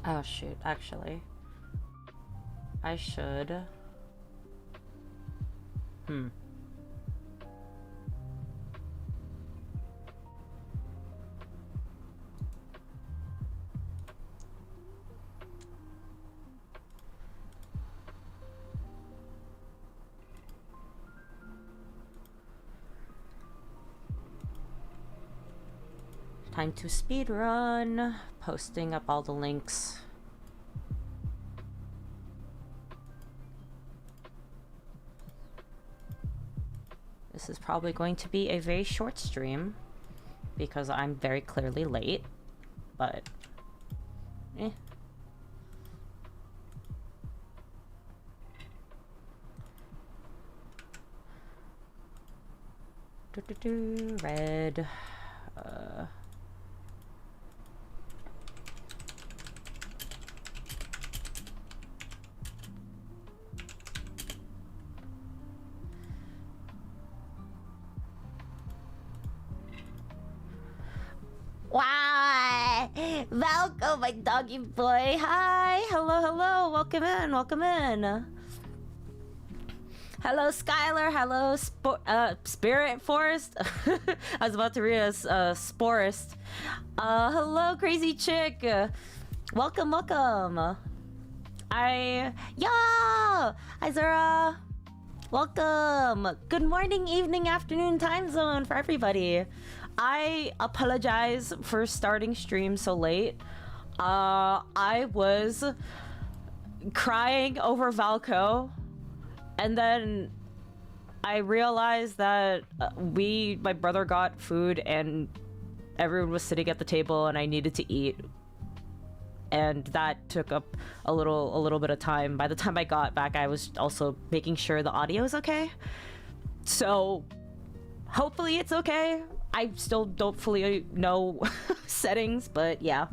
Oh shoot, actually. I should... Time to speedrun. Posting up all the links. This is probably going to be a very short stream because I'm very clearly late, but eh. Red. Wow! Valko, my doggy boy. Hi! Hello, hello. Welcome in, welcome in. Hello, Skylar. Hello, Spirit Forest. I was about to read as Sporist. Hello, Crazy Chick. Welcome, welcome. Hi, Zara. Welcome. Good morning, evening, afternoon time zone for everybody. I apologize for starting stream so late. I was crying over Valko, and then I realized that my brother got food and everyone was sitting at the table and I needed to eat. And that took up a little bit of time. By the time I got back, I was also making sure the audio is okay. So hopefully it's okay. I still don't fully know settings, but yeah.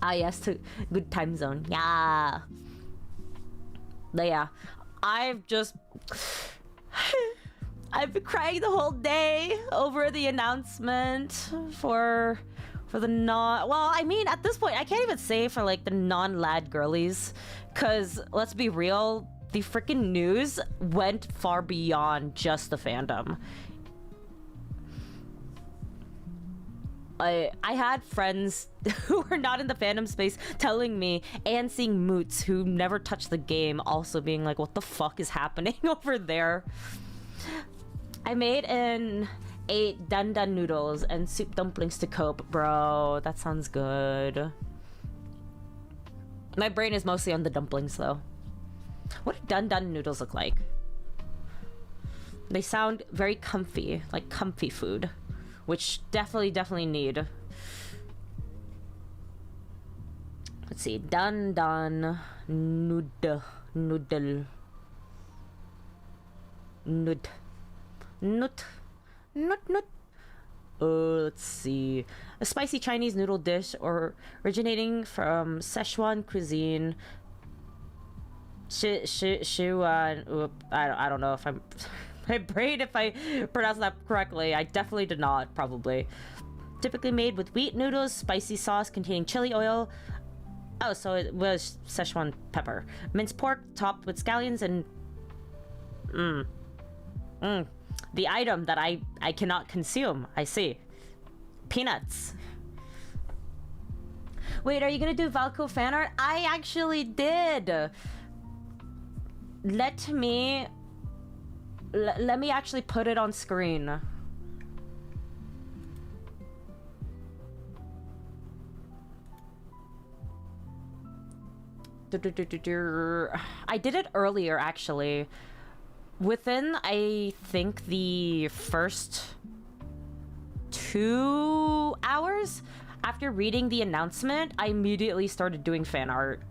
Yes, to good time zone. Yeah. But yeah, I've been crying the whole day over the announcement for the well, I mean, at this point, I can't even say for like the non-lad girlies, because let's be real, the freaking news went far beyond just the fandom. I had friends who were not in the fandom space telling me, and seeing moots who never touched the game also being like, what the fuck is happening over there? I made and ate dun dun noodles and soup dumplings to cope. Bro, that sounds good. My brain is mostly on the dumplings though. What do dun dun noodles look like? They sound very comfy, like comfy food. Which definitely need. Let's see, dun dun noodle. Let's see, a spicy Chinese noodle dish originating from Szechuan cuisine. Sichuan. I don't know if I'm. My brain, if I pronounce that correctly. I definitely did not, probably. Typically made with wheat noodles, spicy sauce containing chili oil. Oh, so it was Szechuan pepper. Minced pork topped with scallions and... The item that I cannot consume. I see. Peanuts. Wait, are you gonna do Valko fan art? I actually did. Let me actually put it on screen. I did it earlier, actually. Within, I think, the first 2 hours after reading the announcement, I immediately started doing fan art.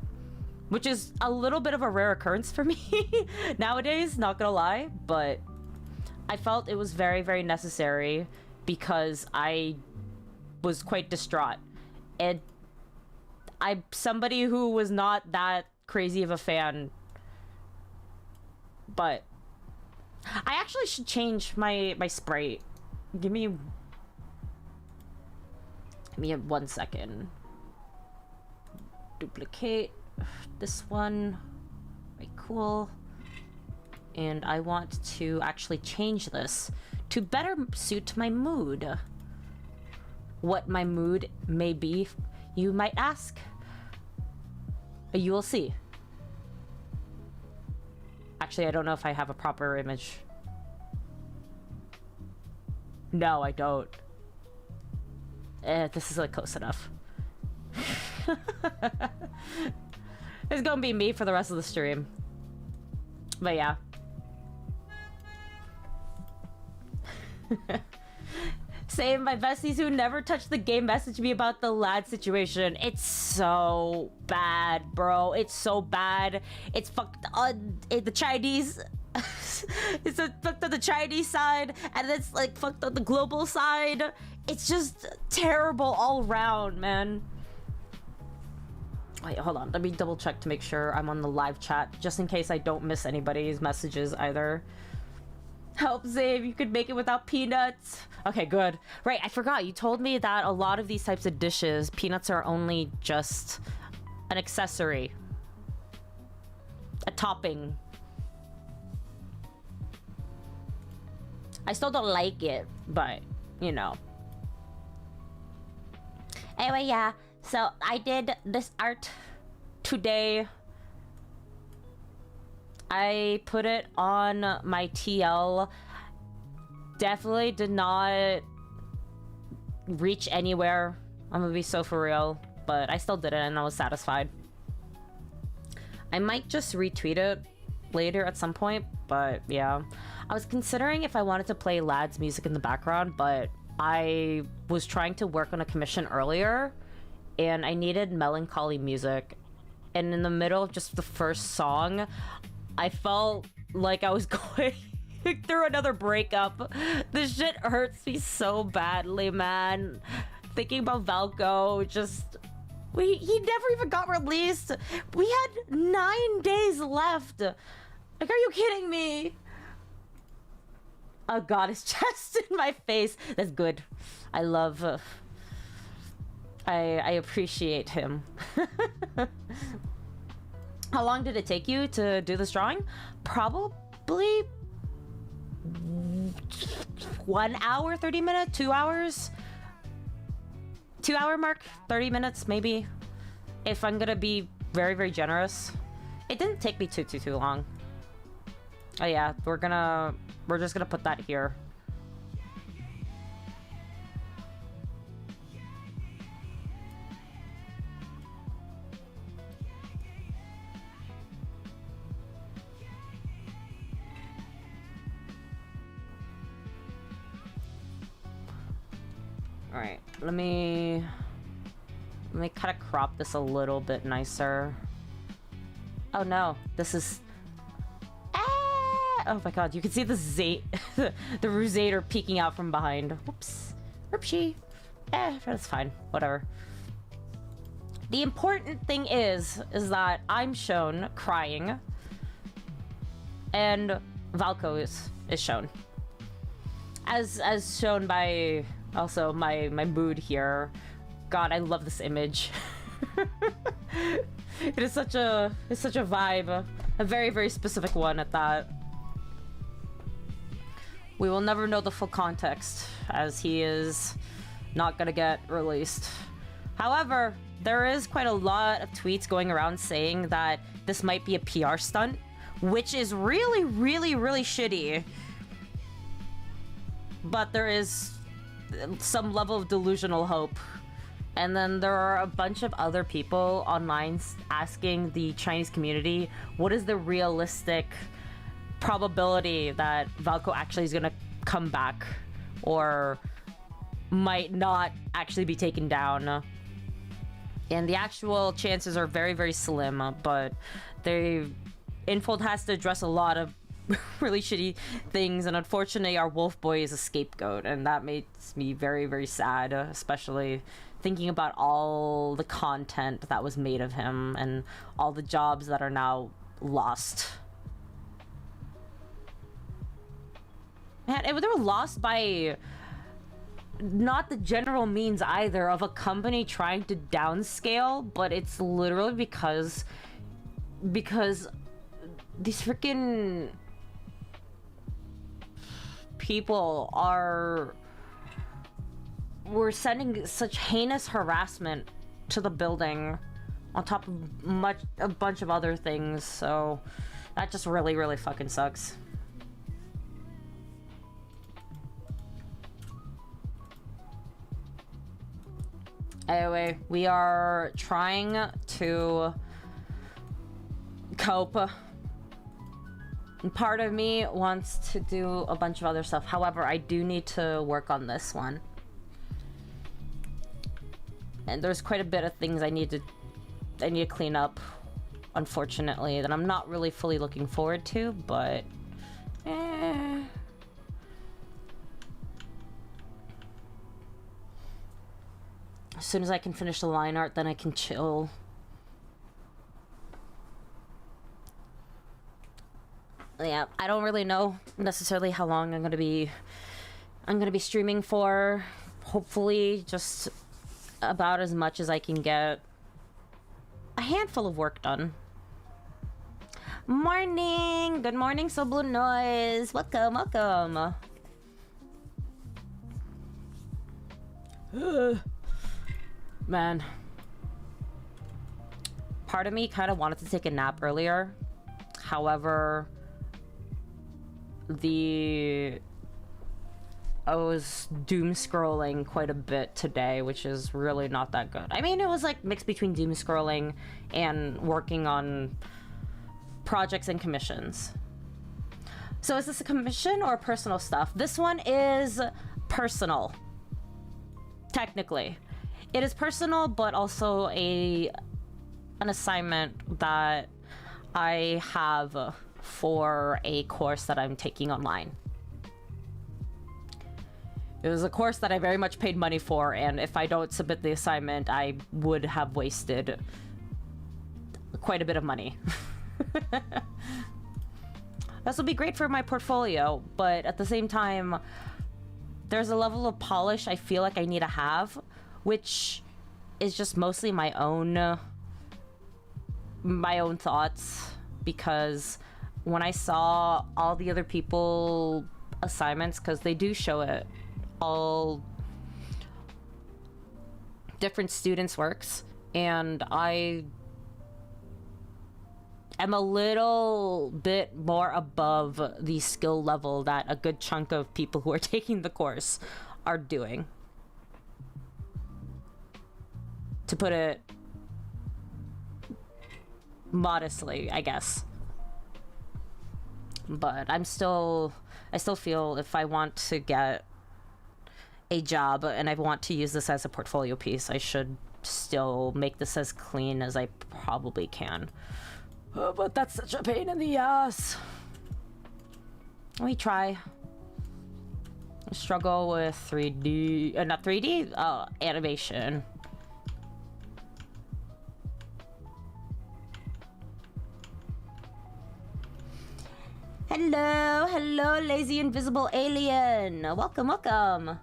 Which is a little bit of a rare occurrence for me nowadays, not gonna lie, but I felt it was very, very necessary because I was quite distraught. And I'm somebody who was not that crazy of a fan, but I actually should change my sprite. Give me 1 second. duplicate this one. Very cool. And I want to actually change this to better suit my mood. What my mood may be, you might ask. You will see. Actually, I don't know if I have a proper image. No, I don't. This is like close enough. It's gonna be me for the rest of the stream. But yeah. Same, my besties who never touched the game message me about the lad situation. It's so bad, bro. It's so bad. It's fucked on the Chinese. It's fucked on the Chinese side, and it's like fucked on the global side. It's just terrible all around, man. Wait, hold on. Let me double check to make sure I'm on the live chat, just in case I don't miss anybody's messages either. Help, Xeiv, you could make it without peanuts. Okay, good. Right, I forgot. You told me that a lot of these types of dishes, peanuts are only just an accessory. A topping. I still don't like it, but, you know. Anyway, yeah. So, I did this art today. I put it on my TL. Definitely did not reach anywhere. I'm gonna be so for real. But I still did it and I was satisfied. I might just retweet it later at some point, but yeah. I was considering if I wanted to play Lad's music in the background, but I was trying to work on a commission earlier and I needed melancholy music. And in the middle of just the first song, I felt like I was going through another breakup. This shit hurts me so badly, man. Thinking about Valko, just... He never even got released. We had 9 days left. Like, are you kidding me? Oh god, it's just in my face. That's good. I love... I appreciate him. How long did it take you to do this drawing? Probably 1 hour, 30 minutes, 2 hours. 2 hour mark, 30 minutes maybe. If I'm gonna be very, very generous. It didn't take me too long. Oh yeah, we're just gonna put that here. Alright, let me kind of crop this a little bit nicer. Oh no, this is... Ah! Oh my god, you can see the the Rusator peeking out from behind. Whoops. Oopsie. That's fine. Whatever. The important thing is that I'm shown crying. And Valko is shown. As shown by... Also, my mood here. God, I love this image. It's such a vibe. A very, very specific one at that. We will never know the full context, as he is not gonna get released. However, there is quite a lot of tweets going around saying that this might be a PR stunt, which is really, really, really shitty. But there is some level of delusional hope. And then there are a bunch of other people online asking the Chinese community, what is the realistic probability that Valko actually is gonna come back or might not actually be taken down? And the actual chances are very, very slim, but Infold has to address a lot of really shitty things, and unfortunately our wolf boy is a scapegoat, and that makes me very, very sad, especially thinking about all the content that was made of him and all the jobs that are now lost. Man, they were lost by not the general means either of a company trying to downscale, but it's literally because these freaking people were sending such heinous harassment to the building on top of a bunch of other things, so that just really fucking sucks. Anyway, we are trying to cope. And part of me wants to do a bunch of other stuff. However, I do need to work on this one. And there's quite a bit of things I need to clean up, unfortunately, that I'm not really fully looking forward to, but as soon as I can finish the line art, then I can chill. Yeah, I don't really know necessarily how long I'm gonna be streaming for. Hopefully just about as much as I can get a handful of work done. Morning! Good morning, So Blue Noise. Welcome. Man. Part of me kind of wanted to take a nap earlier. However, I was doom scrolling quite a bit today, which is really not that good. I mean, it was like mixed between doom scrolling and working on projects and commissions. So is this a commission or personal stuff? This one is personal. Technically. It is personal, but also an assignment that I have for a course that I'm taking online. It was a course that I very much paid money for, and if I don't submit the assignment, I would have wasted quite a bit of money. This will be great for my portfolio, but at the same time, there's a level of polish I feel like I need to have, which is just mostly my own thoughts, because when I saw all the other people assignments, because they do show it, all different students' works, and I am a little bit more above the skill level that a good chunk of people who are taking the course are doing. To put it modestly, I guess. But I still feel if I want to get a job and I want to use this as a portfolio piece, I should still make this as clean as I probably can. But that's such a pain in the ass. We try. I struggle with 3D, not 3D, animation. Hello, lazy invisible alien. Welcome.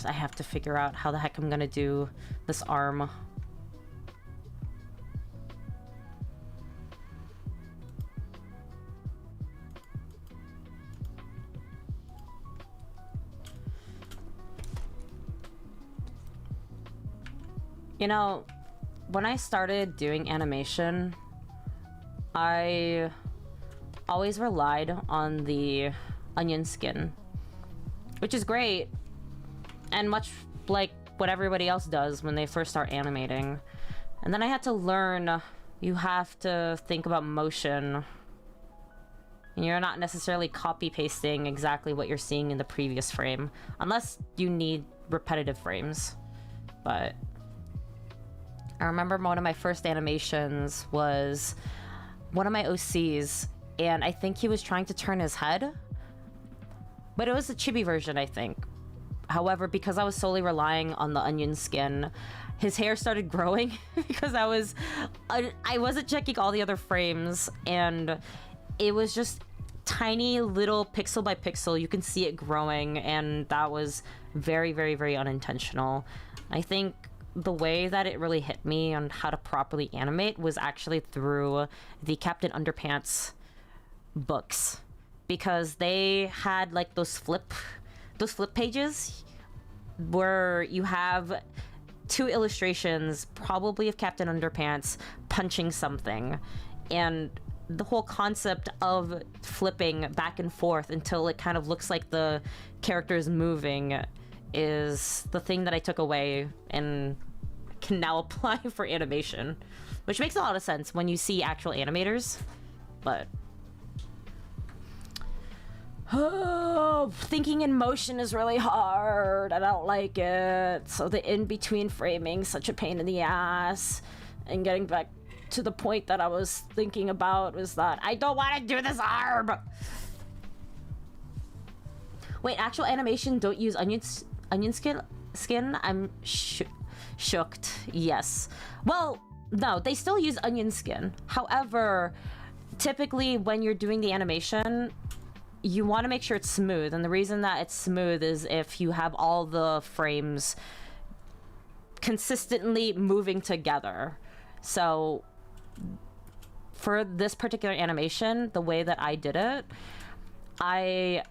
I have to figure out how the heck I'm gonna do this arm. You know, when I started doing animation, I always relied on the onion skin, which is great, and much like what everybody else does when they first start animating. And then I had to learn you have to think about motion. And you're not necessarily copy-pasting exactly what you're seeing in the previous frame, unless you need repetitive frames. But I remember one of my first animations was one of my OCs, and I think he was trying to turn his head, but it was a chibi version, I think. However, because I was solely relying on the onion skin, his hair started growing because I wasn't checking all the other frames, and it was just tiny little pixel by pixel. You can see it growing, and that was very, very, very unintentional. I think the way that it really hit me on how to properly animate was actually through the Captain Underpants books, because they had like those flip pages where you have 2 illustrations, probably of Captain Underpants punching something, and the whole concept of flipping back and forth until it kind of looks like the character is moving is the thing that I took away and can now apply for animation, which makes a lot of sense when you see actual animators. But thinking in motion is really hard. I don't like it. So the in-between framing, such a pain in the ass. And getting back to the point that I was thinking about was that I don't want to do this arm. Wait, actual animation don't use onion skin? I'm shooked. Yes. Well, no, they still use onion skin. However, typically when you're doing the animation, you want to make sure it's smooth, and the reason that it's smooth is if you have all the frames consistently moving together. So for this particular animation, the way that I did it,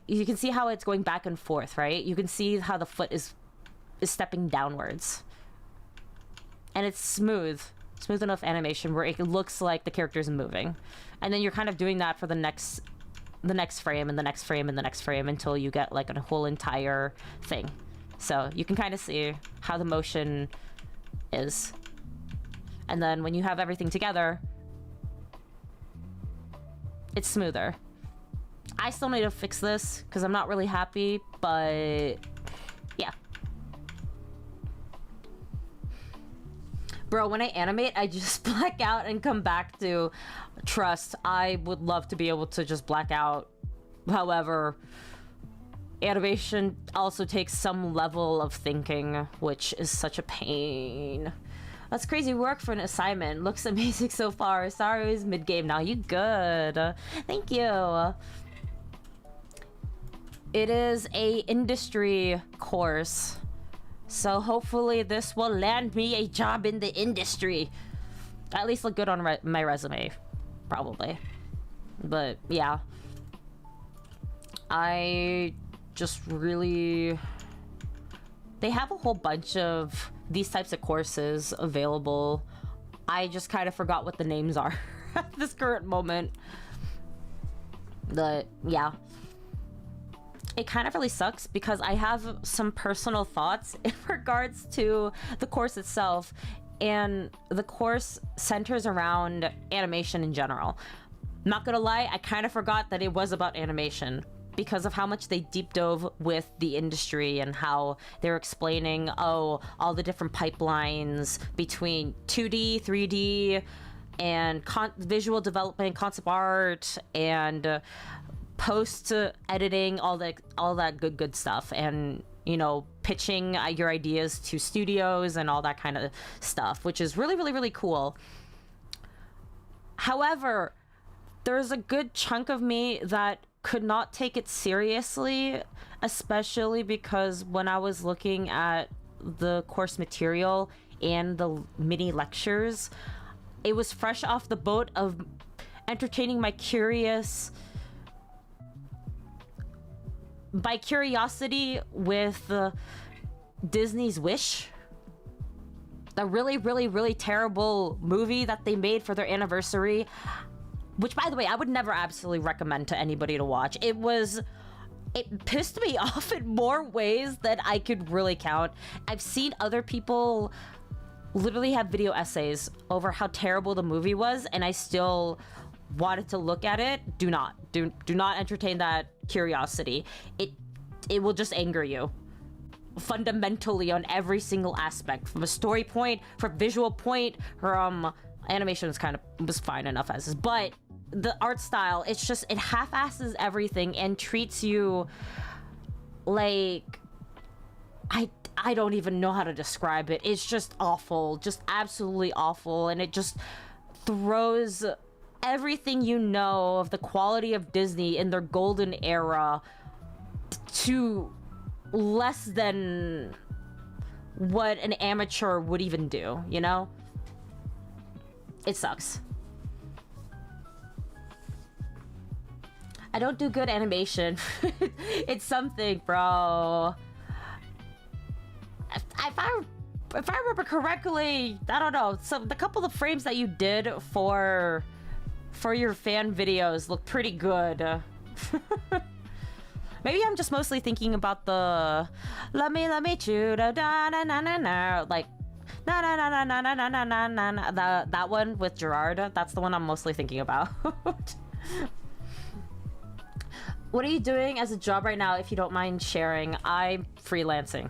you can see how it's going back and forth, right? You can see how the foot is stepping downwards, and it's smooth enough animation where it looks like the character is moving, and then you're kind of doing that for the next frame and the next frame and the next frame until you get like a whole entire thing. So you can kind of see how the motion is, and then when you have everything together, it's smoother. I still need to fix this because I'm not really happy, but yeah. Bro, when I animate, I just black out and come back to trust. I would love to be able to just black out. However, animation also takes some level of thinking, which is such a pain. That's crazy work for an assignment. Looks amazing so far. Sorry it was mid-game now. You good. Thank you. It is a industry course, so hopefully this will land me a job in the industry. At least look good on my resume, probably. But yeah, I just really... They have a whole bunch of these types of courses available. I just kind of forgot what the names are at this current moment. But yeah, it kind of really sucks because I have some personal thoughts in regards to the course itself, and the course centers around animation in general. Not gonna lie, I kind of forgot that it was about animation because of how much they deep dove with the industry and how they're explaining, all the different pipelines between 2D, 3D, and visual development, concept art, and post editing, all that good stuff, and pitching your ideas to studios and all that kind of stuff, which is really, really, really cool. However, there's a good chunk of me that could not take it seriously, especially because when I was looking at the course material and the mini lectures, it was fresh off the boat of entertaining my curiosity with Disney's Wish, the really, really, really terrible movie that they made for their anniversary, which, by the way, I would never absolutely recommend to anybody to watch. It pissed me off in more ways than I could really count. I've seen other people literally have video essays over how terrible the movie was, and I still wanted to look at it. Do not entertain that curiosity. It will just anger you fundamentally on every single aspect, from a story point, from visual point, from animation was fine enough as is, but the art style, it half-asses everything and treats you like I don't even know how to describe it. It's just awful, just absolutely awful, and it just throws everything you know of the quality of Disney in their golden era to less than what an amateur would even do, you know? It sucks. I don't do good animation. It's something, bro. If I remember correctly, I don't know, the couple of frames that you did for your fan videos look pretty good. Maybe I'm just mostly thinking about the let me chew da da na na na na, like na na na na na na na na na, that one with Gerard. That's the one I'm mostly thinking about. What are you doing as a job right now, if you don't mind sharing? I'm freelancing.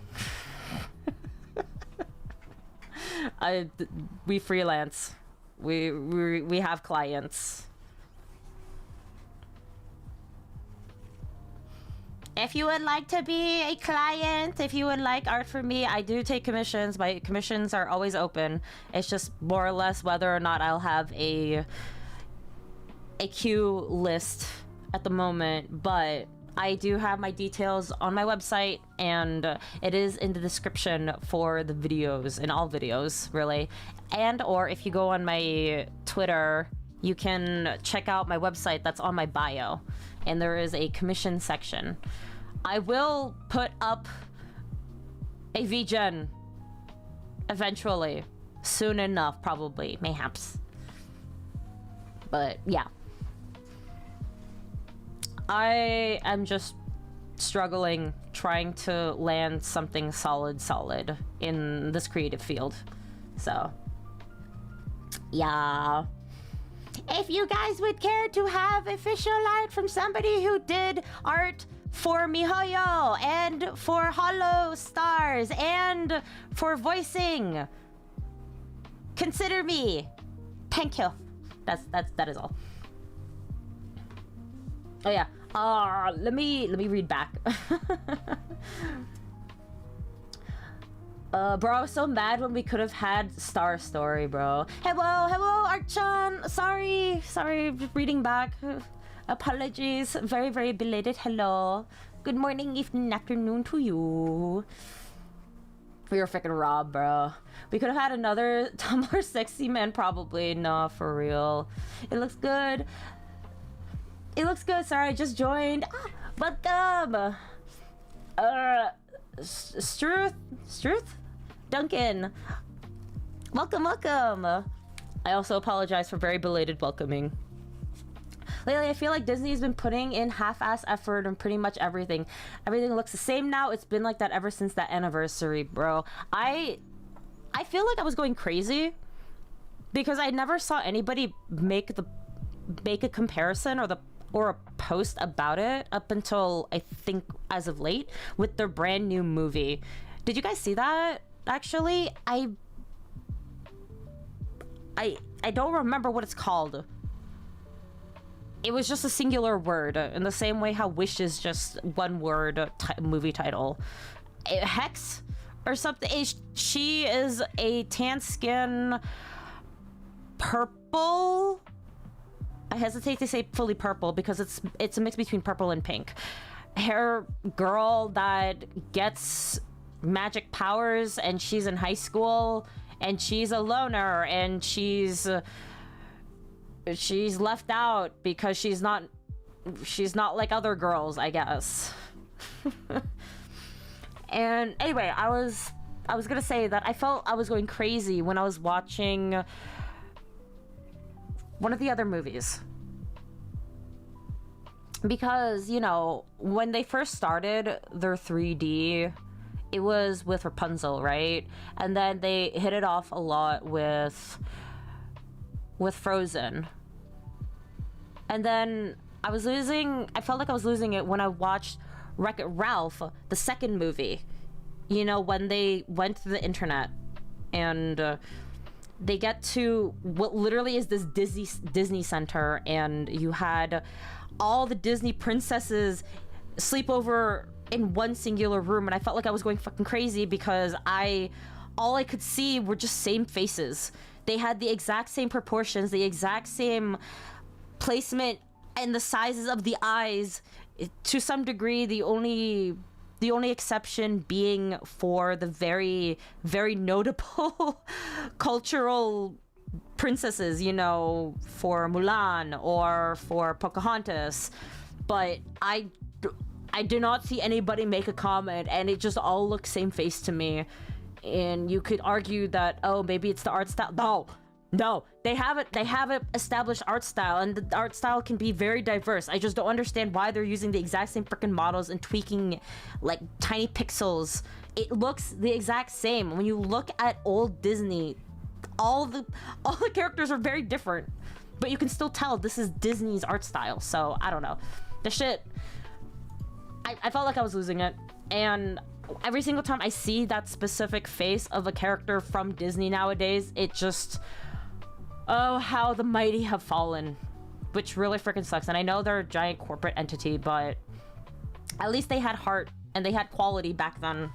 We freelance. We have clients. If you would like to be a client, if you would like art from me, I do take commissions. My commissions are always open. It's just more or less whether or not I'll have a queue list at the moment, but I do have my details on my website, and it is in the description for the videos, in all videos, really. And or if you go on my Twitter, you can check out my website that's on my bio, and there is a commission section. I will put up a VGen eventually, soon enough, probably, mayhaps. But yeah. I am just struggling trying to land something solid in this creative field. So, yeah. If you guys would care to have official art from somebody who did art for MiHoYo and for Hollow Stars and for voicing, consider me. Thank you. That is all. Oh yeah. Let me read back. Bro, I was so mad when we could have had Star Story, bro. Hello, Archan. Sorry, reading back. Apologies. Very belated hello. Good morning, evening, afternoon to you. We were freaking robbed, bro. We could have had another Tumblr sexy man, probably. No, for real. It looks good. It looks good. Sorry, I just joined. Welcome. Struth? Duncan. Welcome. I also apologize for very belated welcoming. Lately, I feel like Disney has been putting in half-ass effort on pretty much everything. Everything looks the same now. It's been like that ever since that anniversary, bro. I feel like I was going crazy because I never saw anybody make a comparison or a post about it up until I think as of late with their brand new movie. Did you guys see that? Actually, I don't remember what it's called. It was just a singular word, in the same way how Wish is just one word movie title. Hex or something. She is a tan skin purple. I hesitate to say fully purple because it's a mix between purple and pink. Hair girl that gets magic powers, and she's in high school, and she's a loner, and she's left out because she's not like other girls, I guess. And anyway, I was gonna say that I felt I was going crazy when I was watching one of the other movies, because, you know, when they first started their 3D, it was with Rapunzel, right? And then they hit it off a lot with Frozen. And then I felt like I was losing it when I watched Wreck-It Ralph, the second movie. You know, when they went to the internet and they get to what literally is this Disney center, and you had all the Disney princesses sleep over in one singular room, and I felt like I was going fucking crazy because all I could see were just same faces. They had the exact same proportions, the exact same placement, and the sizes of the eyes. To some degree, the only exception being for the very, very notable cultural princesses, you know, for Mulan or for Pocahontas. But I did not see anybody make a comment, and it just all looks same face to me. And you could argue that, oh, maybe it's the art style. No, they have an established art style, and the art style can be very diverse. I just don't understand why they're using the exact same freaking models and tweaking like tiny pixels. It looks the exact same. When you look at old Disney, all the characters are very different, but you can still tell this is Disney's art style. So I don't know. The shit, I felt like I was losing it, and every single time I see that specific face of a character from Disney nowadays, it just, oh, how the mighty have fallen, which really freaking sucks. And I know they're a giant corporate entity, but at least they had heart and they had quality back then,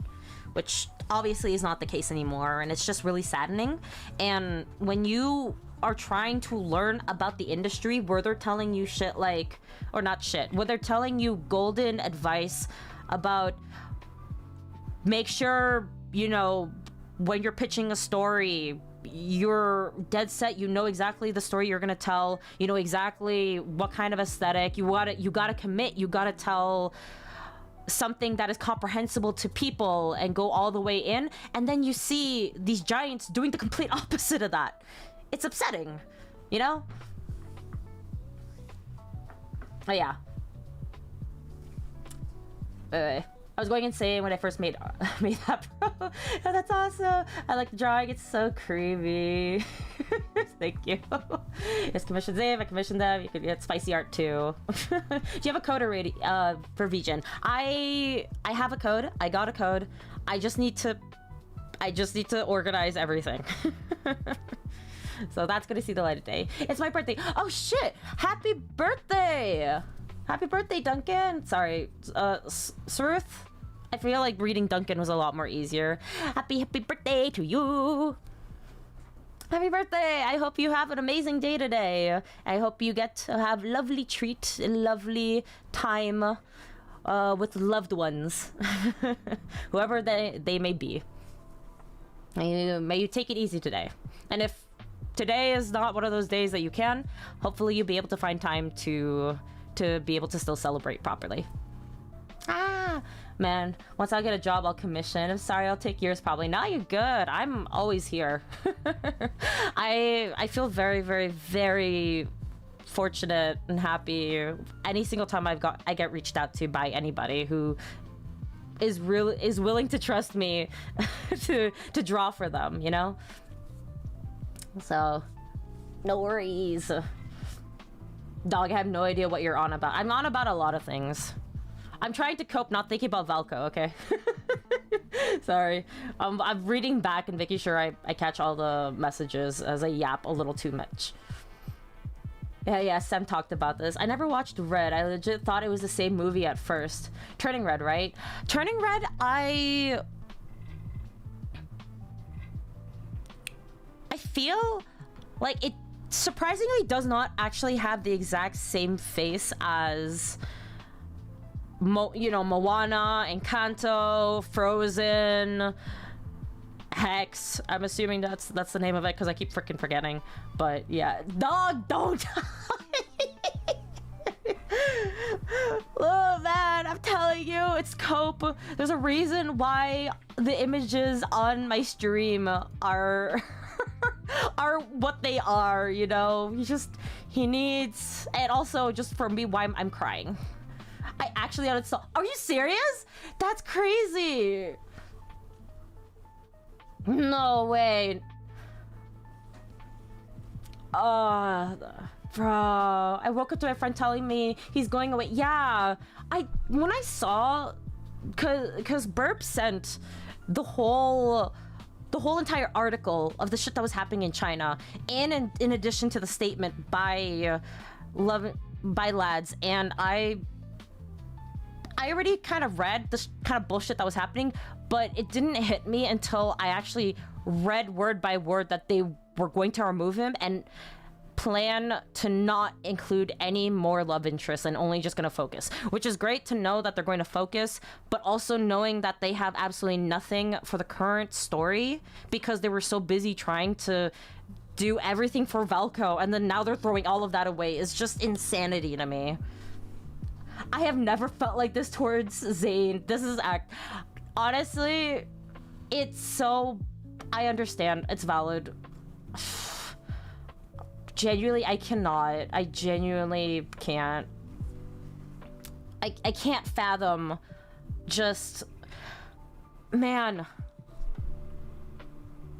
which obviously is not the case anymore, and it's just really saddening. And when you are trying to learn about the industry, where they're telling you shit like, or not shit, where they're telling you golden advice about, make sure, you know, when you're pitching a story, you're dead set, you know exactly the story you're gonna tell, you know exactly what kind of aesthetic, you gotta commit, you gotta tell something that is comprehensible to people and go all the way in, and then you see these giants doing the complete opposite of that. It's upsetting, you know? Oh yeah. I was going insane when I first made that pro. Oh, that's awesome. I like the drawing. It's so creepy. Thank you. Yes, commissioned Xeiv. I commissioned them. You could get spicy art too. Do you have a code already for Vision? I have a code. I got a code. I just need to organize everything. So that's gonna see the light of day. It's my birthday. Oh shit! Happy birthday! Happy birthday, Duncan! Sorry, Suruth? I feel like reading Duncan was a lot more easier. Happy birthday to you! Happy birthday! I hope you have an amazing day today. I hope you get to have lovely treat and lovely time with loved ones. Whoever they may be. May you take it easy today. And if today is not one of those days that you can, hopefully you'll be able to find time to be able to still celebrate properly. Ah, man, once I get a job, I'll commission. I'm sorry, I'll take yours probably. No, you're good. I'm always here. I feel very, very, very fortunate and happy any single time I get reached out to by anybody who is willing to trust me to draw for them, you know? So, no worries. Dog, I have no idea what you're on about. I'm on about a lot of things. I'm trying to cope not thinking about Valko, okay? Sorry. I'm reading back and making sure I catch all the messages as I yap a little too much. Yeah, Sam talked about this. I never watched Red. I legit thought it was the same movie at first. Turning Red, right? Turning Red, I feel like it surprisingly does not actually have the exact same face as Moana, Encanto, Frozen, Hex. I'm assuming that's the name of it because I keep freaking forgetting. But yeah, dog, don't. Oh man, I'm telling you, it's cope. There's a reason why the images on my stream are what they are, you know. He needs, and also just for me, why I'm crying. I actually uninstalled. Are you serious? That's crazy. No way. Bro, I woke up to my friend telling me he's going away. Yeah, when I saw, cause Burp sent the whole entire article of the shit that was happening in China, and in addition to the statement by Lads, and I I already kind of read this kind of bullshit that was happening, but it didn't hit me until I actually read word by word that they were going to remove him and plan to not include any more love interests and only just going to focus, which is great to know that they're going to focus, but also knowing that they have absolutely nothing for the current story because they were so busy trying to do everything for Valko, and then now they're throwing all of that away. Is just insanity to me. I have never felt like this towards Zayn. This is honestly, it's so, I understand, it's valid. Genuinely, I cannot. I genuinely can't. I can't fathom just, man,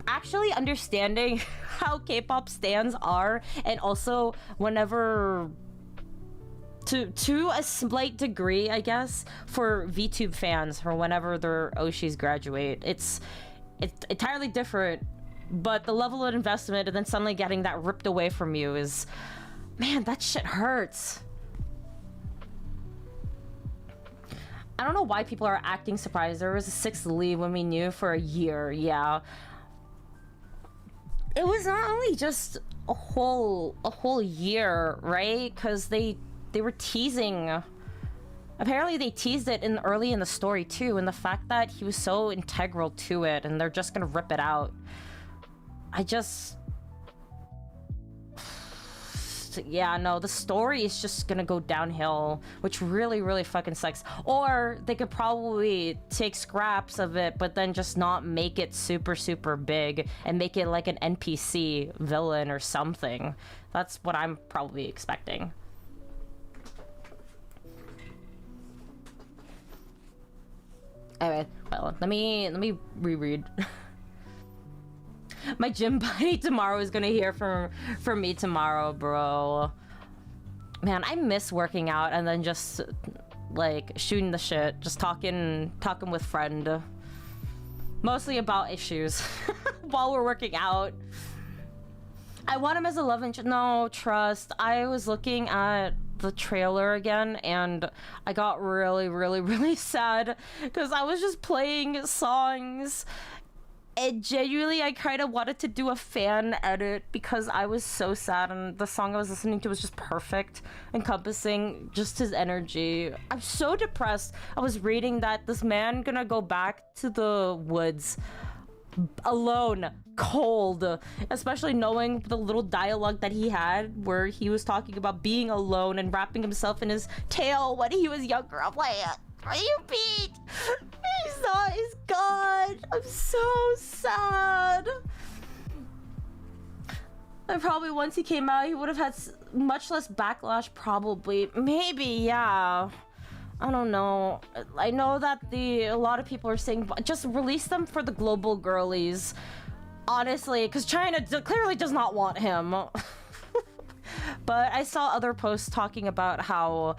actually understanding how K-pop stans are, and also whenever, to a slight degree, I guess, for VTube fans, for whenever their Oshis graduate, it's entirely different. But the level of investment and then suddenly getting that ripped away from you is, man, that shit hurts. I don't know why people are acting surprised. There was a 6th leave when we knew for a year. Yeah, it was not only just a whole year, right? Because they were teasing. Apparently they teased it early in the story too, and the fact that he was so integral to it, and they're just gonna rip it out. Yeah, no, the story is just gonna go downhill, which really, really fucking sucks. Or they could probably take scraps of it, but then just not make it super, super big and make it like an NPC villain or something. That's what I'm probably expecting. Anyway, well, let me reread. My gym buddy tomorrow is gonna hear from me tomorrow, bro. Man, I miss working out and then just like shooting the shit, just talking with friend, mostly about issues while we're working out. I want him as a love interest. No, trust. I was looking at the trailer again and I got really, really, really sad because I was just playing songs. And genuinely, I kind of wanted to do a fan edit because I was so sad, and the song I was listening to was just perfect, encompassing just his energy. I'm so depressed. I was reading that this man gonna go back to the woods alone, cold, especially knowing the little dialogue that he had where he was talking about being alone and wrapping himself in his tail when he was younger. I'm like, are you beat? He's gone. I'm so sad. And probably once he came out, he would have had much less backlash, probably. Maybe, yeah. I don't know. I know that a lot of people are saying just release them for the global girlies. Honestly, because China clearly does not want him. But I saw other posts talking about how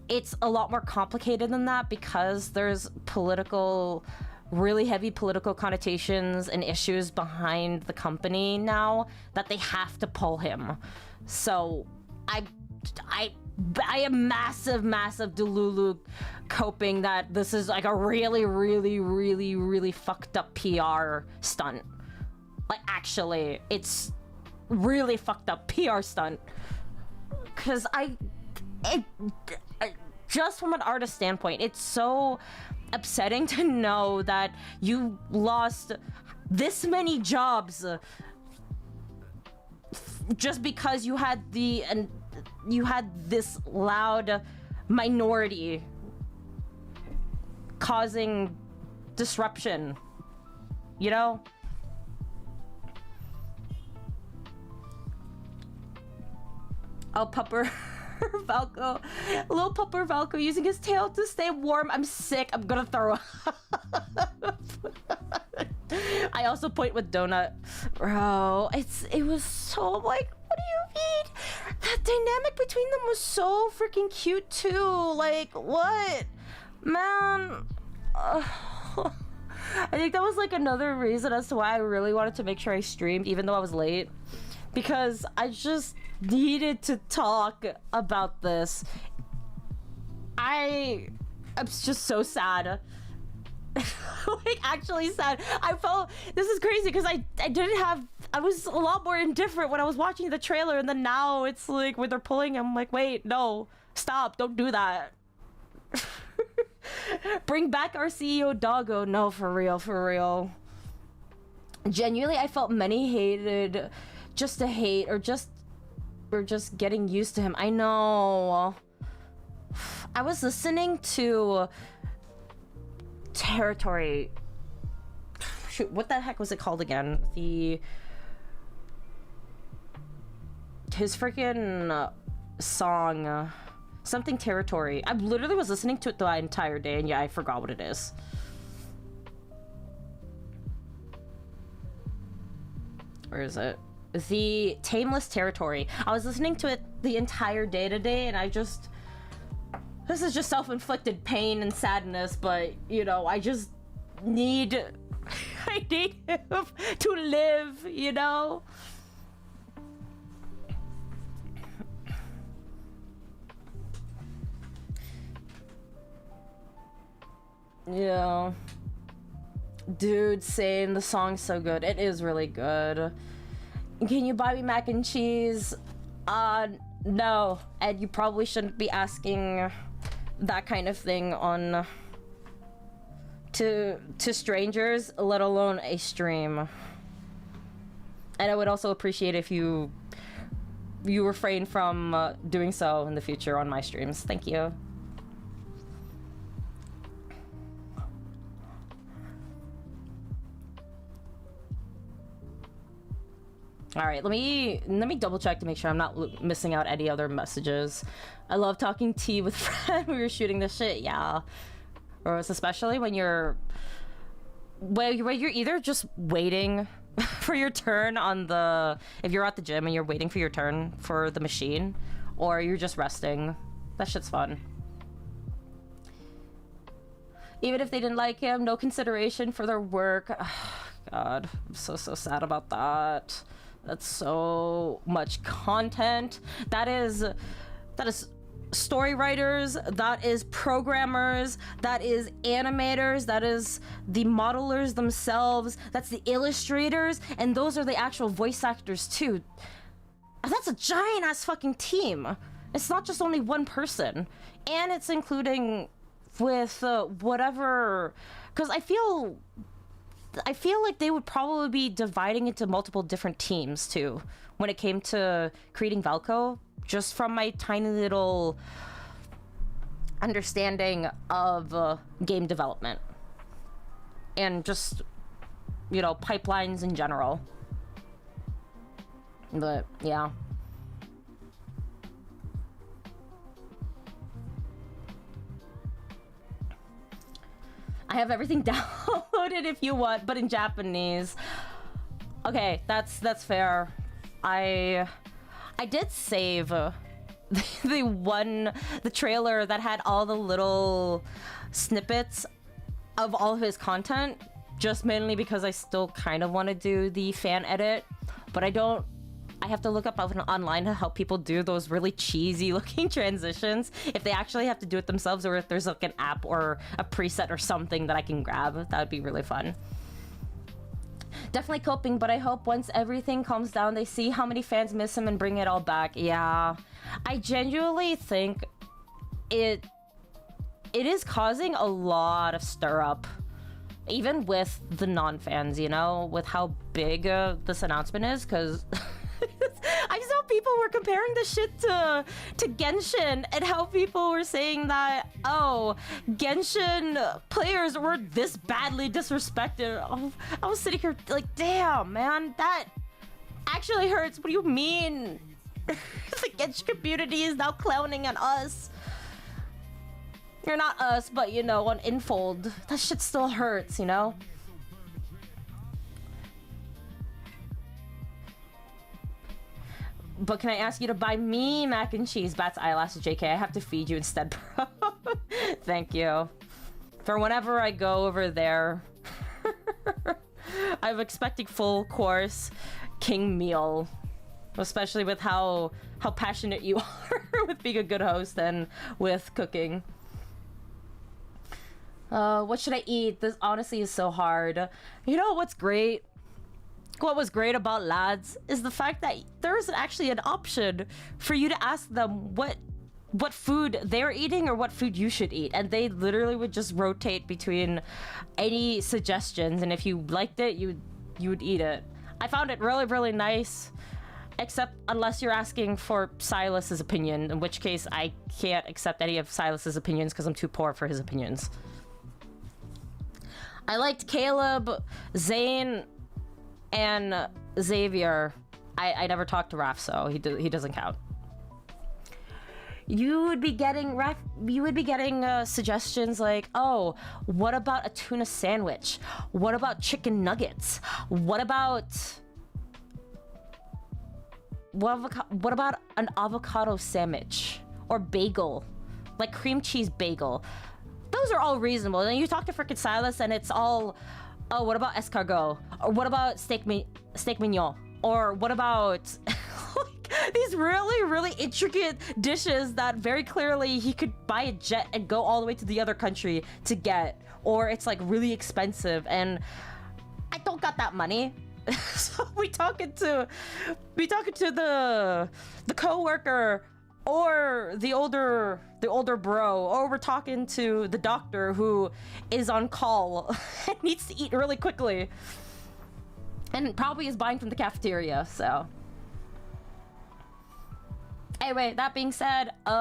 it's a lot more complicated than that because there's really heavy political connotations and issues behind the company now that they have to pull him. So I am massive Delulu coping that this is like a really, really, really, really fucked up PR stunt. Like, actually, it's really fucked up PR stunt. Because just from an artist standpoint, it's so upsetting to know that you lost this many jobs just because you had this loud minority causing disruption, you know? Oh, pupper Valko, little pupper Valko using his tail to stay warm. I'm sick. I'm gonna throw up. I also point with donut, bro. It was so like, what do you mean? That dynamic between them was so freaking cute too. Like, what, man? I think that was like another reason as to why I really wanted to make sure I streamed, even though I was late, because I just needed to talk about this. I'm just so sad. Like, actually sad. I felt, this is crazy because I didn't have, I was a lot more indifferent when I was watching the trailer, and then now it's like when they're pulling, I'm like, wait, no, stop, don't do that. Bring back our CEO Doggo. No, for real, for real. Genuinely, I felt many hated just to hate, or just getting used to him. I know. I was listening to Territory. Shoot, what the heck was it called again? His freaking song, something Territory. I literally was listening to it the entire day, and yeah, I forgot what it is. Where is it? The Tameless Territory. I was listening to it the entire day today, and I just, this is just self-inflicted pain and sadness, but you know, I just need I need him to live, you know? Yeah. Dude, same. The song's so good. It is really good. Can you buy me mac and cheese? No. And you probably shouldn't be asking that kind of thing on to strangers, let alone a stream. And I would also appreciate if you refrain from doing so in the future on my streams. Thank you. All right, let me double check to make sure I'm not missing out any other messages. I love talking tea with friends. We were shooting this shit, yeah. Or especially when you're either just waiting for your turn on the, if you're at the gym and you're waiting for your turn for the machine, or you're just resting. That shit's fun. Even if they didn't like him, no consideration for their work. Oh, God, I'm so sad about that. That's so much content. That is story writers, that is programmers, that is animators, that is the modelers themselves, that's the illustrators, and those are the actual voice actors too. That's a giant ass fucking team. It's not just only one person, and it's including with whatever, because I feel like they would probably be dividing into multiple different teams too when it came to creating Valko, just from my tiny little understanding of game development and just, you know, pipelines in general. But yeah. I have everything downloaded if you want, but in Japanese. Okay, that's fair. I did save the trailer that had all the little snippets of all of his content, just mainly because I still kind of want to do the fan edit, but I have to look up online to help people do those really cheesy looking transitions, if they actually have to do it themselves, or if there's like an app or a preset or something that I can grab. That would be really fun. Definitely coping, but I hope once everything calms down, they see how many fans miss him and bring it all back. Yeah, I genuinely think it is causing a lot of stir up, even with the non-fans, you know, with how big this announcement is, because I saw people were comparing this shit to Genshin, and how people were saying that, oh, Genshin players were this badly disrespected. Oh, I was sitting here like, damn, man, that actually hurts. What do you mean? The Genshin community is now clowning on us. You're not us, but you know, on Infold, that shit still hurts, you know? But can I ask you to buy me mac and cheese? Bats eyelashes, JK. I have to feed you instead, bro. Thank you. For whenever I go over there, I'm expecting full course king meal. Especially with how passionate you are with being a good host and with cooking. What should I eat? This honestly is so hard. You know what's great? What was great about lads is the fact that there's actually an option for you to ask them what food they're eating or what food you should eat, and they literally would just rotate between any suggestions, and if you liked it, you would eat it. I found it really, really nice, except unless you're asking for Silas's opinion, in which case I can't accept any of Silas's opinions because I'm too poor for his opinions. I liked Caleb, Zane, and Xavier. I never talked to Raph, so he doesn't count. You would be getting suggestions like, oh, what about a tuna sandwich? What about chicken nuggets? What about an avocado sandwich or bagel, like cream cheese bagel? Those are all reasonable. And you talk to frickin' Silas, and it's all, oh, what about escargot? Or what about steak mignon? Or what about these really, really intricate dishes that very clearly he could buy a jet and go all the way to the other country to get, or it's like really expensive, and I don't got that money. So we talking to the coworker or the older bro, or we're talking to the doctor who is on call and needs to eat really quickly and probably is buying from the cafeteria. So anyway, that being said, what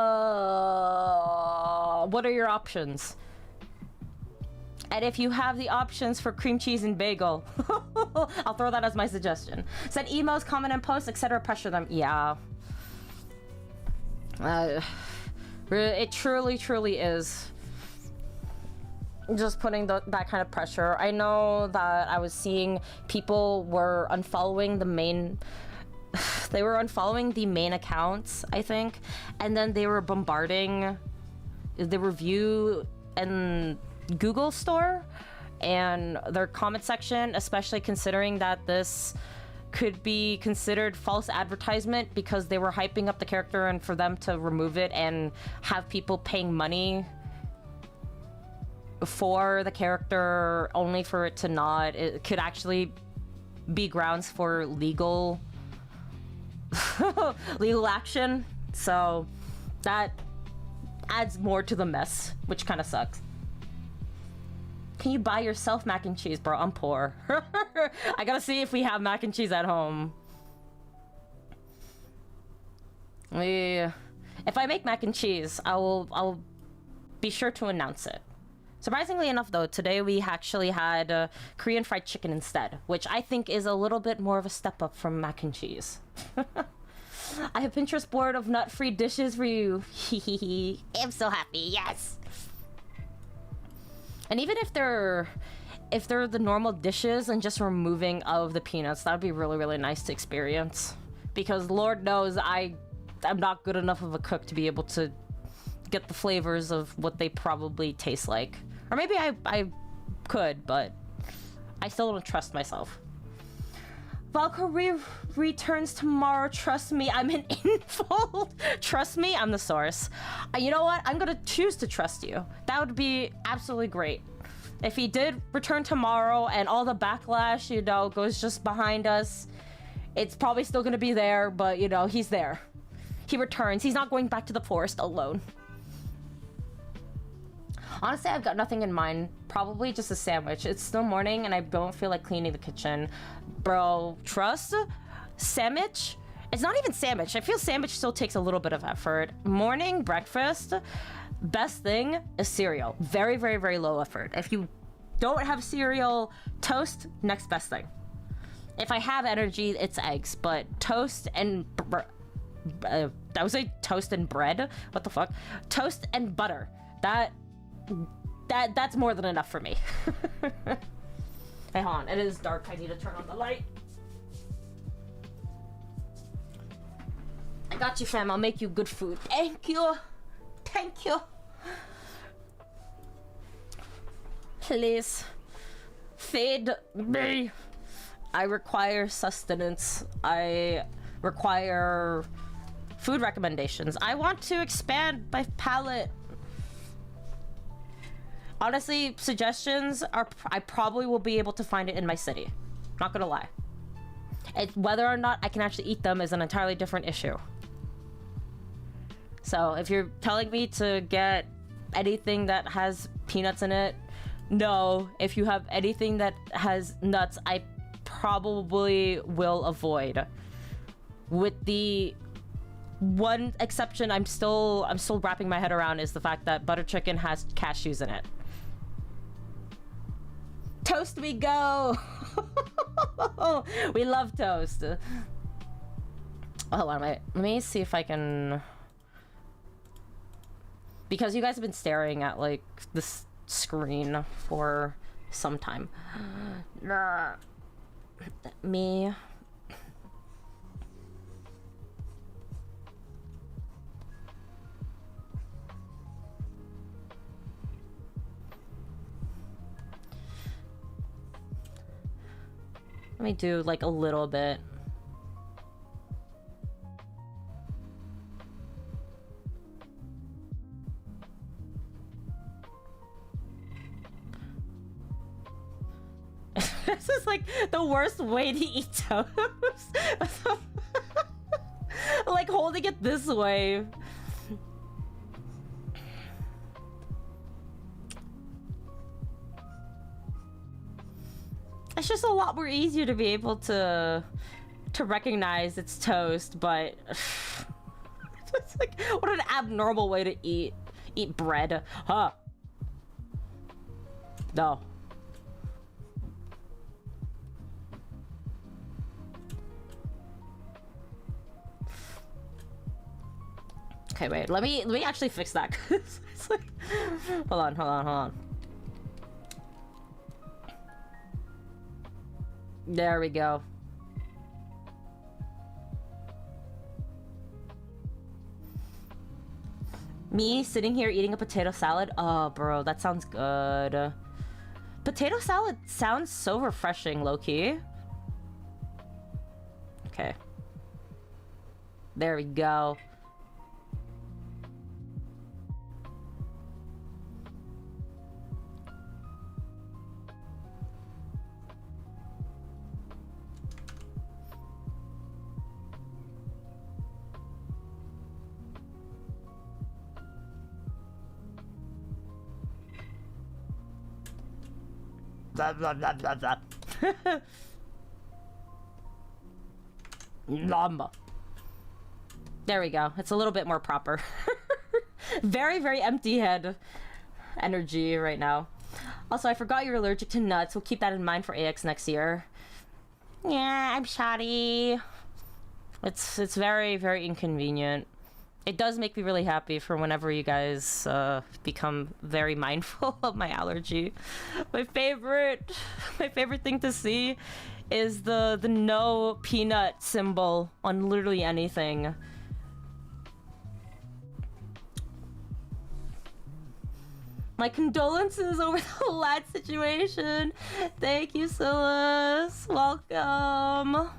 are your options? And if you have the options for cream cheese and bagel, I'll throw that as my suggestion. Send emails, comment and post, etc. Pressure them. Yeah. It truly, truly is just putting that kind of pressure. I know that I was seeing people were unfollowing the main... They were unfollowing the main accounts, I think, and then they were bombarding the review and Google store and their comment section, especially considering that this could be considered false advertisement because they were hyping up the character, and for them to remove it and have people paying money for the character only for it to not, it could actually be grounds for legal action. So that adds more to the mess, which kind of sucks. Can you buy yourself mac and cheese, bro? I'm poor. I gotta see if we have mac and cheese at home. If I make mac and cheese, I'll be sure to announce it. Surprisingly enough, though, today we actually had Korean fried chicken instead, which I think is a little bit more of a step up from mac and cheese. I have Pinterest board of nut-free dishes for you. I'm so happy, yes. And even if they're the normal dishes and just removing of the peanuts, that would be really, really nice to experience. Because Lord knows I'm not good enough of a cook to be able to get the flavors of what they probably taste like. Or maybe I could, but I still don't trust myself. Valko returns tomorrow. Trust me, I'm an infold. Trust me, I'm the source. You know what? I'm gonna choose to trust you. That would be absolutely great. If he did return tomorrow and all the backlash, you know, goes just behind us, it's probably still gonna be there, but, you know, he's there. He returns. He's not going back to the forest alone. Honestly, I've got nothing in mind. Probably just a sandwich. It's still morning and I don't feel like cleaning the kitchen. Bro, trust? Sandwich? It's not even sandwich. I feel sandwich still takes a little bit of effort. Morning, breakfast, best thing is cereal. Very, very, very low effort. If you don't have cereal, toast, next best thing. If I have energy, it's eggs, but toast and... I would say toast and bread. What the fuck? Toast and butter. That's more than enough for me. Hey, hon, it is dark. I need to turn on the light. I got you, fam. I'll make you good food. Thank you. Thank you. Please feed me. I require sustenance. I require food recommendations. I want to expand my palate. Honestly, suggestions are, I probably will be able to find it in my city. Not gonna lie. Whether or not I can actually eat them is an entirely different issue. So if you're telling me to get anything that has peanuts in it, no. If you have anything that has nuts, I probably will avoid. With the one exception I'm still wrapping my head around is the fact that butter chicken has cashews in it. Toast we go! We love toast. Oh, hold on, wait. Let me see if I can... Because you guys have been staring at, like, this screen for some time. Me... Let me do, like, a little bit. This is, like, the worst way to eat toast. Like, holding it this way. It's just a lot more easier to be able to recognize it's toast, but it's like, what an abnormal way to eat bread, huh? No. Okay, wait. Let me actually fix that. It's like, hold on. There we go. Me sitting here eating a potato salad? Oh, bro, that sounds good. Potato salad sounds so refreshing, low-key. Okay. There we go. Blah, blah, blah, blah, blah. Nom. There we go. It's a little bit more proper. Very, very empty head energy right now. Also, I forgot you're allergic to nuts. We'll keep that in mind for AX next year. Yeah, I'm sorry. It's very, very inconvenient. It does make me really happy for whenever you guys become very mindful of my allergy. My favorite thing to see is the no peanut symbol on literally anything. My condolences over the lad situation. Thank you, Silas. Welcome.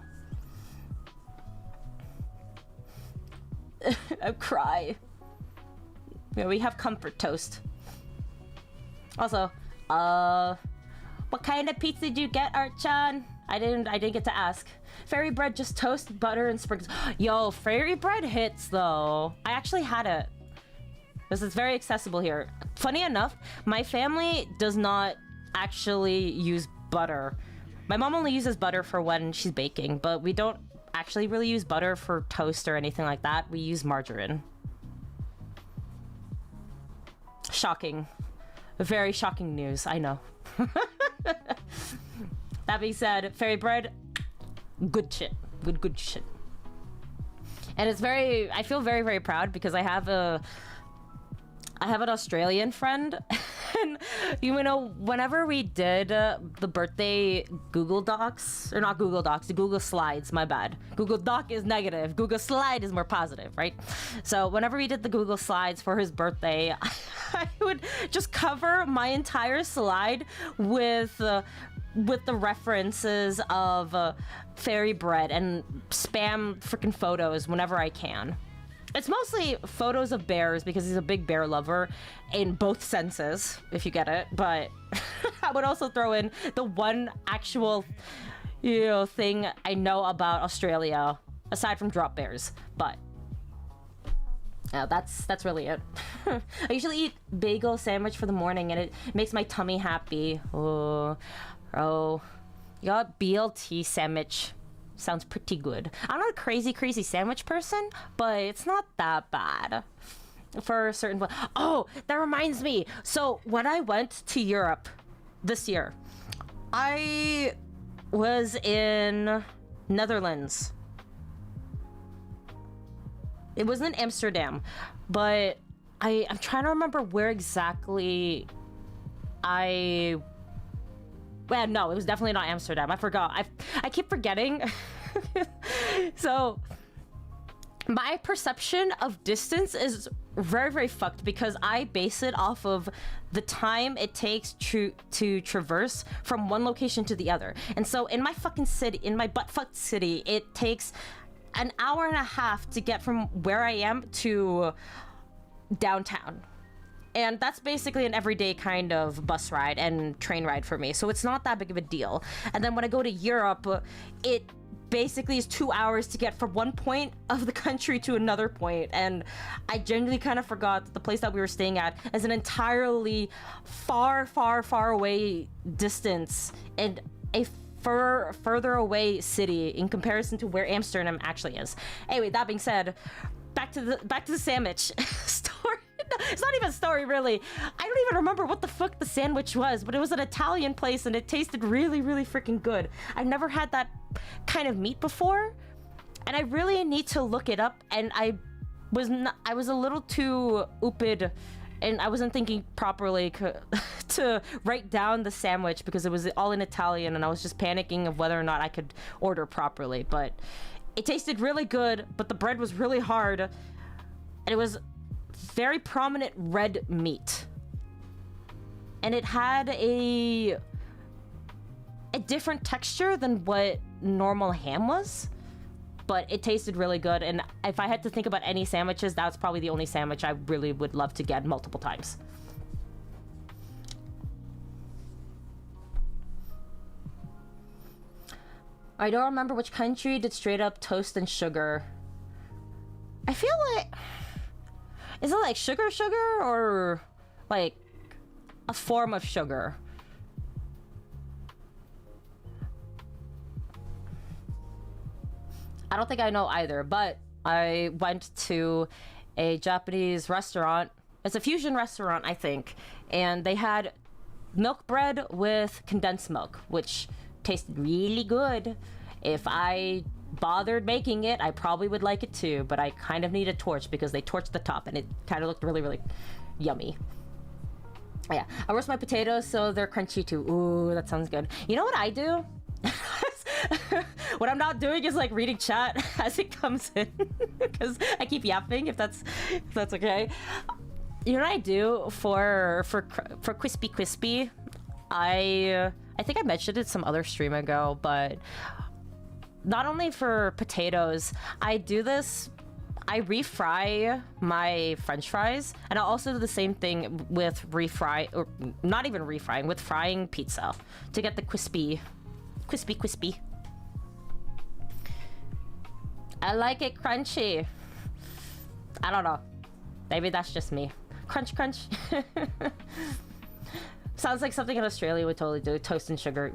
I cry. Yeah, we have comfort toast. Also, what kind of pizza did you get, Archan? I didn't get to ask. Fairy bread, just toast, butter, and sprinkles. Yo, fairy bread hits though. I actually had it. This is very accessible here. Funny enough, my family does not actually use butter. My mom only uses butter for when she's baking, but we don't actually really use butter for toast or anything like that. We use margarine. Shocking. Very shocking news, I know. That being said, fairy bread, good shit. Good shit. And it's very, I feel very, very proud because I have an Australian friend. And you know, whenever we did the birthday Google Docs, or not Google Docs, the Google Slides, my bad. Google Doc is negative, Google Slide is more positive, right? So whenever we did the Google Slides for his birthday, I would just cover my entire slide with the references of fairy bread and spam freaking photos whenever I can. It's mostly photos of bears because he's a big bear lover in both senses, if you get it. But I would also throw in the one actual, thing I know about Australia, aside from drop bears. But that's really it. I usually eat bagel sandwich for the morning, and it makes my tummy happy. Oh, you got BLT sandwich. Sounds pretty good. I'm not a crazy sandwich person, but it's not that bad for certain. Oh, that reminds me. So when I went to Europe this year, I was in Netherlands. It wasn't in Amsterdam, but I'm trying to remember where exactly well, no, it was definitely not Amsterdam. I forgot. I keep forgetting. So my perception of distance is very fucked because I base it off of the time it takes to traverse from one location to the other. And so in my fucking city, in my butt-fucked city, it takes an hour and a half to get from where I am to downtown. And that's basically an everyday kind of bus ride and train ride for me. So it's not that big of a deal. And then when I go to Europe, it basically is 2 hours to get from one point of the country to another point. And I genuinely kind of forgot that the place that we were staying at is an entirely far away distance and a further away city in comparison to where Amsterdam actually is. Anyway, that being said, back to the sandwich story. It's not even a story, really. I don't even remember what the fuck the sandwich was, but it was an Italian place and it tasted really freaking good. I've never had that kind of meat before, and I really need to look it up. And I was a little too ooped, and I wasn't thinking properly to write down the sandwich because it was all in Italian, and I was just panicking of whether or not I could order properly. But it tasted really good, but the bread was really hard, and it was very prominent red meat, and it had a different texture than what normal ham was, but it tasted really good. And if I had to think about any sandwiches, that's probably the only sandwich I really would love to get multiple times. I don't remember which country did straight up toast and sugar. I feel like, is it like sugar or like a form of sugar? I don't think I know either, but I went to a Japanese restaurant. It's a fusion restaurant, I think, and they had milk bread with condensed milk, which tasted really good. If I bothered making it, I probably would like it too, but I kind of need a torch because they torched the top and it kind of looked really yummy. Yeah, I roast my potatoes so they're crunchy too. Ooh, that sounds good. You know what I do? What I'm not doing is like reading chat as it comes in because I keep yapping, if that's okay. You know what I do for crispy? I think I mentioned it some other stream ago, but not only for potatoes, I do this. I refry my French fries, and I'll also do the same thing with or not even refrying, with frying pizza to get the crispy. I like it crunchy. I don't know. Maybe that's just me. Crunch. Sounds like something in Australia would totally do. Toast and sugar.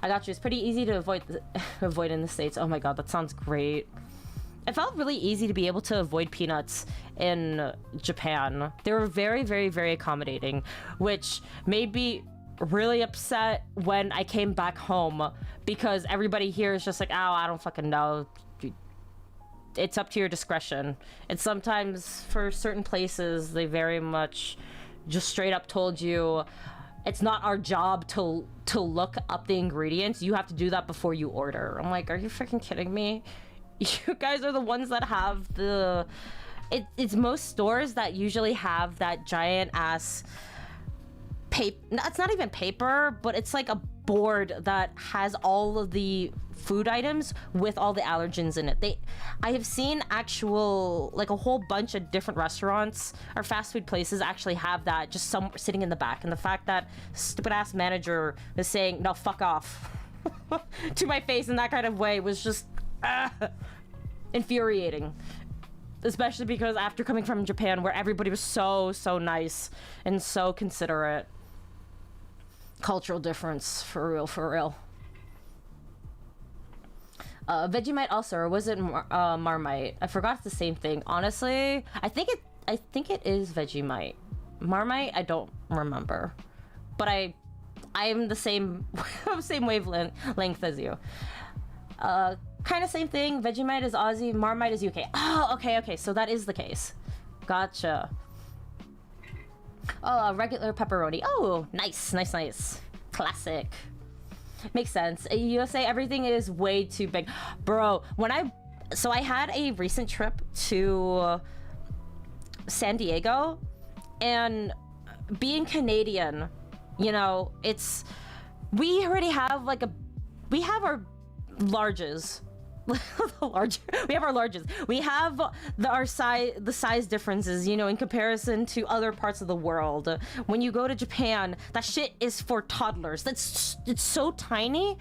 I got you. It's pretty easy to avoid in the States. Oh my god, that sounds great. It felt really easy to be able to avoid peanuts in Japan. They were very accommodating, which made me really upset when I came back home because everybody here is just like, oh, I don't fucking know. It's up to your discretion. And sometimes for certain places, they very much just straight up told you, it's not our job to look up the ingredients. You have to do that before you order. I'm like, are you freaking kidding me? You guys are the ones that have it's most stores that usually have that giant ass paper. It's not even paper, but it's like a board that has all of the food items with all the allergens in it. I have seen actual, like a whole bunch of different restaurants or fast food places actually have that just some sitting in the back. And the fact that stupid ass manager was saying, no, fuck off to my face in that kind of way was just infuriating. Especially because after coming from Japan where everybody was so nice and so considerate. Cultural difference, for real. Vegemite also, or was it Marmite? I forgot it's the same thing. Honestly, I think it is Vegemite. Marmite, I don't remember. But I'm the same wavelength as you. Kind of same thing. Vegemite is Aussie, Marmite is UK. Oh, okay. So that is the case. Gotcha. Oh, regular pepperoni. Oh, nice. Classic. Makes sense. USA, everything is way too big. Bro, I had a recent trip to San Diego, and being Canadian, you know, we already have we have our larges. We have our larges. We have the size differences, you know, in comparison to other parts of the world. When you go to Japan, that shit is for toddlers. It's so tiny.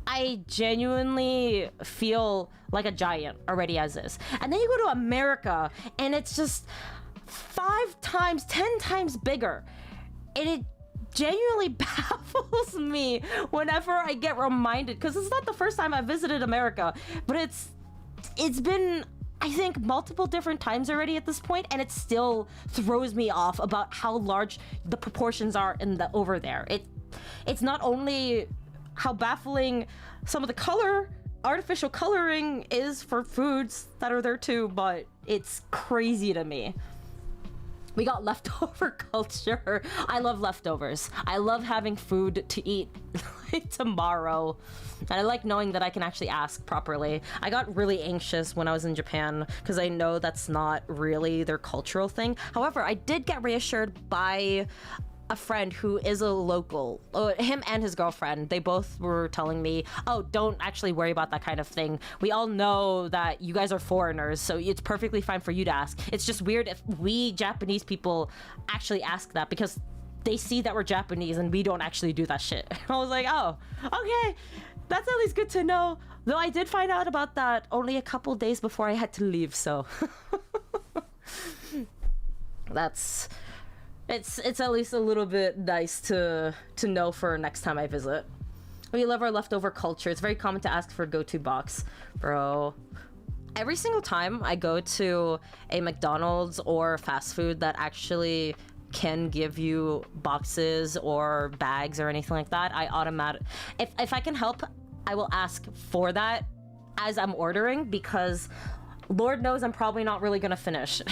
I genuinely feel like a giant already as is. And then you go to America, and it's just 5 times, 10 times bigger. And it genuinely baffles me whenever I get reminded, because it's not the first time I visited America, but it's been, I think, multiple different times already at this point, and it still throws me off about how large the proportions are over there. It's not only how baffling some of the artificial coloring is for foods that are there too, but it's crazy to me. We got leftover culture. I love leftovers. I love having food to eat like tomorrow. And I like knowing that I can actually ask properly. I got really anxious when I was in Japan because I know that's not really their cultural thing. However, I did get reassured by a friend who is a local, him and his girlfriend. They both were telling me, oh, don't actually worry about that kind of thing. We all know that you guys are foreigners, so it's perfectly fine for you to ask. It's just weird if we Japanese people actually ask that because they see that we're Japanese and we don't actually do that shit. I was like, oh, okay, that's at least good to know. Though I did find out about that only a couple days before I had to leave, so It's at least a little bit nice to know for next time I visit. We love our leftover culture. It's very common to ask for a go-to box. Bro, every single time I go to a McDonald's or fast food that actually can give you boxes or bags or anything like that, I if I can help, I will ask for that as I'm ordering, because Lord knows I'm probably not really gonna finish.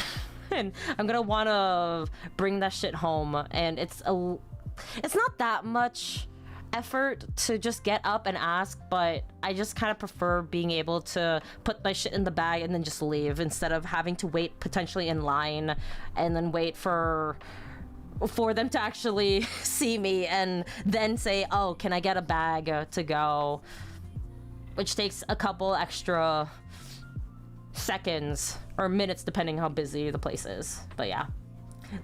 And I'm gonna want to bring that shit home, and it's not that much effort to just get up and ask, but I just kind of prefer being able to put my shit in the bag and then just leave instead of having to wait potentially in line and then wait for them to actually see me and then say, oh, can I get a bag to go, which takes a couple extra seconds or minutes depending how busy the place is. But yeah,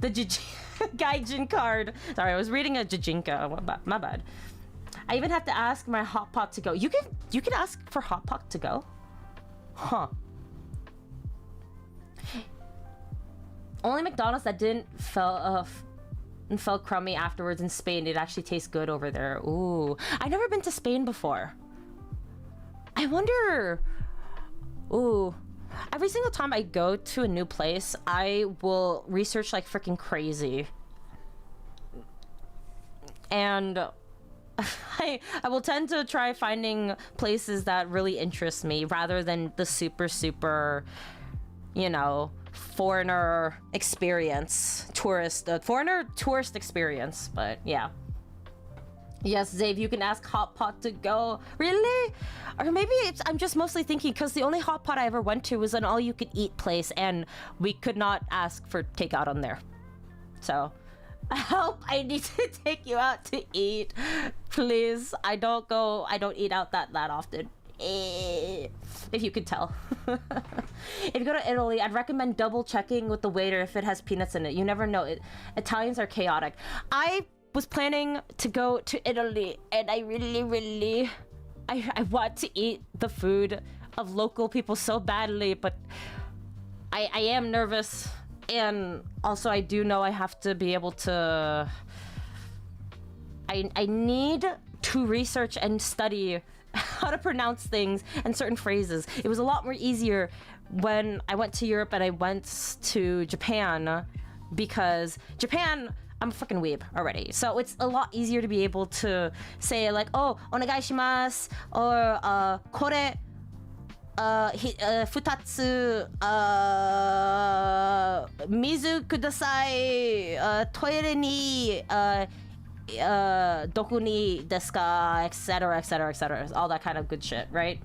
the gaijin card. Sorry, I was reading a jijinka. My bad. I even have to ask my hot pot to go. You can ask for hot pot to go, huh? Only McDonald's that didn't fell crummy afterwards in Spain. It actually tastes good over there. Ooh, I've never been to Spain before. I wonder. Ooh. Every single time I go to a new place, I will research like freaking crazy. And I will tend to try finding places that really interest me rather than the super, you know, foreigner tourist experience. But yeah. Yes, Xeiv, you can ask hot pot to go. Really? Or maybe I'm just mostly thinking because the only hot pot I ever went to was an all-you-could-eat place, and we could not ask for takeout on there. So Help, I need to take you out to eat. Please. I don't eat out that often. If you could tell. If you go to Italy, I'd recommend double checking with the waiter if it has peanuts in it. You never know. Italians are chaotic. I was planning to go to Italy, and I really I want to eat the food of local people so badly, but I am nervous, and also I do know I have to be able to... I need to research and study how to pronounce things and certain phrases. It was a lot more easier when I went to Europe and I went to Japan, because Japan, I'm a fucking weeb already. So it's a lot easier to be able to say like, oh, onegai shimasu, or kore, futatsu, mizu kudasai, toire ni, doku ni desu ka, etc., all that kind of good shit, right?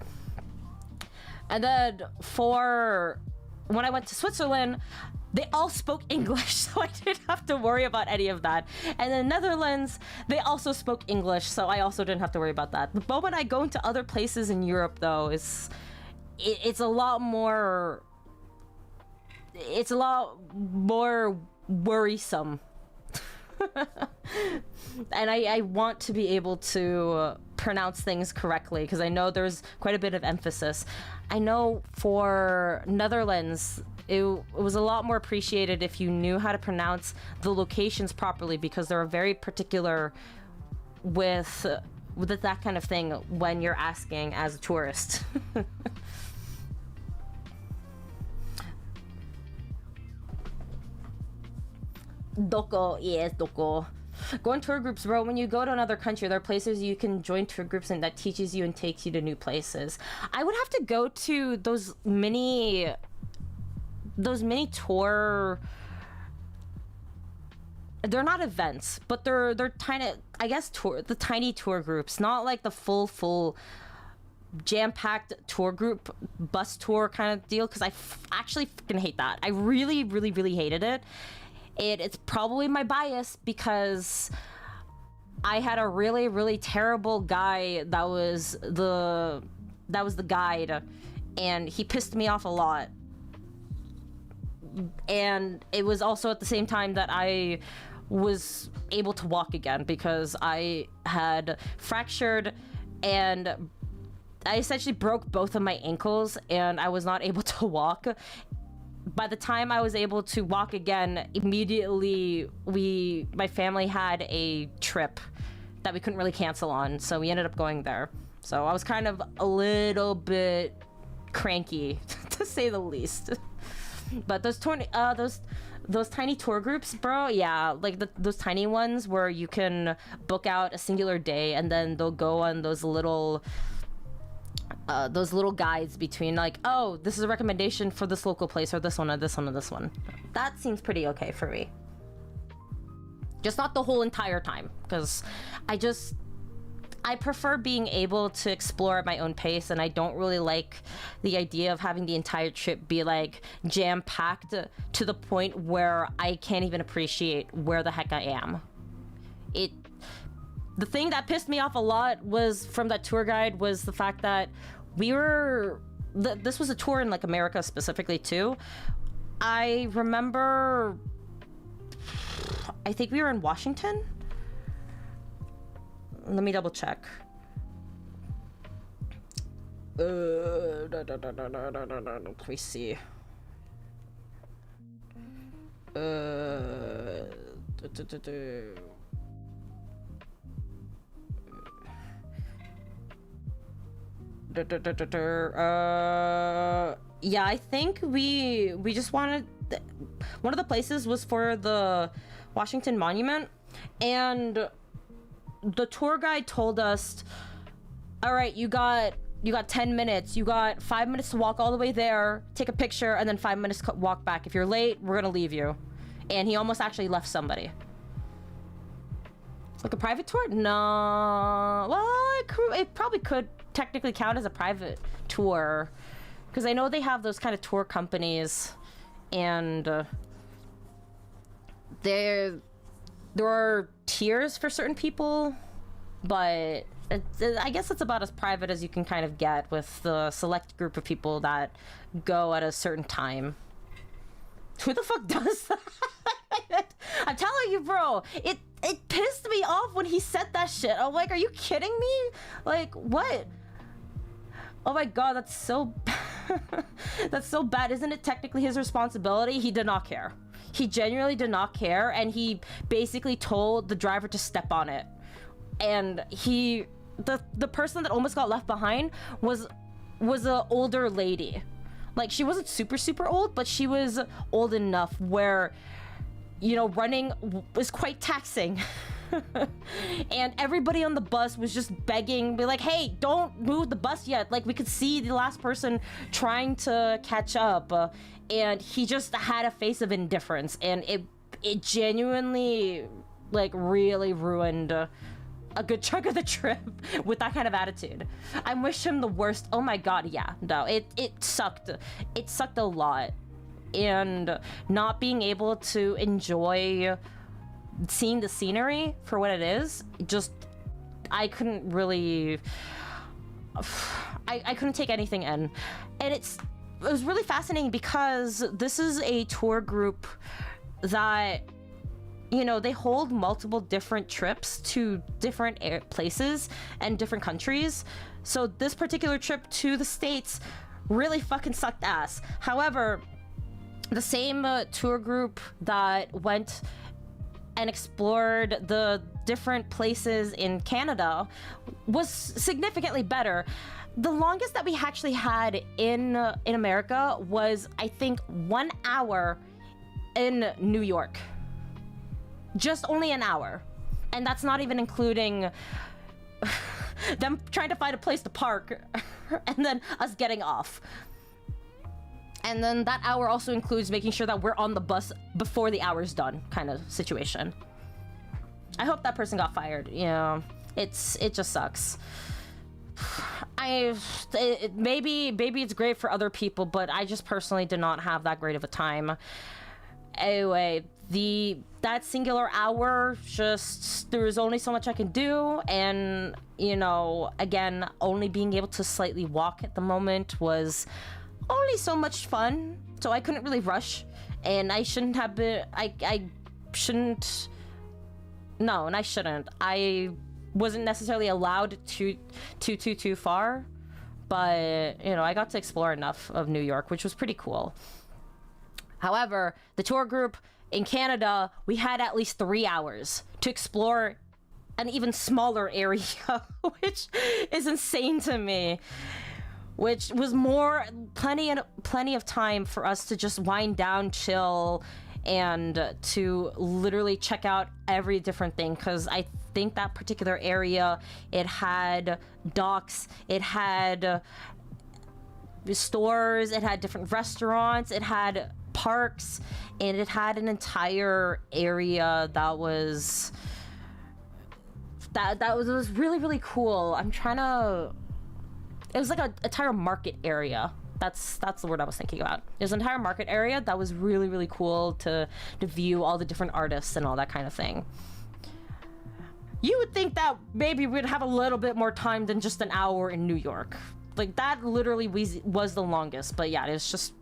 And then for when I went to Switzerland, they all spoke English, so I didn't have to worry about any of that. And in the Netherlands, they also spoke English, so I also didn't have to worry about that. The moment I go into other places in Europe, though, it's a lot more worrisome. And I want to be able to pronounce things correctly, because I know there's quite a bit of emphasis. I know for Netherlands, it was a lot more appreciated if you knew how to pronounce the locations properly, because they're very particular with that kind of thing when you're asking as a tourist. Doko, yes, doko. Go in tour groups, bro. When you go to another country, there are places you can join tour groups and that teaches you and takes you to new places. I would have to go to those mini tour... They're not events, but they're tiny, I guess, the tiny tour groups, not like the full jam-packed tour group bus tour kind of deal, because I actually fucking hate that. I really hated it. It's probably my bias, because I had a really terrible guy that was the guide, and he pissed me off a lot. And it was also at the same time that I was able to walk again, because I had fractured and I essentially broke both of my ankles, and I was not able to walk. By the time I was able to walk again, immediately my family had a trip that we couldn't really cancel on, so we ended up going there. So I was kind of a little bit cranky, to say the least. But those tiny tour groups, bro, yeah, like those tiny ones where you can book out a singular day, and then they'll go on those little guides between, like, oh, this is a recommendation for this local place, or this one, or this one, or this one. That seems pretty okay for me. Just not the whole entire time, because I prefer being able to explore at my own pace, and I don't really like the idea of having the entire trip be like jam-packed to the point where I can't even appreciate where the heck I am. The thing that pissed me off a lot was from that tour guide was the fact that this was a tour in like America specifically too. I remember, I think we were in Washington. Let me double check. Let me see. Yeah, I think we just wanted... one of the places was for the Washington Monument, and the tour guide told us, all right, you got 10 minutes. You got 5 minutes to walk all the way there, take a picture, and then 5 minutes to walk back. If you're late, we're gonna leave you. And he almost actually left somebody. Like a private tour? No. Well, it probably could technically count as a private tour, because I know they have those kind of tour companies, and there are tiers for certain people, but I guess it's about as private as you can kind of get with the select group of people that go at a certain time. Who the fuck does that? I'm telling you, bro, it pissed me off when he said that shit. I'm like, are you kidding me? Like, what? Oh my god, that's so that's so bad. Isn't it technically his responsibility? He did not care. He genuinely did not care, and he basically told the driver to step on it. And the person that almost got left behind was an older lady. Like, she wasn't super old, but she was old enough where, you know, running was quite taxing. And everybody on the bus was just begging, be like, hey, don't move the bus yet. Like, we could see the last person trying to catch up, and he just had a face of indifference, and it genuinely, like, really ruined a good chunk of the trip with that kind of attitude. I wish him the worst. Oh my god, yeah, no, it sucked. It sucked a lot, and not being able to enjoy seeing the scenery for what it is, just, I couldn't really, I couldn't take anything in. And it was really fascinating because this is a tour group that, you know, they hold multiple different trips to different places and different countries. So this particular trip to the States really fucking sucked ass. However, the same tour group that went and explored the different places in Canada was significantly better. The longest that we actually had in America was, I think, 1 hour in New York. Just only an hour. And that's not even including them trying to find a place to park and then us getting off. And then that hour also includes making sure that we're on the bus before the hour's done, kind of situation. I hope that person got fired. You know, it just sucks. Maybe it's great for other people, but I just personally did not have that great of a time. Anyway, that singular hour, just, there was only so much I could do, and, you know, again, only being able to slightly walk at the moment was only so much fun, so I couldn't really rush, and I shouldn't have been, I shouldn't, no, and I shouldn't. I wasn't necessarily allowed too far, but, you know, I got to explore enough of New York, which was pretty cool. However, the tour group in Canada, we had at least 3 hours to explore an even smaller area, which is insane to me. Which was plenty of time for us to just wind down, chill, and to literally check out every different thing. Because I think that particular area, it had docks, it had stores, it had different restaurants, it had parks, and it had an entire area that was really, really cool. It was like an entire market area. That's the word I was thinking about. It was an entire market area that was really, really cool to view all the different artists and all that kind of thing. You would think that maybe we'd have a little bit more time than just an hour in New York. Like, that literally was the longest. But yeah, it was just,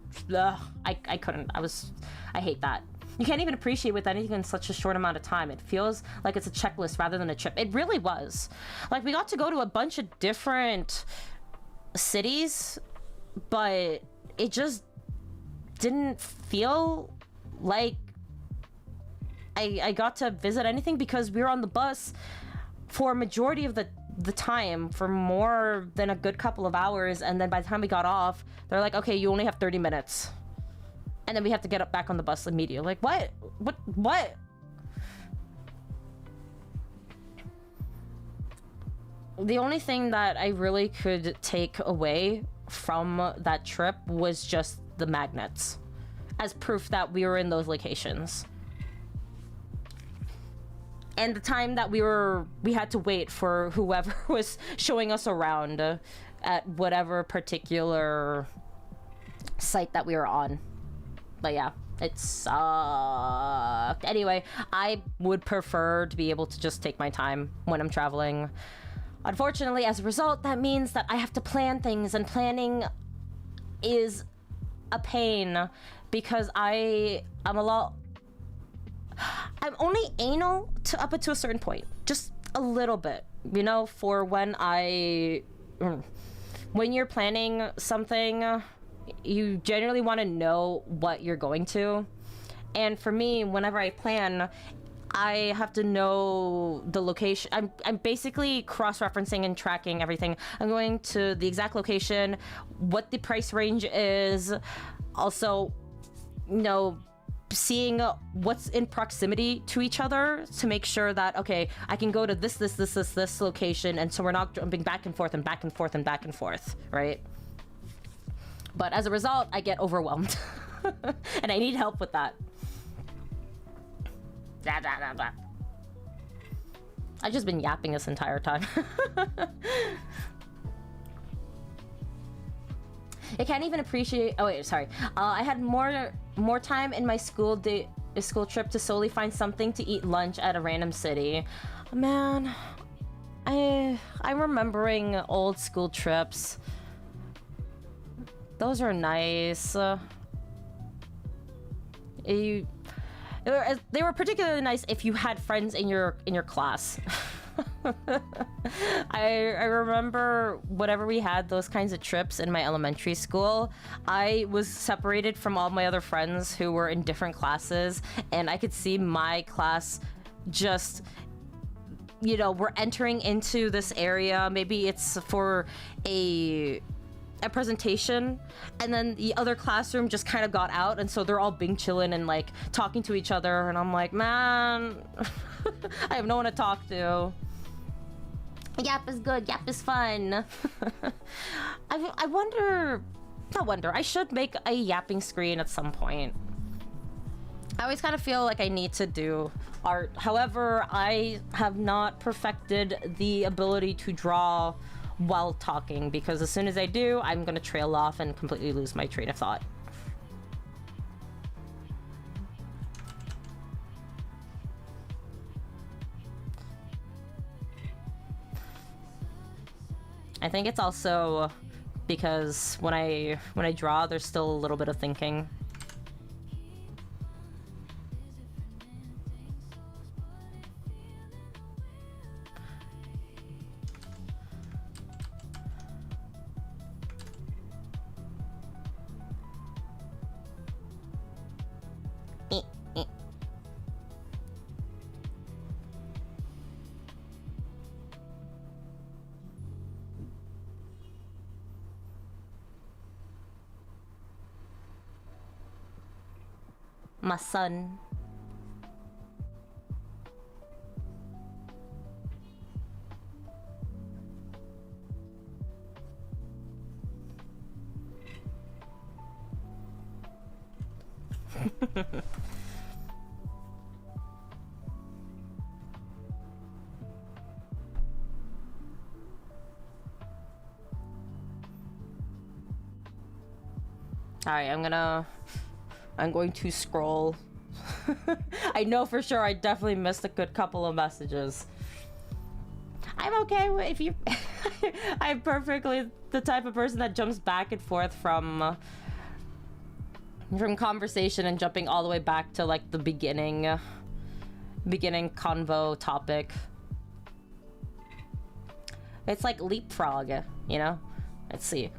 I couldn't. I hate that. You can't even appreciate with anything in such a short amount of time. It feels like it's a checklist rather than a trip. It really was. Like, we got to go to a bunch of different cities, but it just didn't feel like I got to visit anything, because we were on the bus for a majority of the time for more than a good couple of hours, and then by the time we got off, they're like, okay, you only have 30 minutes, and then we have to get back on the bus immediately. Like, what? The only thing that I really could take away from that trip was just the magnets, as proof that we were in those locations. And the time that we had to wait for whoever was showing us around at whatever particular site that we were on. But yeah. It sucked. Anyway, I would prefer to be able to just take my time when I'm traveling. Unfortunately, as a result, that means that I have to plan things, and planning is a pain because I'm only anal to up to a certain point, just a little bit, you know, for when you're planning something, you generally want to know what you're going to. And for me, whenever I plan, I have to know the location. I'm basically cross-referencing and tracking everything. I'm going to the exact location, what the price range is, also, you know, seeing what's in proximity to each other to make sure that, okay, I can go to this location, and so we're not jumping back and forth and back and forth and back and forth, right? But as a result, I get overwhelmed. And I need help with that. I've just been yapping this entire time. I can't even appreciate. Oh wait, sorry. I had more time in my school trip to solely find something to eat lunch at a random city. Man, I'm remembering old school trips. Those are nice. They were particularly nice if you had friends in your class. I remember whenever we had those kinds of trips in my elementary school, I was separated from all my other friends who were in different classes, and I could see my class just, you know, we're entering into this area. Maybe it's for a presentation, and then the other classroom just kind of got out, and so they're all being chillin' and like talking to each other, and I'm like, man, I have no one to talk to. Yap is good, yap is fun. I should make a yapping screen at some point. I always kind of feel like I need to do art. However, I have not perfected the ability to draw while talking, because as soon as I do, I'm gonna trail off and completely lose my train of thought. I think it's also because when I draw, there's still a little bit of thinking. My son. Alright, I'm going to scroll. I know for sure I definitely missed a good couple of messages. I'm okay if you... I'm perfectly the type of person that jumps back and forth from conversation and jumping all the way back to like the beginning convo topic. It's like leapfrog, you know? Let's see.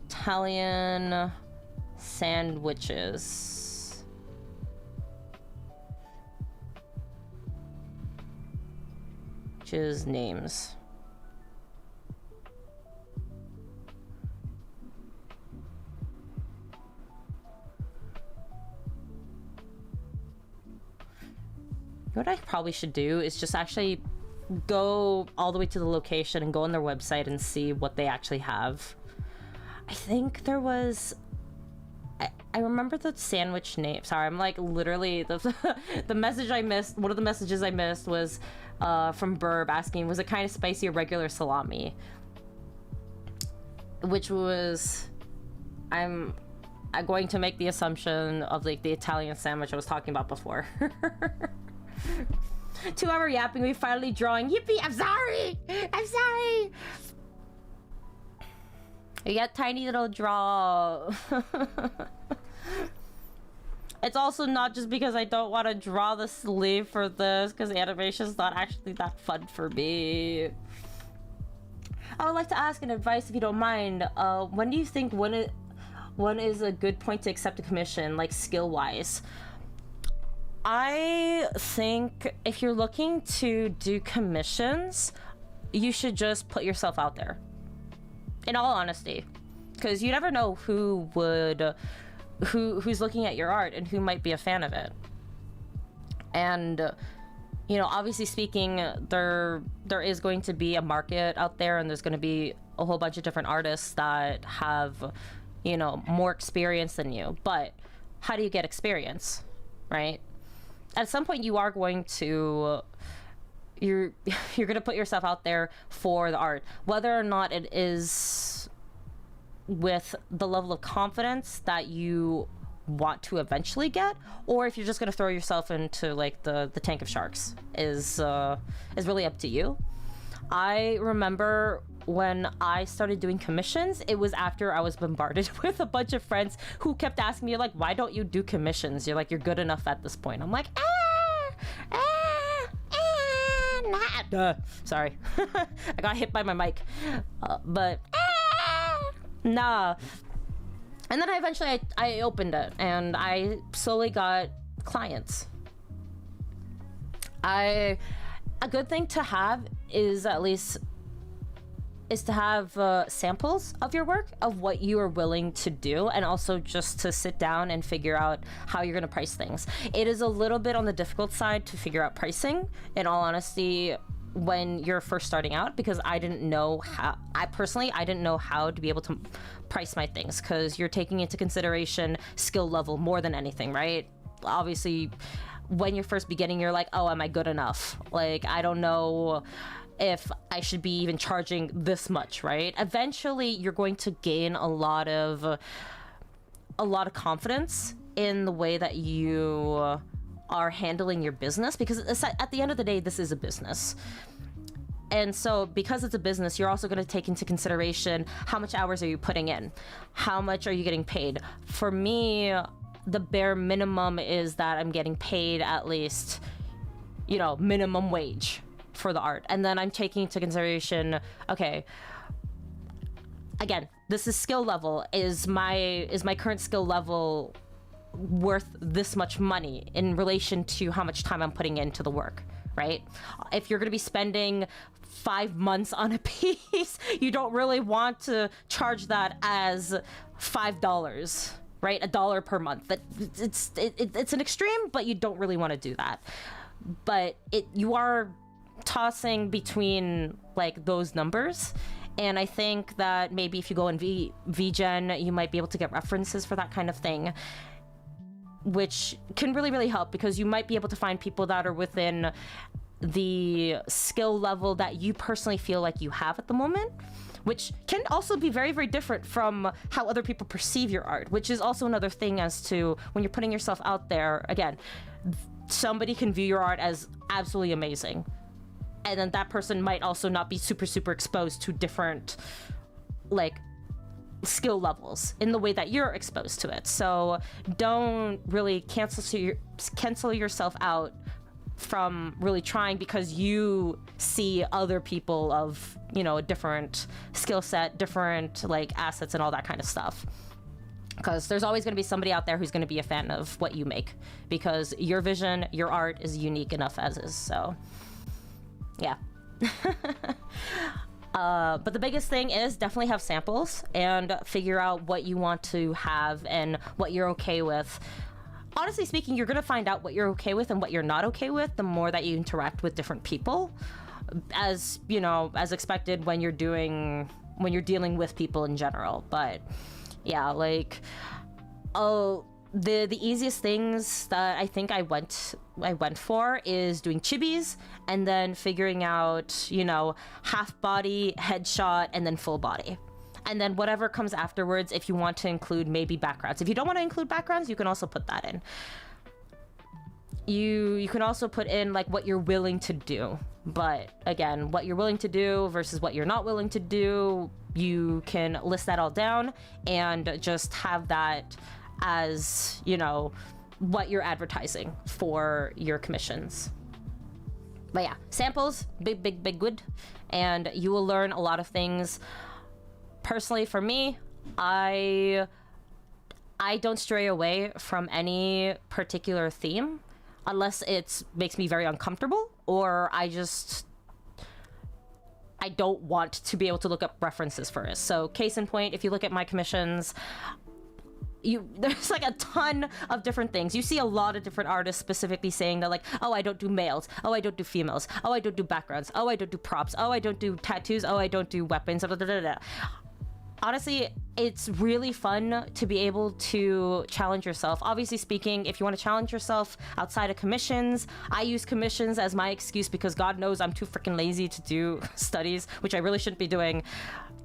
Italian sandwiches. Choose names. What I probably should do is just actually go all the way to the location and go on their website and see what they actually have. I think there was... I remember the sandwich name. Sorry, I'm like literally... The message I missed, one of the messages I missed was from Burb asking, was it kind of spicy or regular salami? Which was... I'm going to make the assumption of like the Italian sandwich I was talking about before. 2-hour yapping, we finally drawing. Yippee! I'm sorry! I'm sorry! You get tiny little draw. It's also not just because I don't want to draw the sleeve for this, because the animation's not actually that fun for me. I would like to ask an advice if you don't mind. When do you think when is a good point to accept a commission, like skill-wise? I think if you're looking to do commissions, you should just put yourself out there. In all honesty, because you never know who's looking at your art and who might be a fan of it. And you know, obviously speaking, there is going to be a market out there, and there's going to be a whole bunch of different artists that have, you know, more experience than you. But how do you get experience, right? At some point you are going to you're going to put yourself out there for the art, whether or not it is with the level of confidence that you want to eventually get, or if you're just going to throw yourself into like the tank of sharks is really up to you. I remember when I started doing commissions, it was after I was bombarded with a bunch of friends who kept asking me like, why don't you do commissions? You're like, you're good enough at this point. I'm like, nah. Sorry. I got hit by my mic. But nah. And then I opened it and I slowly got clients. A good thing to have is to have samples of your work, of what you are willing to do, and also just to sit down and figure out how you're going to price things. It is a little bit on the difficult side to figure out pricing, in all honesty, when you're first starting out, because I didn't know how to be able to price my things, because you're taking into consideration skill level more than anything, right? Obviously, when you're first beginning, you're like, oh, am I good enough? Like, I don't know if I should be even charging this much, right? Eventually, you're going to gain a lot of confidence in the way that you are handling your business, because at the end of the day, this is a business. And so because it's a business, you're also going to take into consideration how much hours are you putting in? How much are you getting paid? For me, the bare minimum is that I'm getting paid at least, you know, minimum wage for the art. And then I'm taking into consideration, okay, again, this is skill level. Is my current skill level worth this much money in relation to how much time I'm putting into the work, right? If you're going to be spending 5 months on a piece, you don't really want to charge that as $5, right? $1 per month. That it's an extreme, but you don't really want to do that. But you are tossing between like those numbers. And I think that maybe if you go in VGen, you might be able to get references for that kind of thing, which can really, really help, because you might be able to find people that are within the skill level that you personally feel like you have at the moment, which can also be very, very different from how other people perceive your art, which is also another thing as to when you're putting yourself out there. Again, somebody can view your art as absolutely amazing, and then that person might also not be super, super exposed to different like skill levels in the way that you're exposed to it. So don't really cancel yourself out from really trying because you see other people of, you know, a different skill set, different like assets and all that kind of stuff. Because there's always going to be somebody out there who's going to be a fan of what you make, because your vision, your art is unique enough as is. So yeah. But the biggest thing is definitely have samples and figure out what you want to have and what you're okay with. Honestly speaking, you're going to find out what you're okay with and what you're not okay with the more that you interact with different people, as you know, as expected when you're dealing with people in general. But yeah, like, the easiest things that I think I went for is doing chibis and then figuring out, you know, half body, headshot, and then full body. And then whatever comes afterwards, if you want to include maybe backgrounds. If you don't want to include backgrounds, you can also put that in. You can also put in like what you're willing to do. But again, what you're willing to do versus what you're not willing to do, you can list that all down and just have that as, you know, what you're advertising for your commissions. But yeah, samples, big good. And you will learn a lot of things. Personally, for me, I don't stray away from any particular theme unless it makes me very uncomfortable, or I don't want to be able to look up references for it. So case in point, if you look at my commissions, there's like a ton of different things. You see a lot of different artists specifically saying that like, oh, I don't do males, oh, I don't do females, oh, I don't do backgrounds, oh, I don't do props, oh, I don't do tattoos, oh, I don't do weapons, blah, blah, blah, blah. Honestly, it's really fun to be able to challenge yourself. Obviously speaking, if you want to challenge yourself outside of commissions, I use commissions as my excuse because God knows I'm too freaking lazy to do studies, which I really shouldn't be doing.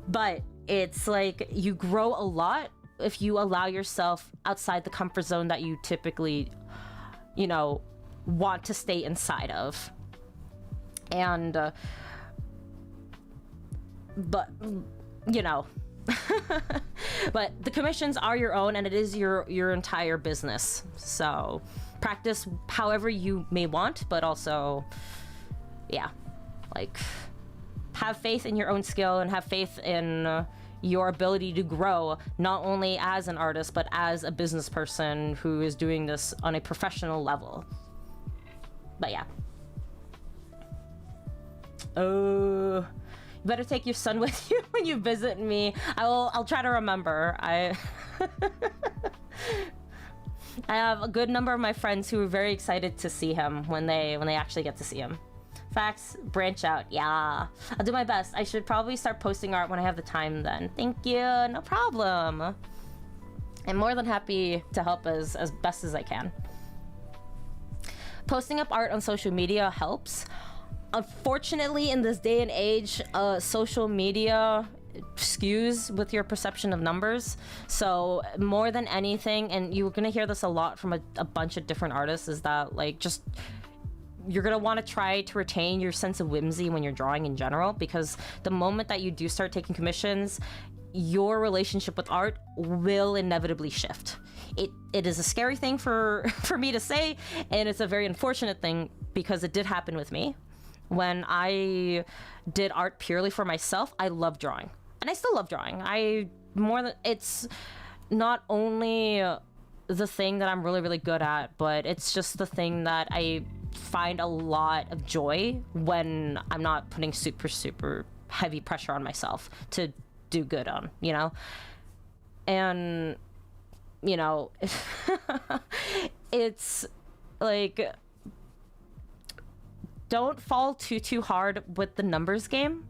But it's like you grow a lot if you allow yourself outside the comfort zone that you typically, you know, want to stay inside of. And, but, you know, but the commissions are your own and it is your entire business. So practice however you may want, but also, yeah, like have faith in your own skill and have faith in your ability to grow, not only as an artist, but as a business person who is doing this on a professional level. But yeah. Oh, you better take your son with you when you visit me. I'll try to remember. I have a good number of my friends who are very excited to see him when they actually get to see him. Facts, branch out. Yeah, I'll do my best. I should probably start posting art when I have the time then. Thank you, no problem. I'm more than happy to help as best as I can. Posting up art on social media helps. Unfortunately, in this day and age, social media skews with your perception of numbers. So more than anything, and you're gonna hear this a lot from a bunch of different artists, is that like just you're gonna want to try to retain your sense of whimsy when you're drawing in general, because the moment that you do start taking commissions, your relationship with art will inevitably shift. It is a scary thing for me to say, and it's a very unfortunate thing because it did happen with me. When I did art purely for myself, I love drawing, and I still love drawing. It's not only the thing that I'm really, really good at, but it's just the thing that I find a lot of joy when I'm not putting super, super heavy pressure on myself to do good on, you know? And, you know, it's like, don't fall too hard with the numbers game,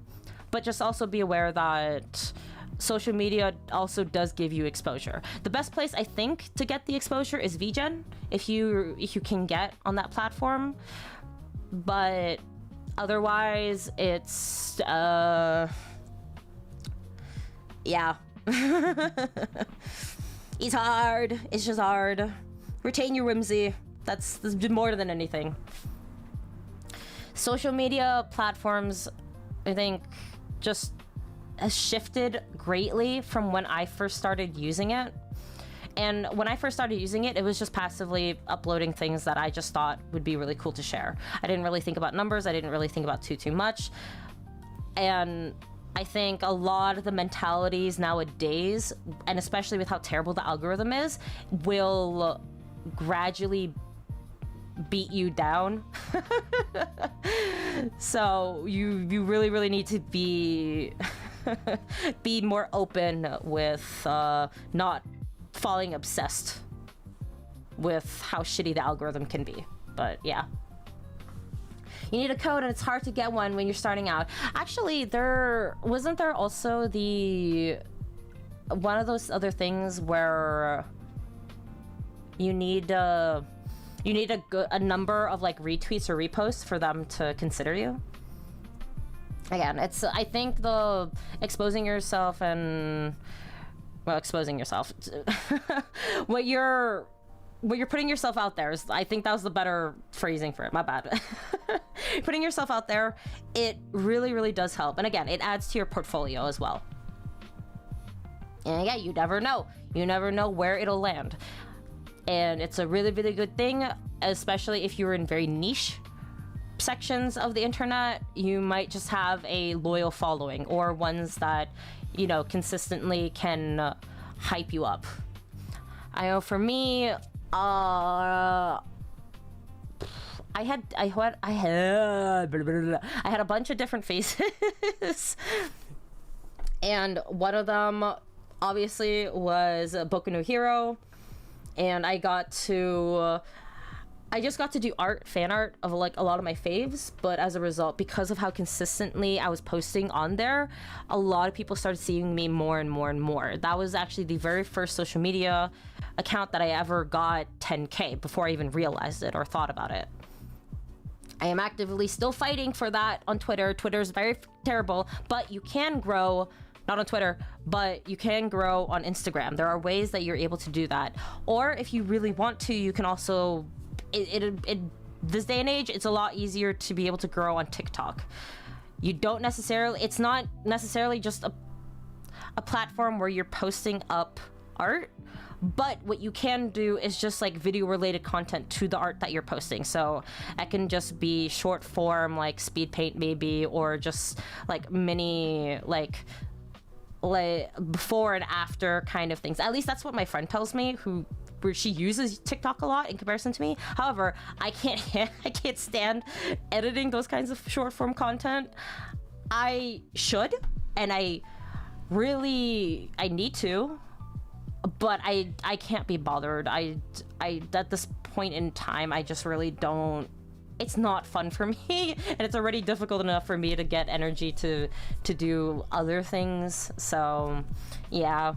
but just also be aware that social media also does give you exposure. The best place I think to get the exposure is VGen, if you can get on that platform, but otherwise it's yeah. It's hard. It's just hard. Retain your whimsy. That's more than anything. Social media platforms, I think, just has shifted greatly from when I first started using it. And when I first started using it, it was just passively uploading things that I just thought would be really cool to share. I didn't really think about numbers. I didn't really think about too much. And I think a lot of the mentalities nowadays, and especially with how terrible the algorithm is, will gradually beat you down. So you really need to be be more open with not falling obsessed with how shitty the algorithm can be. But yeah, you need a code and it's hard to get one when you're starting out. Actually, wasn't there also one of those other things where you need a number of like retweets or reposts for them to consider you? again, it's, I think the exposing yourself and, well, exposing yourself, what you're putting yourself out there is, I think that was the better phrasing for it, my bad. Putting yourself out there, it really, really does help. And again, it adds to your portfolio as well. And yeah, you never know where it'll land. And it's a really, really good thing, especially if you're in very niche sections of the internet. You might just have a loyal following, or ones that, you know, consistently can hype you up. I know for me, I had a bunch of different faces. And one of them obviously was Boku no Hero, and I just got to do fan art of like a lot of my faves. But as a result, because of how consistently I was posting on there, a lot of people started seeing me more and more and more. That was actually the very first social media account that I ever got 10K before I even realized it or thought about it. I am actively still fighting for that on Twitter. Twitter is very terrible, but you can grow, not on Twitter, but you can grow on Instagram. There are ways that you're able to do that. Or if you really want to, you can also, this day and age, it's a lot easier to be able to grow on TikTok. You don't necessarily, it's not necessarily just a platform where you're posting up art, but what you can do is just like video related content to the art that you're posting. So it can just be short form, like speed paint maybe, or just like mini like before and after kind of things. At least that's what my friend tells me, where she uses TikTok a lot in comparison to me. However, I can't stand editing those kinds of short form content. I should, and I need to, but I can't be bothered. I at this point in time, I just really don't. It's not fun for me, and it's already difficult enough for me to get energy to do other things. So yeah,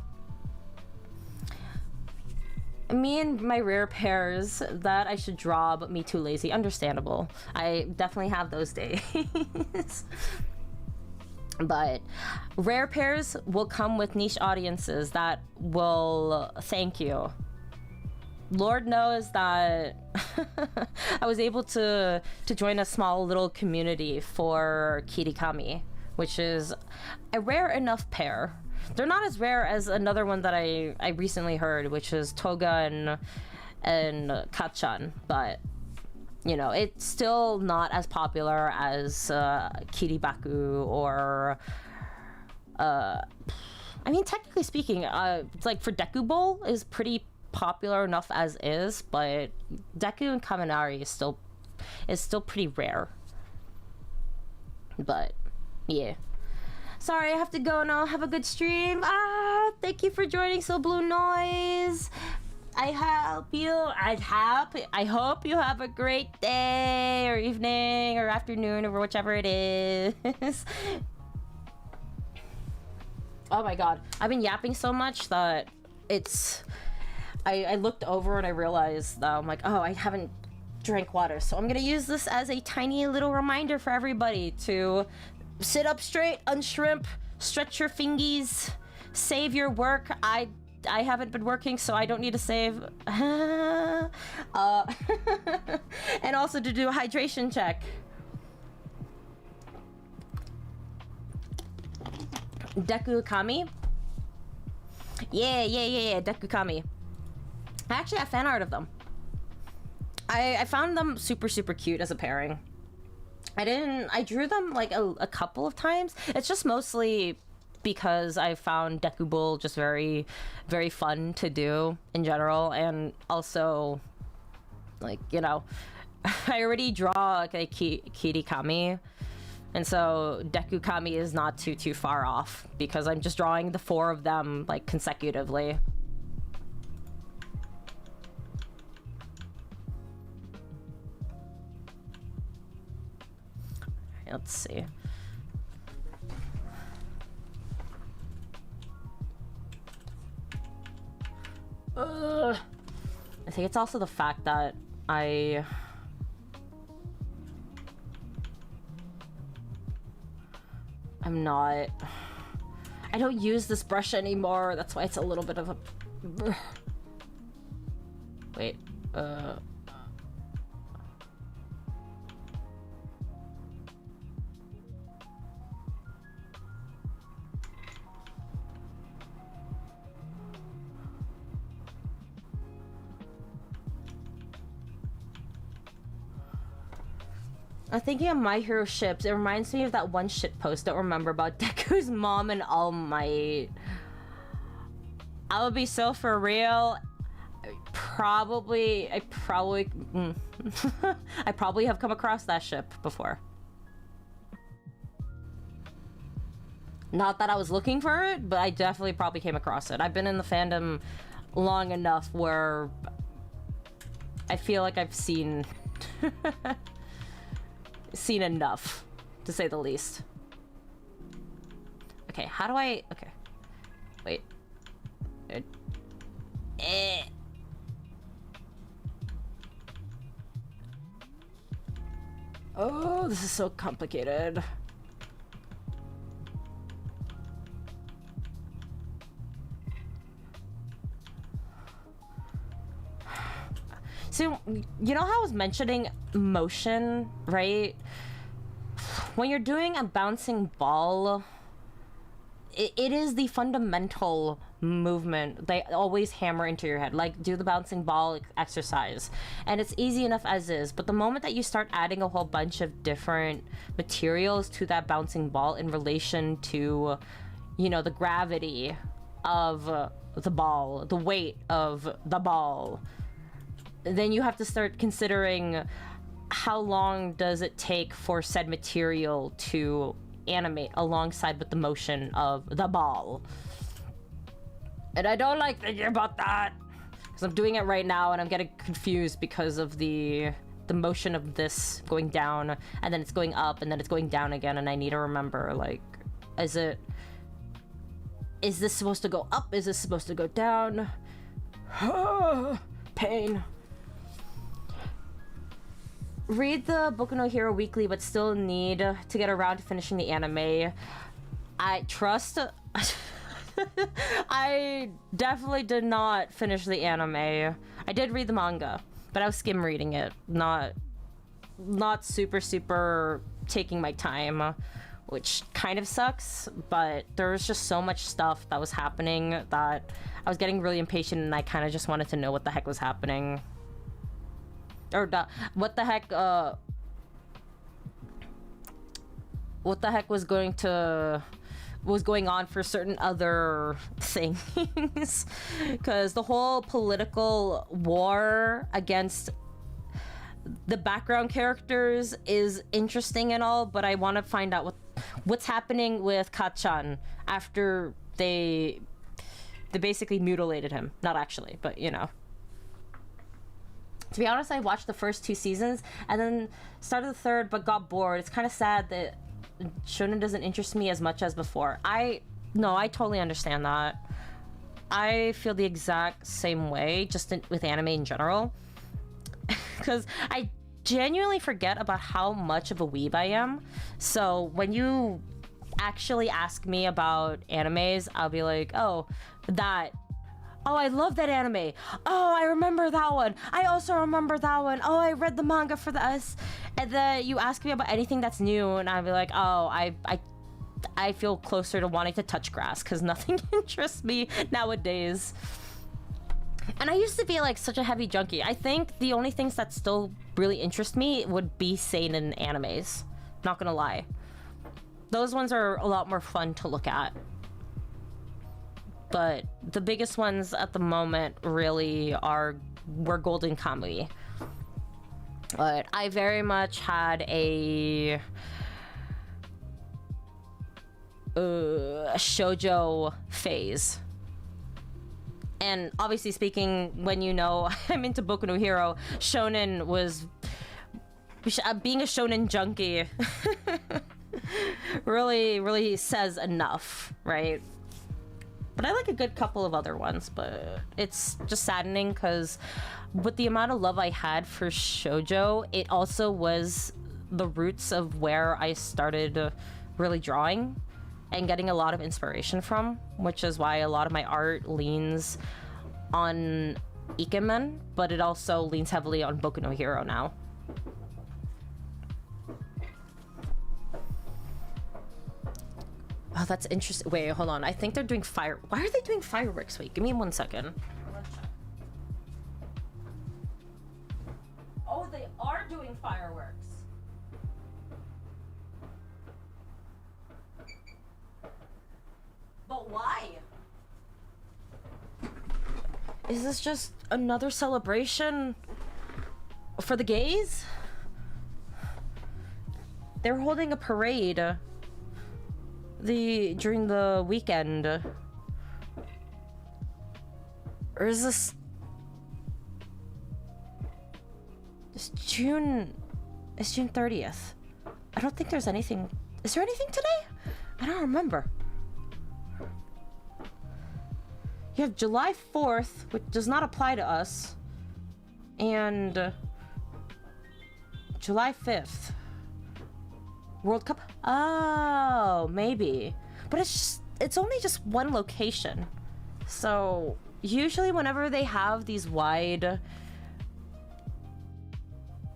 me and my rare pairs that I should draw, but me too lazy. Understandable. I definitely have those days. But rare pairs will come with niche audiences that will thank you. Lord knows that I was able to join a small little community for Kirikami, which is a rare enough pair. They're not as rare as another one that I recently heard, which is Toga and Kachan, but you know, it's still not as popular as Kiribaku or I mean, technically speaking, it's like for Deku Bowl is pretty popular enough as is, but Deku and Kaminari is still pretty rare. But yeah. Sorry, I have to go now. Have a good stream. Thank you for joining So Blue Noise. I hope you have a great day or evening or afternoon or whichever it is. Oh my god, I've been yapping so much that it's... I looked over and I realized that I'm like, oh, I haven't drank water. So I'm gonna use this as a tiny little reminder for everybody to sit up straight, unshrimp, stretch your fingies, save your work. I haven't been working, so I don't need to save. And also to do a hydration check. Deku Kami. Yeah, Deku Kami. I actually have fan art of them. I found them super, super cute as a pairing. I drew them like a couple of times. It's just mostly because I found Deku Bull just very, very fun to do in general, and also, like, you know, I already draw like a Kirikami, and so Deku Kami is not too far off because I'm just drawing the 4 of them like consecutively. Let's see. I think it's also the fact that I'm not. I don't use this brush anymore. That's why it's a little bit of a... Wait, I'm thinking of My Hero ships. It reminds me of that one shit post, don't remember, about Deku's mom and All Might. I would be so for real. I probably I probably have come across that ship before. Not that I was looking for it, but I definitely probably came across it. I've been in the fandom long enough where I feel like I've seen seen enough, to say the least. Okay, how do I... Okay. Wait. Oh, this is so complicated. So, you know how I was mentioning motion, right? When you're doing a bouncing ball, it is the fundamental movement they always hammer into your head. Like, do the bouncing ball exercise. And it's easy enough as is. But the moment that you start adding a whole bunch of different materials to that bouncing ball in relation to, you know, the gravity of the ball, the weight of the ball, then you have to start considering how long does it take for said material to animate alongside with the motion of the ball. And I don't like thinking about that because I'm doing it right now and I'm getting confused because of the motion of this going down and then it's going up and then it's going down again, and I need to remember, like, is this supposed to go up? Is this supposed to go down? Pain. Read the Boku no Hero weekly, but still need to get around to finishing the anime. I trust. I definitely did not finish the anime. I did read the manga, but I was skim reading it, not super taking my time, which kind of sucks. But there was just so much stuff that was happening that I was getting really impatient, and I kind of just wanted to know what the heck was happening. Or what the heck was going on for certain other things. Because the whole political war against the background characters is interesting and all, but I want to find out what's happening with Kachan after they basically mutilated him. Not actually, but you know. To be honest, I watched the first 2 seasons and then started the third, but got bored. It's kind of sad that shonen doesn't interest me as much as before. I totally understand that. I feel the exact same way, just with anime in general. Because I genuinely forget about how much of a weeb I am. So when you actually ask me about animes, I'll be like, oh, I love that anime. Oh, I remember that one. I also remember that one. Oh, I read the manga for this. And then you ask me about anything that's new, and I'll be like, oh, I feel closer to wanting to touch grass because nothing interests me nowadays. And I used to be like such a heavy junkie. I think the only things that still really interest me would be seinen animes. Not gonna lie. Those ones are a lot more fun to look at. But the biggest ones at the moment really were Golden Kamuy. But I very much had a shoujo phase. And obviously speaking, when you know I'm into Boku no Hero, shonen was... being a shonen junkie really says enough, right? But I like a good couple of other ones, but it's just saddening because with the amount of love I had for shoujo, it also was the roots of where I started really drawing. and getting a lot of inspiration from, which is why a lot of my art leans on ikemen, but it also leans heavily on Boku no Hero now. Oh, that's interesting. Wait, hold on. I think they're doing Why are they doing fireworks? Wait, give me 1 second. Oh, they are doing fireworks. But why? Is this just another celebration for the gays? They're holding a parade during the weekend. Or is this... It's June 30th. I don't think there's anything... Is there anything today? I don't remember. You have July 4th, which does not apply to us, and July 5th. World Cup? Oh, maybe. But it's only just one location. So usually whenever they have these wide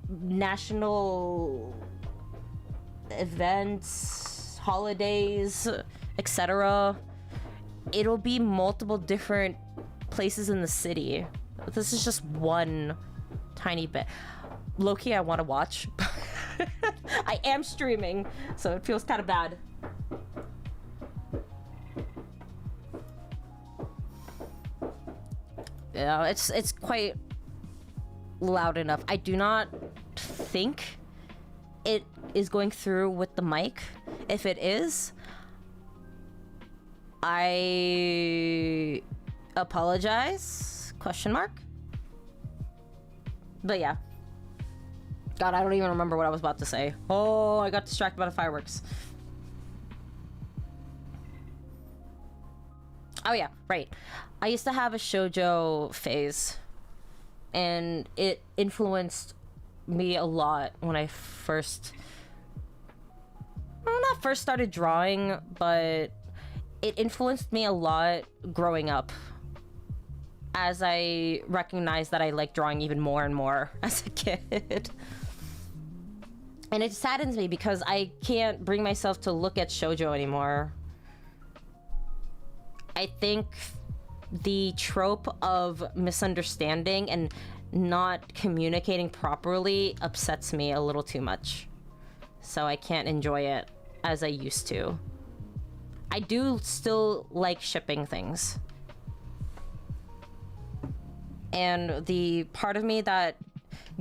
national events, holidays, etc., it'll be multiple different places in the city. This is just one tiny bit. Low-key, I want to watch. I am streaming, so it feels kind of bad. Yeah, it's quite loud enough. I do not think it is going through with the mic. If it is, I apologize, question mark. But yeah. God, I don't even remember what I was about to say. Oh, I got distracted by the fireworks. Oh yeah, right. I used to have a shoujo phase, and it influenced me a lot when I first... Well, not first started drawing, but it influenced me a lot growing up, as I recognized that I like drawing even more and more as a kid. And it saddens me because I can't bring myself to look at shoujo anymore. I think the trope of misunderstanding and not communicating properly upsets me a little too much. So I can't enjoy it as I used to. I do still like shipping things. And the part of me that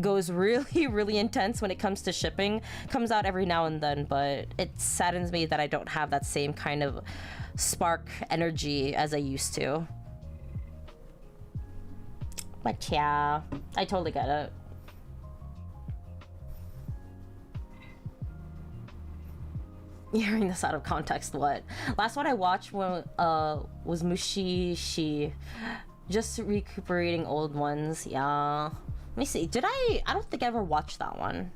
goes really, really intense when it comes to shipping comes out every now and then, but it saddens me that I don't have that same kind of spark energy as I used to. But yeah, I totally get it. Hearing this out of context, what? Last one I watched was Mushishi. Just recuperating old ones, yeah. Let me see, I don't think I ever watched that one.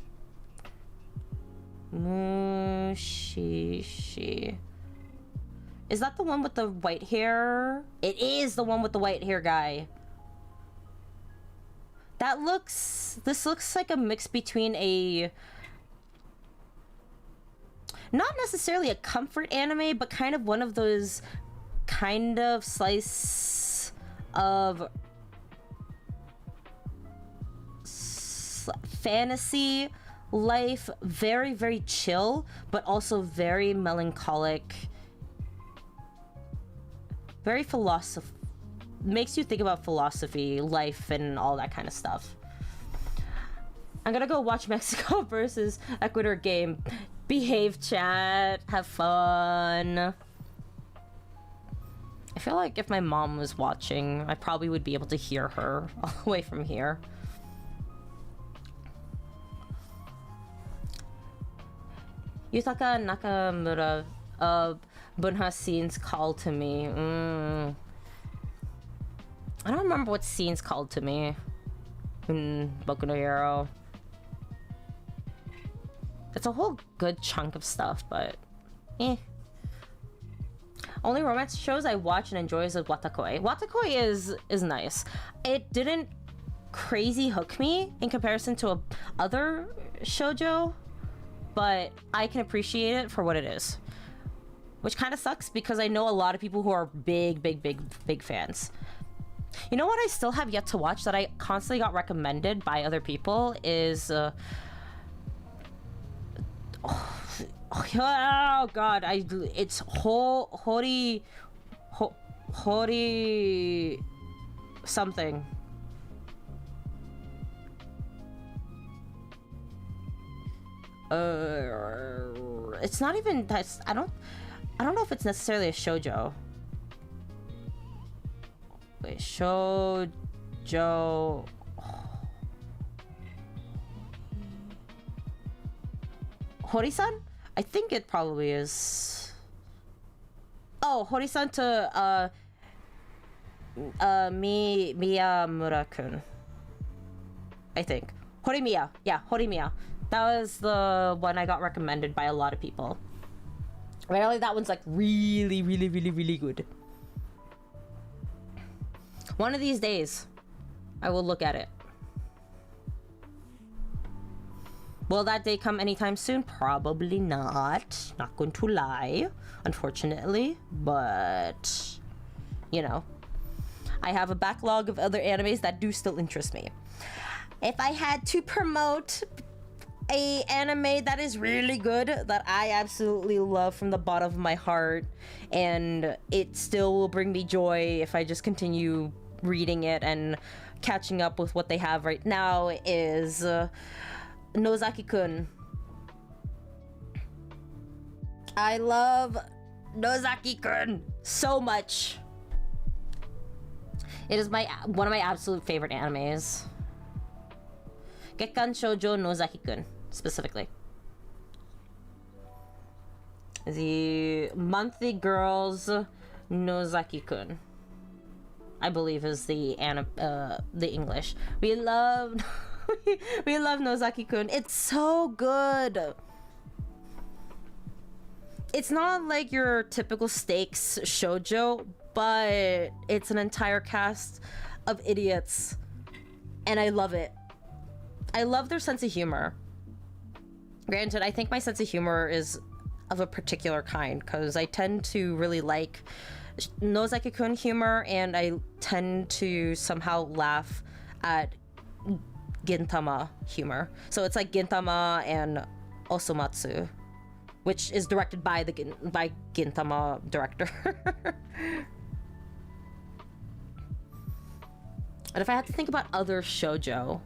Mushishi. Is that the one with the white hair? It is the one with the white hair guy. This looks like a mix between a... Not necessarily a comfort anime, but kind of one of those kind of slice of fantasy life, very, very chill, but also very melancholic, very makes you think about philosophy, life, and all that kind of stuff. I'm gonna go watch Mexico versus Ecuador game. Behave, chat. Have fun. I feel like if my mom was watching, I probably would be able to hear her all the way from here. Yutaka Nakamura of Bunha Scene's Call to Me. I don't remember what scene's called to me in Boku no Hero. It's a whole good chunk of stuff, but Only romance shows I watch and enjoy is Watakoi. Watakoi is nice. It didn't crazy hook me in comparison to other shoujo, but I can appreciate it for what it is. Which kind of sucks because I know a lot of people who are big fans. You know what I still have yet to watch that I constantly got recommended by other people is oh god, it's Hori something. It's not even that's I don't know if it's necessarily a shoujo. Wait, shoujo. Hori-san? I think it probably is. Oh, Hori-san to Miyamura-kun. I think. Horimiya. Yeah, Horimiya. That was the one I got recommended by a lot of people. Really, that one's like really good. One of these days, I will look at it. Will that day come anytime soon? Probably not. Not going to lie, unfortunately. But, you know, I have a backlog of other animes that do still interest me. If I had to promote a anime that is really good, that I absolutely love from the bottom of my heart, and it still will bring me joy if I just continue reading it and catching up with what they have right now, is Nozaki-kun. I love Nozaki-kun so much. It is one of my absolute favorite animes. Gekkan Shoujo Nozaki-kun, specifically. The Monthly Girls Nozaki-kun, I believe, is the English. We love we love Nozaki-kun. It's so good. It's not like your typical stakes shoujo, but it's an entire cast of idiots, and I love it. I love their sense of humor. Granted, I think my sense of humor is of a particular kind, because I tend to really like Nozaki-kun humor, and I tend to somehow laugh at Gintama humor. So it's like Gintama and Osomatsu, which is directed by by Gintama director. And if I had to think about other shoujo,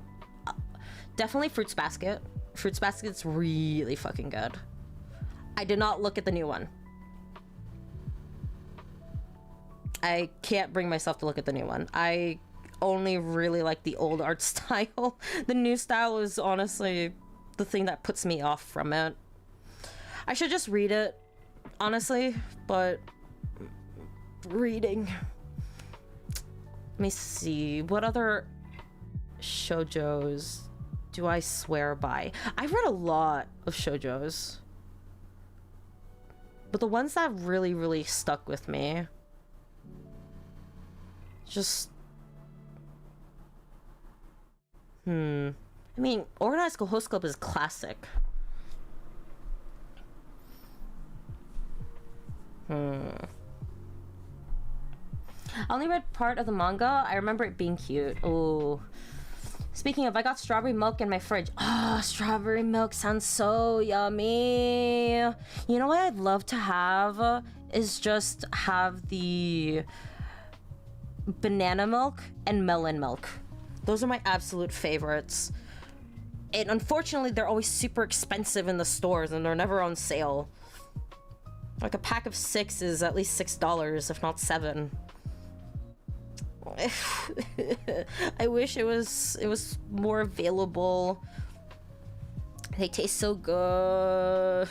definitely Fruits Basket. Fruits Basket's really fucking good. I did not look at the new one. I can't bring myself to look at the new one. I only really like the old art style. The new style is honestly the thing that puts me off from it. I should just read it, honestly, but reading. Let me see, what other shoujos do I swear by? I've read a lot of shoujos, but the ones that really stuck with me, just I mean, Organized Host Club is classic. I only read part of the manga. I remember it being cute. Oh, speaking of, I got strawberry milk in my fridge. Oh, strawberry milk sounds so yummy. You know what I'd love to have is just have the banana milk and melon milk. Those are my absolute favorites. And unfortunately, they're always super expensive in the stores, and they're never on sale. Like a pack of 6 is at least $6, if not $7. I wish it was more available. They taste so good.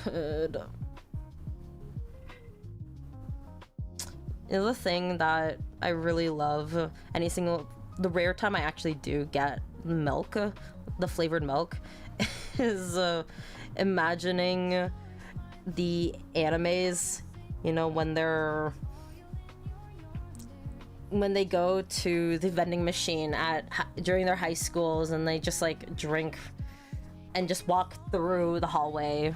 The thing that I really love, the rare time I actually do get milk, the flavored milk, is imagining the animes, you know, when they're when they go to the vending machine during their high schools and they just like drink and just walk through the hallway.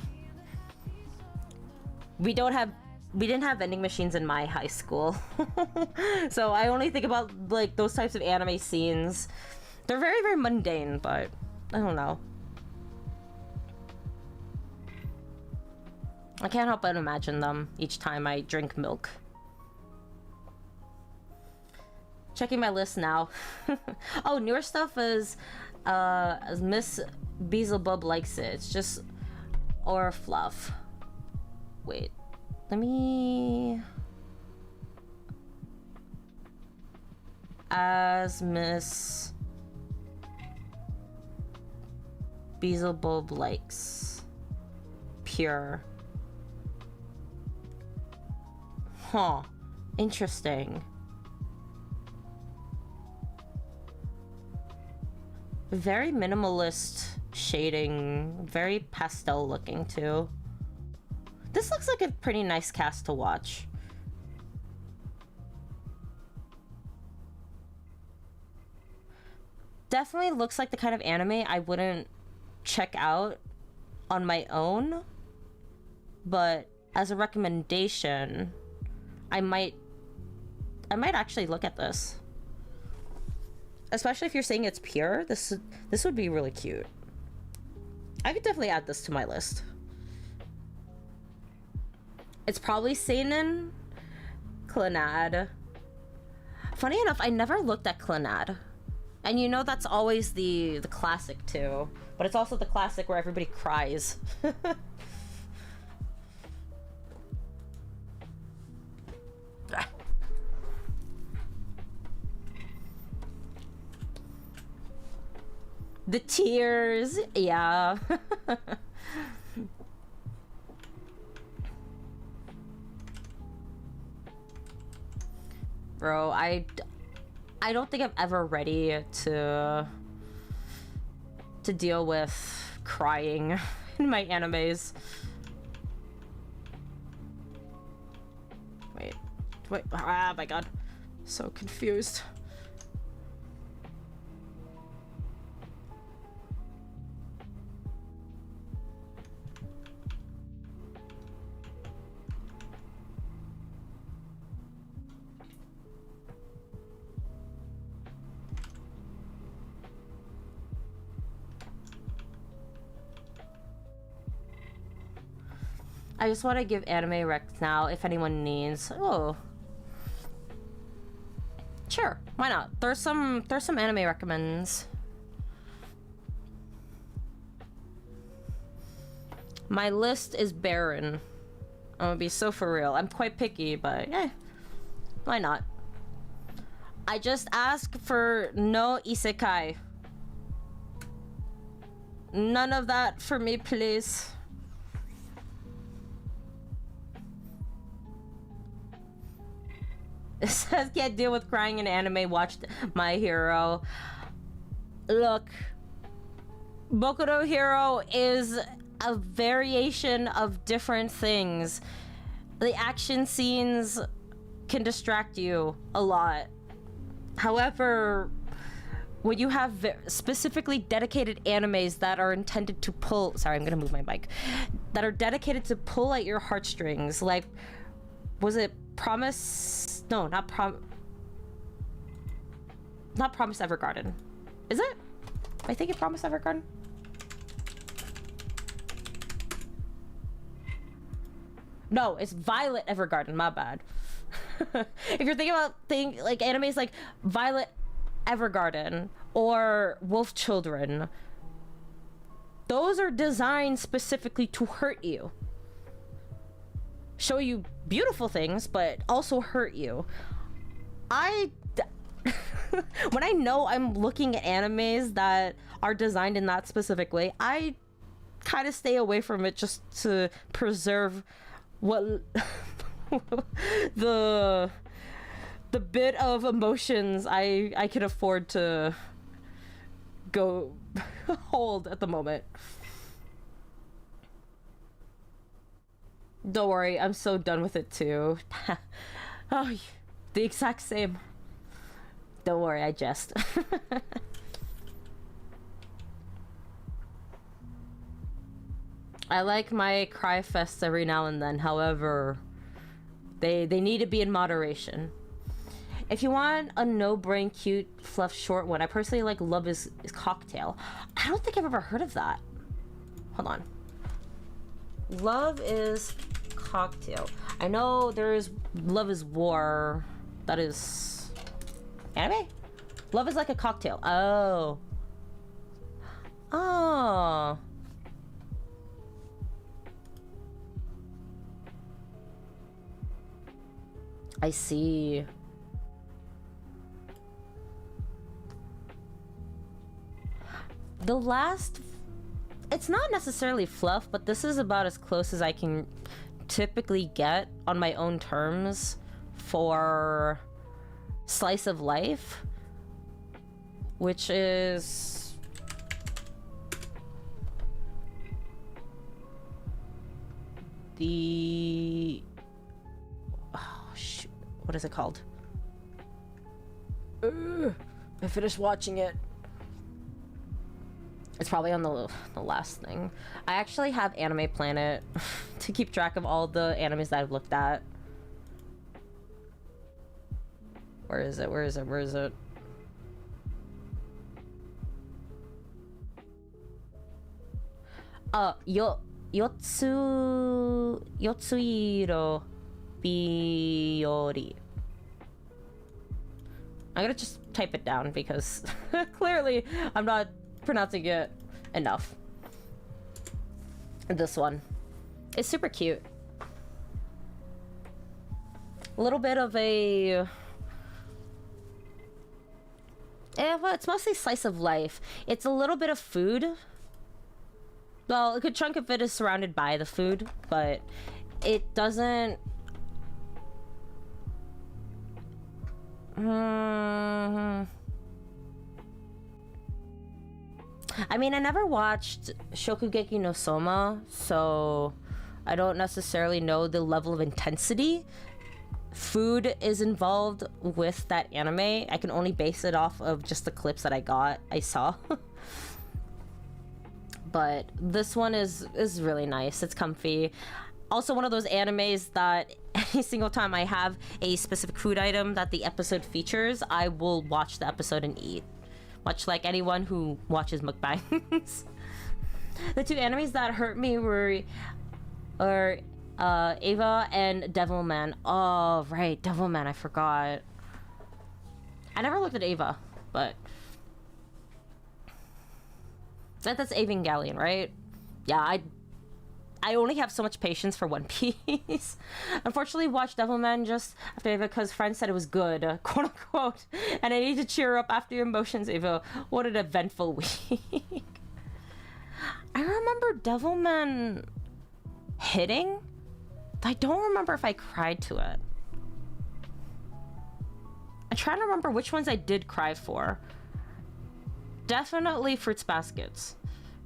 We didn't have vending machines in my high school. So I only think about like those types of anime scenes. They're very, very mundane, but I don't know. I can't help but imagine them each time I drink milk. Checking my list now. Oh, newer stuff is Miss Beelzebub likes it. It's just or fluff. Wait, let me. As Miss Beelzebub likes pure. Huh. Interesting. Very minimalist shading, very pastel looking too. This looks like a pretty nice cast to watch. Definitely looks like the kind of anime I wouldn't check out on my own, but as a recommendation, I might actually look at this. Especially if you're saying it's pure, this would be really cute. I could definitely add this to my list. It's probably seinen, Clannad. Funny enough, I never looked at Clannad. And you know that's always the classic too. But it's also the classic where everybody cries. The tears, yeah. Bro, I don't think I'm ever ready to deal with crying in my animes. Wait, ah, my god, so confused. I just want to give anime recs now if anyone needs. Oh, sure, why not? There's some anime recommends. My list is barren. I'm gonna be so for real. I'm quite picky, but why not? I just ask for no isekai. None of that for me, please. It says can't deal with crying in anime, watched My Hero. Look, Boku no Hero is a variation of different things. The action scenes can distract you a lot. However, when you have specifically dedicated animes that are intended to pull... Sorry, I'm gonna move my mic. That are dedicated to pull at your heartstrings, like... Was it Promise? No, not Promise Evergarden. Is it? Am I thinking Promise Evergarden? No, it's Violet Evergarden. My bad. If you're thinking about like animes like Violet Evergarden or Wolf Children, those are designed specifically to hurt you. Show you beautiful things, but also hurt you. When I know I'm looking at animes that are designed in that specific way, I kind of stay away from it just to preserve what the bit of emotions I can afford to go hold at the moment. Don't worry, I'm so done with it too. Oh, the exact same. Don't worry, I jest. I like my cry fests every now and then. However, they need to be in moderation. If you want a no-brain, cute, fluff, short one, I personally like Love is Cocktail. I don't think I've ever heard of that. Hold on. Love is Cocktail. I know there's Love is War. That is anime? Love is like a cocktail. Oh. Oh. I see. The last... It's not necessarily fluff, but this is about as close as I can typically get on my own terms for slice of life, which is the... Oh, shoot. What is it called? I finished watching it. It's probably on the last thing. I actually have Anime Planet to keep track of all the animes that I've looked at. Where is it? Where is it? Where is it? Yotsuiro Biyori. I'm gonna just type it down because clearly I'm not pronouncing it enough. This one. It's super cute. A little bit of a... well, it's mostly slice of life. It's a little bit of food. Well, a good chunk of it is surrounded by the food, but it doesn't... I mean, I never watched Shokugeki no Soma, so I don't necessarily know the level of intensity food is involved with that anime. I can only base it off of just the clips that I saw. But this one is really nice. It's comfy. Also one of those animes that any single time I have a specific food item that the episode features, I will watch the episode and eat. Much like anyone who watches mukbangs. The two animes that hurt me were Eva and Devilman. Oh, right, Devilman, I forgot. I never looked at Eva, but... That's Evangelion, right? Yeah, I only have so much patience for One Piece. Unfortunately, watched Devilman just after Eva because friends said it was good, quote unquote. And I need to cheer up after your emotions, Eva. What an eventful week. I remember Devilman hitting. I don't remember if I cried to it. I'm trying to remember which ones I did cry for. Definitely Fruits Baskets.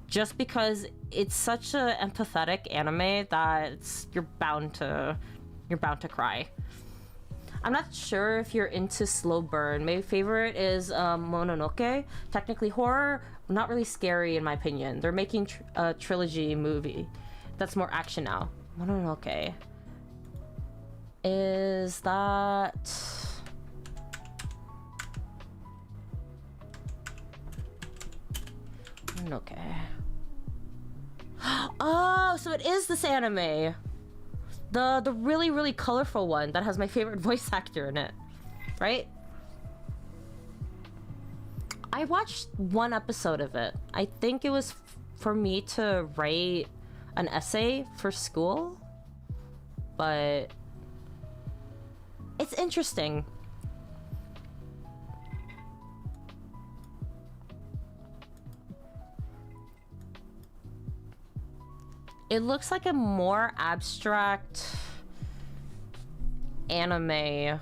Just because it's such a empathetic anime that you're bound to cry. I'm not sure if you're into slow burn. My favorite is Mononoke. Technically horror, not really scary in my opinion. They're making a trilogy movie that's more action now. Mononoke. Is that... Okay. Oh, so it is this anime. The really, really colorful one that has my favorite voice actor in it. Right? I watched one episode of it. I think it was for me to write an essay for school. But... it's interesting. It looks like a more abstract anime.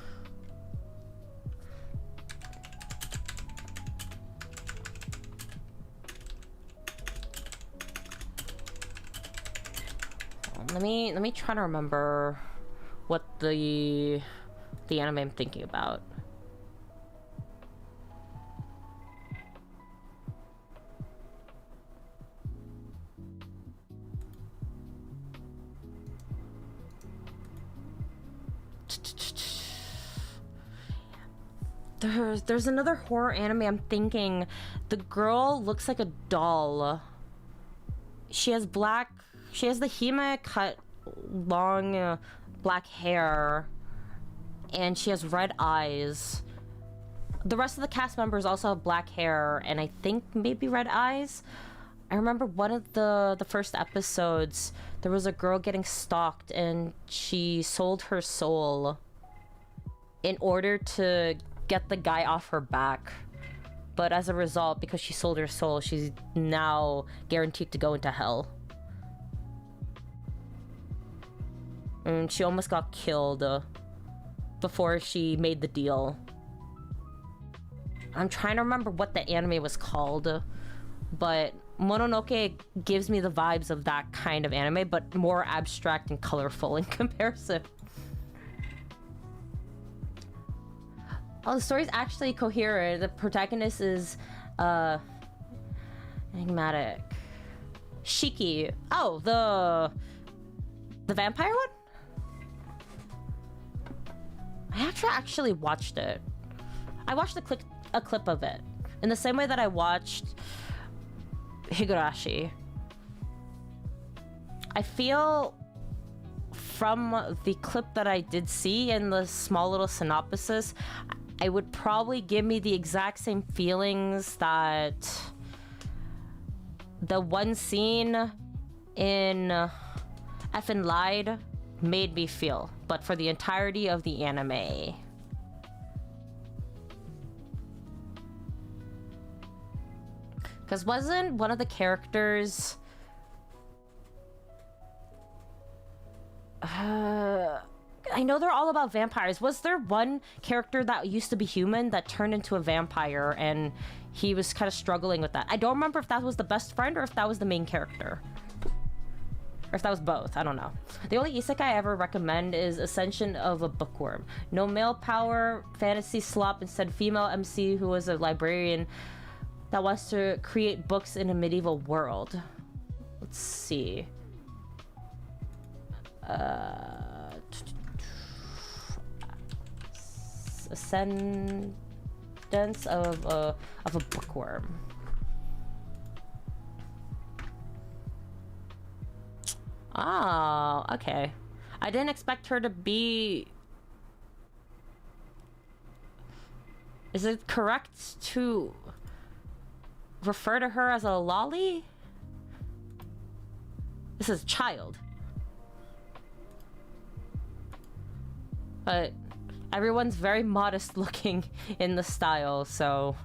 Let me try to remember what the anime I'm thinking about. There's another horror anime I'm thinking. The girl looks like a doll. She has the hime cut long black hair, and she has red eyes. The rest of the cast members also have black hair and I think maybe red eyes. I remember one of the first episodes, there was a girl getting stalked and she sold her soul in order to get the guy off her back. But as a result, because she sold her soul, she's now guaranteed to go into hell. And she almost got killed before she made the deal. I'm trying to remember what the anime was called, but Mononoke gives me the vibes of that kind of anime, but more abstract and colorful in comparison. Oh, the story's actually coherent. The protagonist is enigmatic. Shiki. Oh, the vampire one? I actually watched it. I watched a clip of it in the same way that I watched Higurashi. I feel from the clip that I did see and the small little synopsis, I would probably give me the exact same feelings that the one scene in Effin' Lied made me feel, but for the entirety of the anime. Because wasn't one of the characters... I know they're all about vampires. Was there one character that used to be human that turned into a vampire and he was kind of struggling with that? I don't remember if that was the best friend or if that was the main character. Or if that was both. I don't know. The only isekai I ever recommend is Ascension of a Bookworm. No male power, fantasy slop, instead female MC who was a librarian that wants to create books in a medieval world. Let's see. Ascendance of a bookworm. Oh, okay. I didn't expect her to be... Is it correct to refer to her as a lolly? This is child. But everyone's very modest looking in the style, so...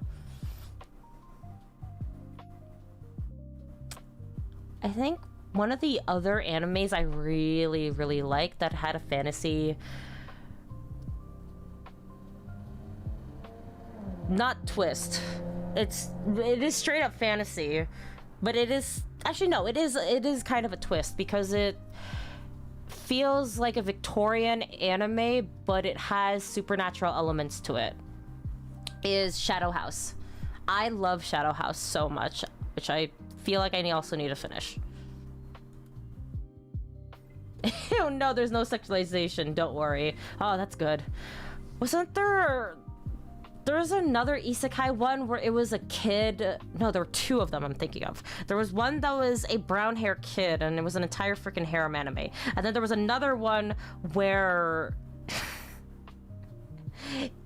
I think one of the other animes I really liked that had a fantasy... Not twist. It is straight up fantasy, but it is... Actually, no, it is kind of a twist because it feels like a Victorian anime, but it has supernatural elements to it. Is Shadow House. I love Shadow House so much, which I feel like I also need to finish. Oh no, there's no sexualization, don't worry. Oh, that's good. Wasn't there... There was another isekai one where it was a kid. No, there were two of them I'm thinking of. There was one that was a brown hair kid and it was an entire freaking harem anime. And then there was another one where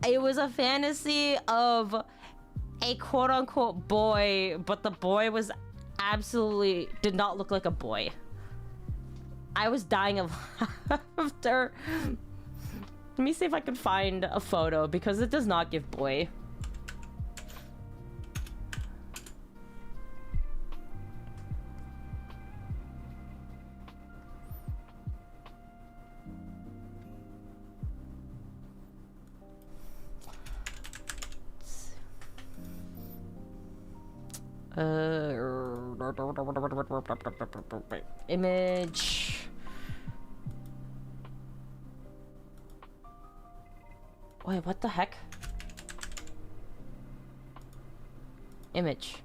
it was a fantasy of a quote unquote boy, but the boy was absolutely did not look like a boy. I was dying of laughter. Let me see if I can find a photo because it does not give boy. Image. Wait, what the heck? Image.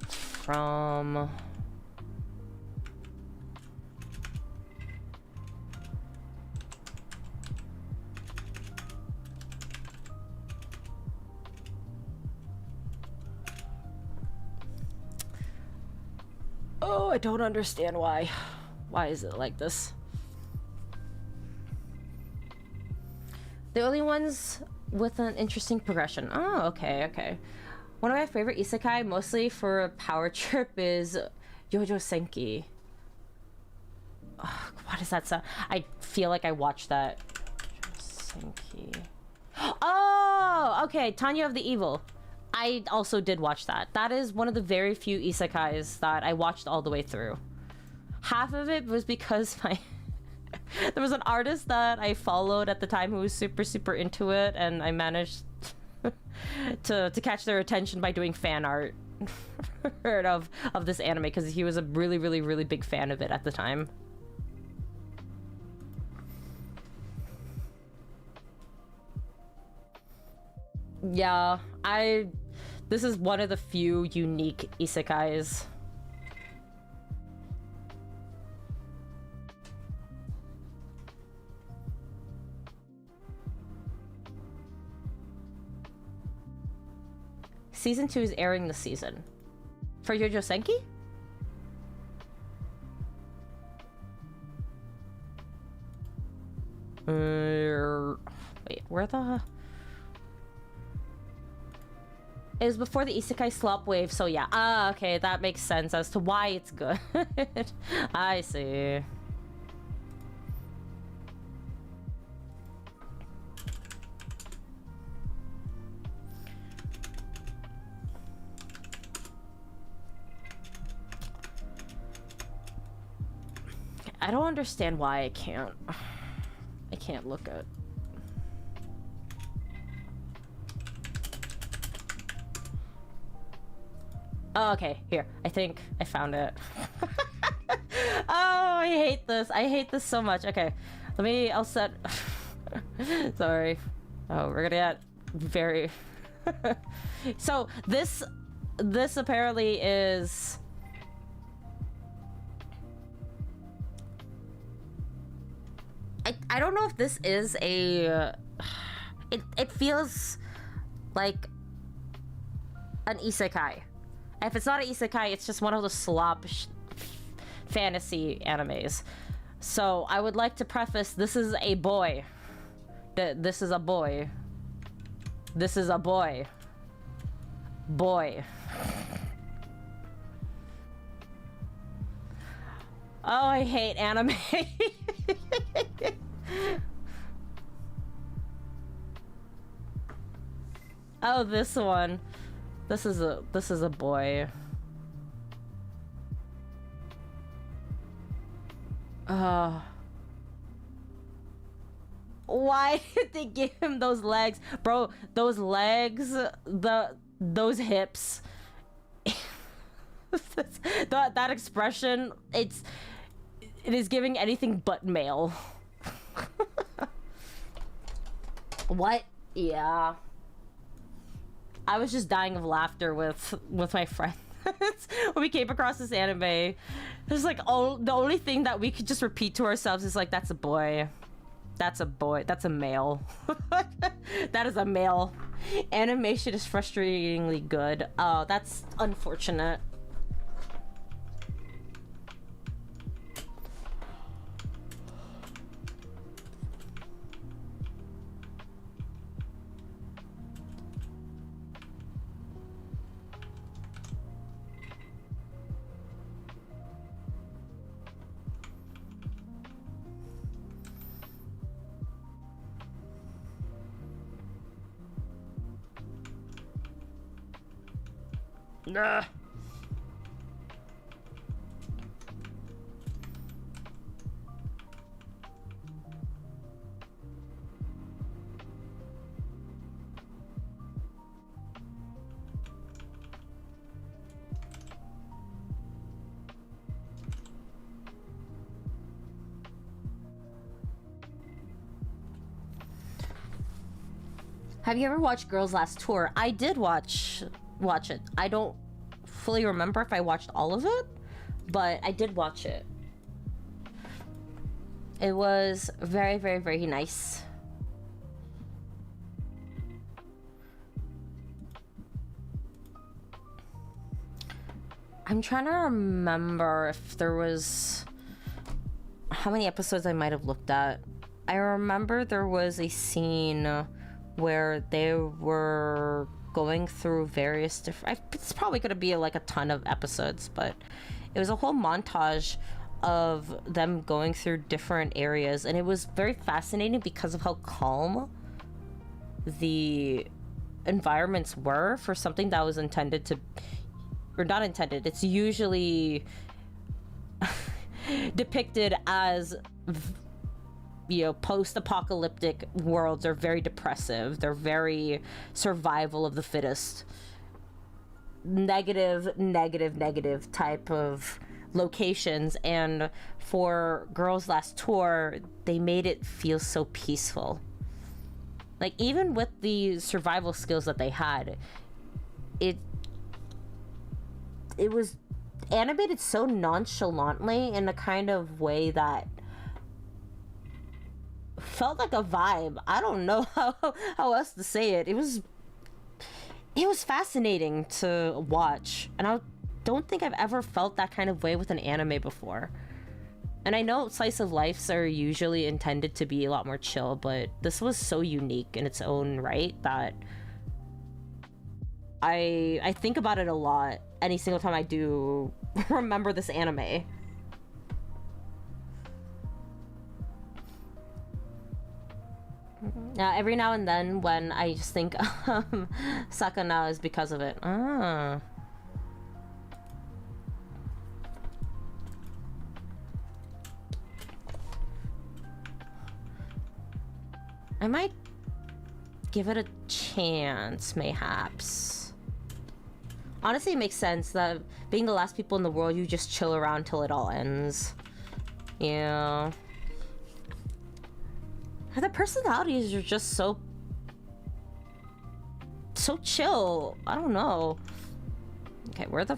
From... Oh, I don't understand why. Why is it like this? The only ones with an interesting progression. Oh, okay, okay. One of my favorite isekai, mostly for a power trip, is Yojo Senki. What does that sound? I feel like I watched that. Senki. Oh, okay. Tanya of the Evil. I also did watch that. That is one of the very few isekais that I watched all the way through. Half of it was because my there was an artist that I followed at the time who was super into it, and I managed to catch their attention by doing fan art of this anime because he was a really big fan of it at the time. Yeah, this is one of the few unique isekais. Season 2 is airing this season. For Yojo Senki? Wait, where the... It was before the isekai slop wave, so yeah. Ah, okay, that makes sense as to why it's good. I see. I don't understand why I can't look at. Oh, okay, here. I think I found it. Oh, I hate this. I hate this so much. Okay, I'll set... Sorry. Oh, we're gonna get very... So, this apparently is... I don't know if this is a... It feels like an isekai. If it's not an isekai, it's just one of those slop fantasy animes. So I would like to preface, this is a boy. This is a boy. This is a boy. Boy. Oh, I hate anime. Oh, this one. This is a boy. Why did they give him those legs? Bro, those legs, those hips. that expression, it is giving anything but male. What? Yeah. I was just dying of laughter with my friends when we came across this anime. It was like, the only thing that we could just repeat to ourselves is like, that's a boy. That's a boy. That's a male. That is a male. Animation is frustratingly good. Oh, that's unfortunate. Nah. Have you ever watched Girls Last Tour? I did watch it. I don't fully remember if I watched all of it, but I did watch it. It was very nice. I'm trying to remember if there was... how many episodes I might have looked at. I remember there was a scene where they were going through various different... it's probably going to be like a ton of episodes, but it was a whole montage of them going through different areas, and it was very fascinating because of how calm the environments were for something that was intended to... or not intended, it's usually depicted as, you know, post-apocalyptic worlds are very depressive. They're very survival of the fittest. Negative type of locations. And for Girls' Last Tour, they made it feel so peaceful. Like, even with the survival skills that they had, it was animated so nonchalantly in a kind of way that felt like a vibe. I don't know how else to say it. It was fascinating to watch, and I don't think I've ever felt that kind of way with an anime before. And I know slice of lives are usually intended to be a lot more chill, but this was so unique in its own right that I think about it a lot any single time I do remember this anime. Now, every now and then when I just think Sakana is because of it. Ah. I might give it a chance, mayhaps. Honestly, it makes sense that being the last people in the world, you just chill around till it all ends. Yeah. The personalities are just so chill. I don't know. Okay, where the...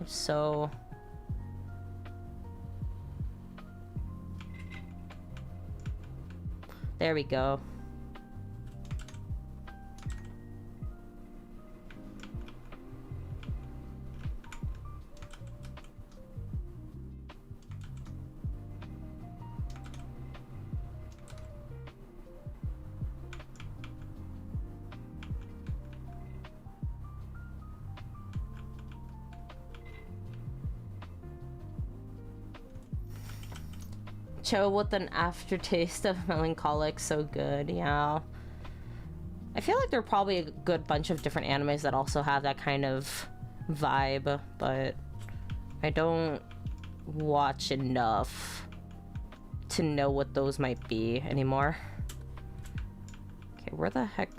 So... there we go. Chill with an aftertaste of melancholic, so good, yeah. I feel like there are probably a good bunch of different animes that also have that kind of vibe, but I don't watch enough to know what those might be anymore. Okay, where the heck?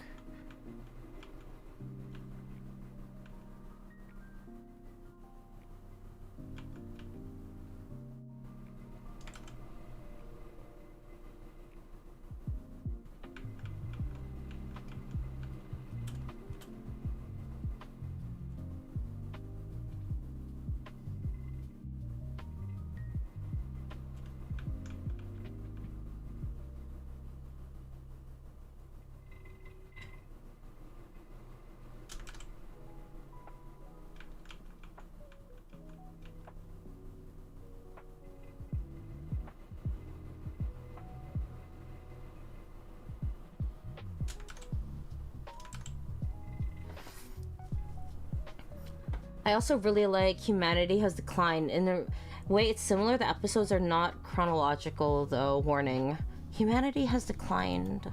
I also really like Humanity Has Declined. In the way it's similar, the episodes are not chronological, though. Warning. Humanity Has Declined.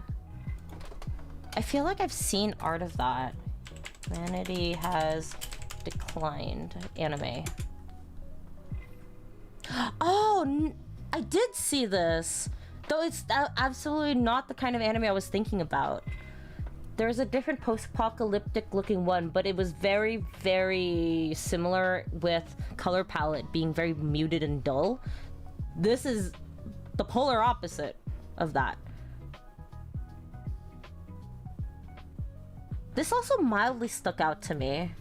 I feel like I've seen art of that. Humanity Has Declined anime. Oh, I did see this. Though it's absolutely not the kind of anime I was thinking about. There's a different post-apocalyptic looking one, but it was very, very similar with color palette being very muted and dull. This is the polar opposite of that. This also mildly stuck out to me.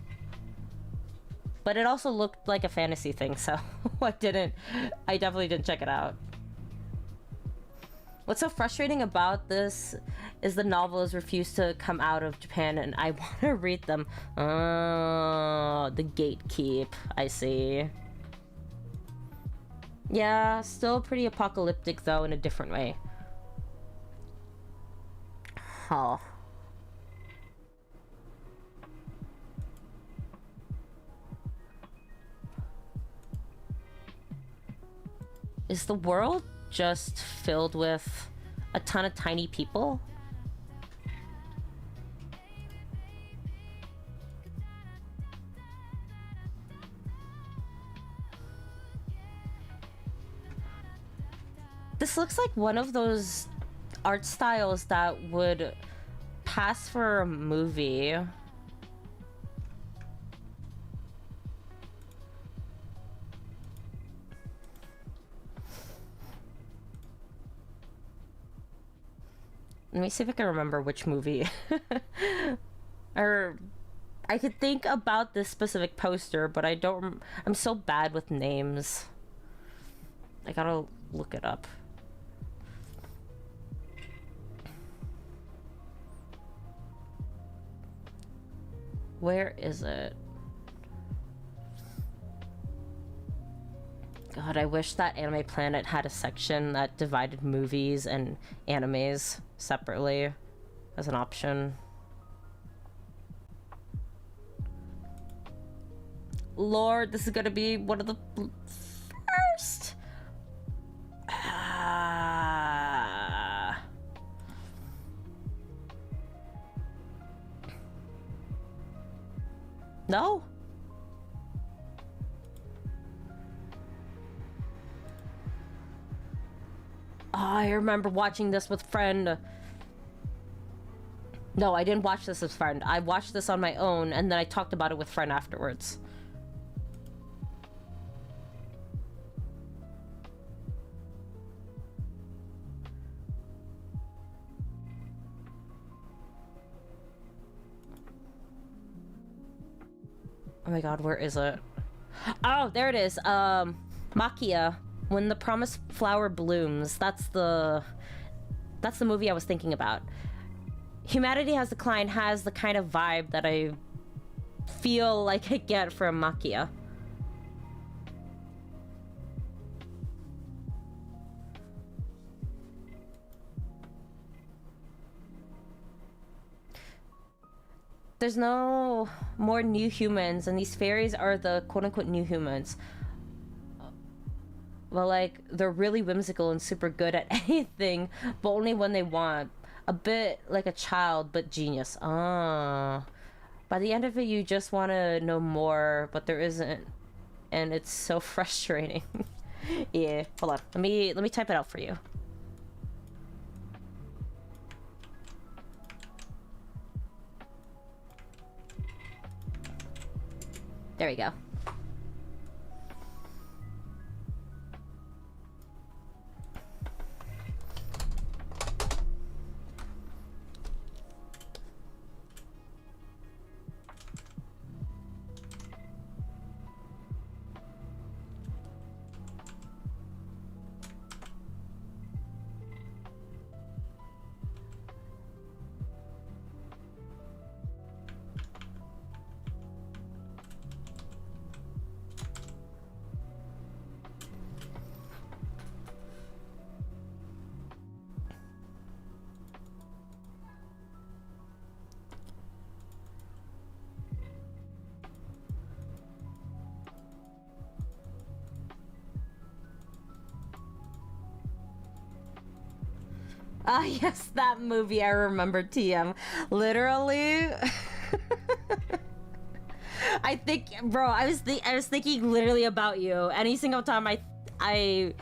But it also looked like a fantasy thing, so I definitely didn't check it out. What's so frustrating about this is the novels refuse to come out of Japan and I want to read them. Oh, the gatekeep. I see. Yeah, still pretty apocalyptic though in a different way. Huh. Is the world just filled with a ton of tiny people? This looks like one of those art styles that would pass for a movie. Let me see if I can remember which movie. Or I could think about this specific poster, but I don't. I'm so bad with names. I gotta look it up. Where is it? God, I wish that Anime Planet had a section that divided movies and animes separately as an option. Lord, this is gonna be one of the first. No? Oh, I remember watching this with friend. No, I didn't watch this with friend. I watched this on my own, and then I talked about it with friend afterwards. Oh my god, where is it? Oh, there it is. Makia, When the Promised Flower Blooms. That's the movie I was thinking about. Humanity Has Declined has the kind of vibe that I feel like I get from Makia. There's no more new humans, and these fairies are the quote-unquote new humans. Well, like, they're really whimsical and super good at anything, but only when they want. A bit like a child, but genius. Ah. By the end of it, you just want to know more, but there isn't. And it's so frustrating. Yeah, hold on. Let me type it out for you. There we go. Ah, yes, that movie. I remember, TM. Literally. I think, bro, I was thinking literally about you. Any single time I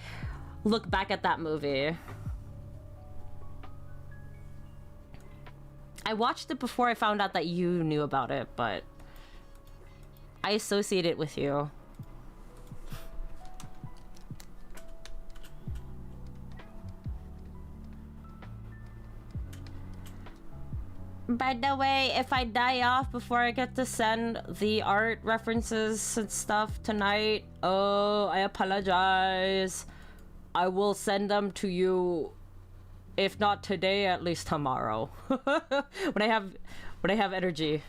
look back at that movie. I watched it before I found out that you knew about it, but I associate it with you. By the way, if I die off before I get to send the art references and stuff tonight, oh, I apologize. I will send them to you If not today, at least tomorrow. when I have energy.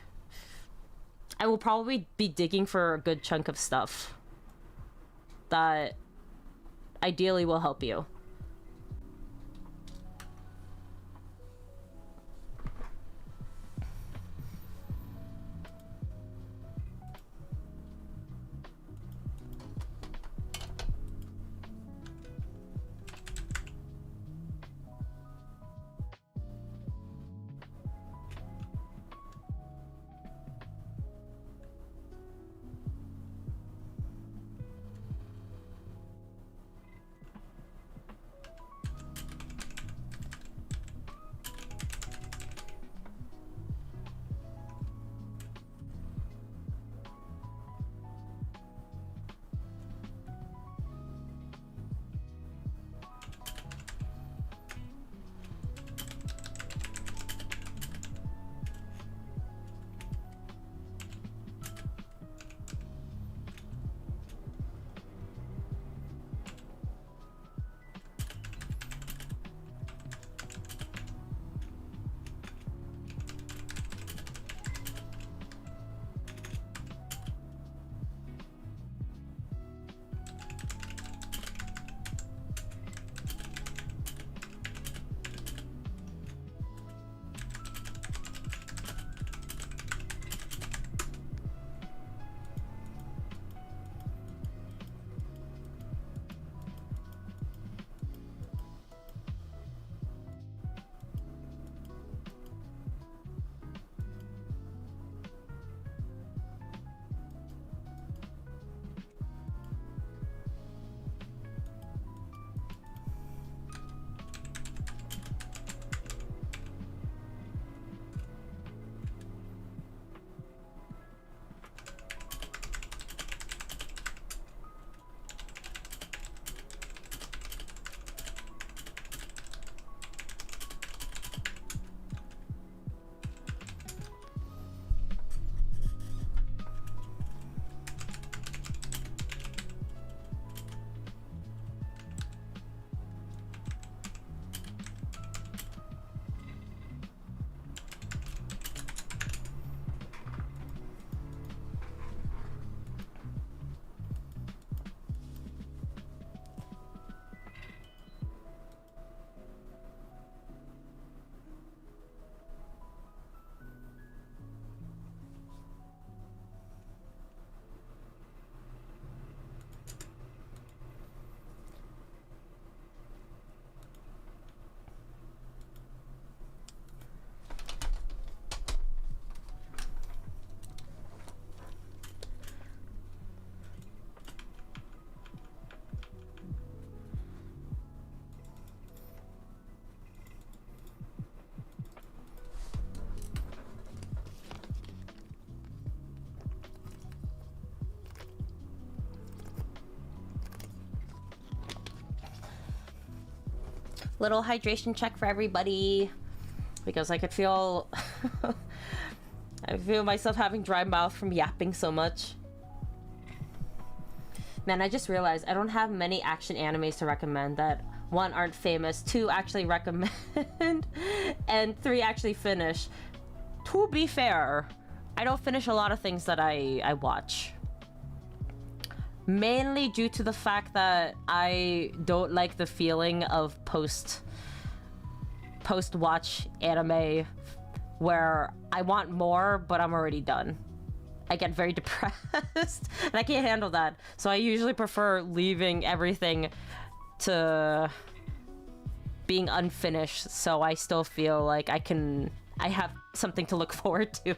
I will probably be digging for a good chunk of stuff that ideally will help you. Little hydration check for everybody, because I could feel I feel myself having dry mouth from yapping so much. Man, I just realized I don't have many action animes to recommend that, one, aren't famous, two, actually recommend, and three, actually finish. To be fair, I don't finish a lot of things that I watch. Mainly due to the fact that I don't like the feeling of post-watch anime where I want more, but I'm already done. I get very depressed, and I can't handle that. So I usually prefer leaving everything to being unfinished, so I still feel like I have something to look forward to.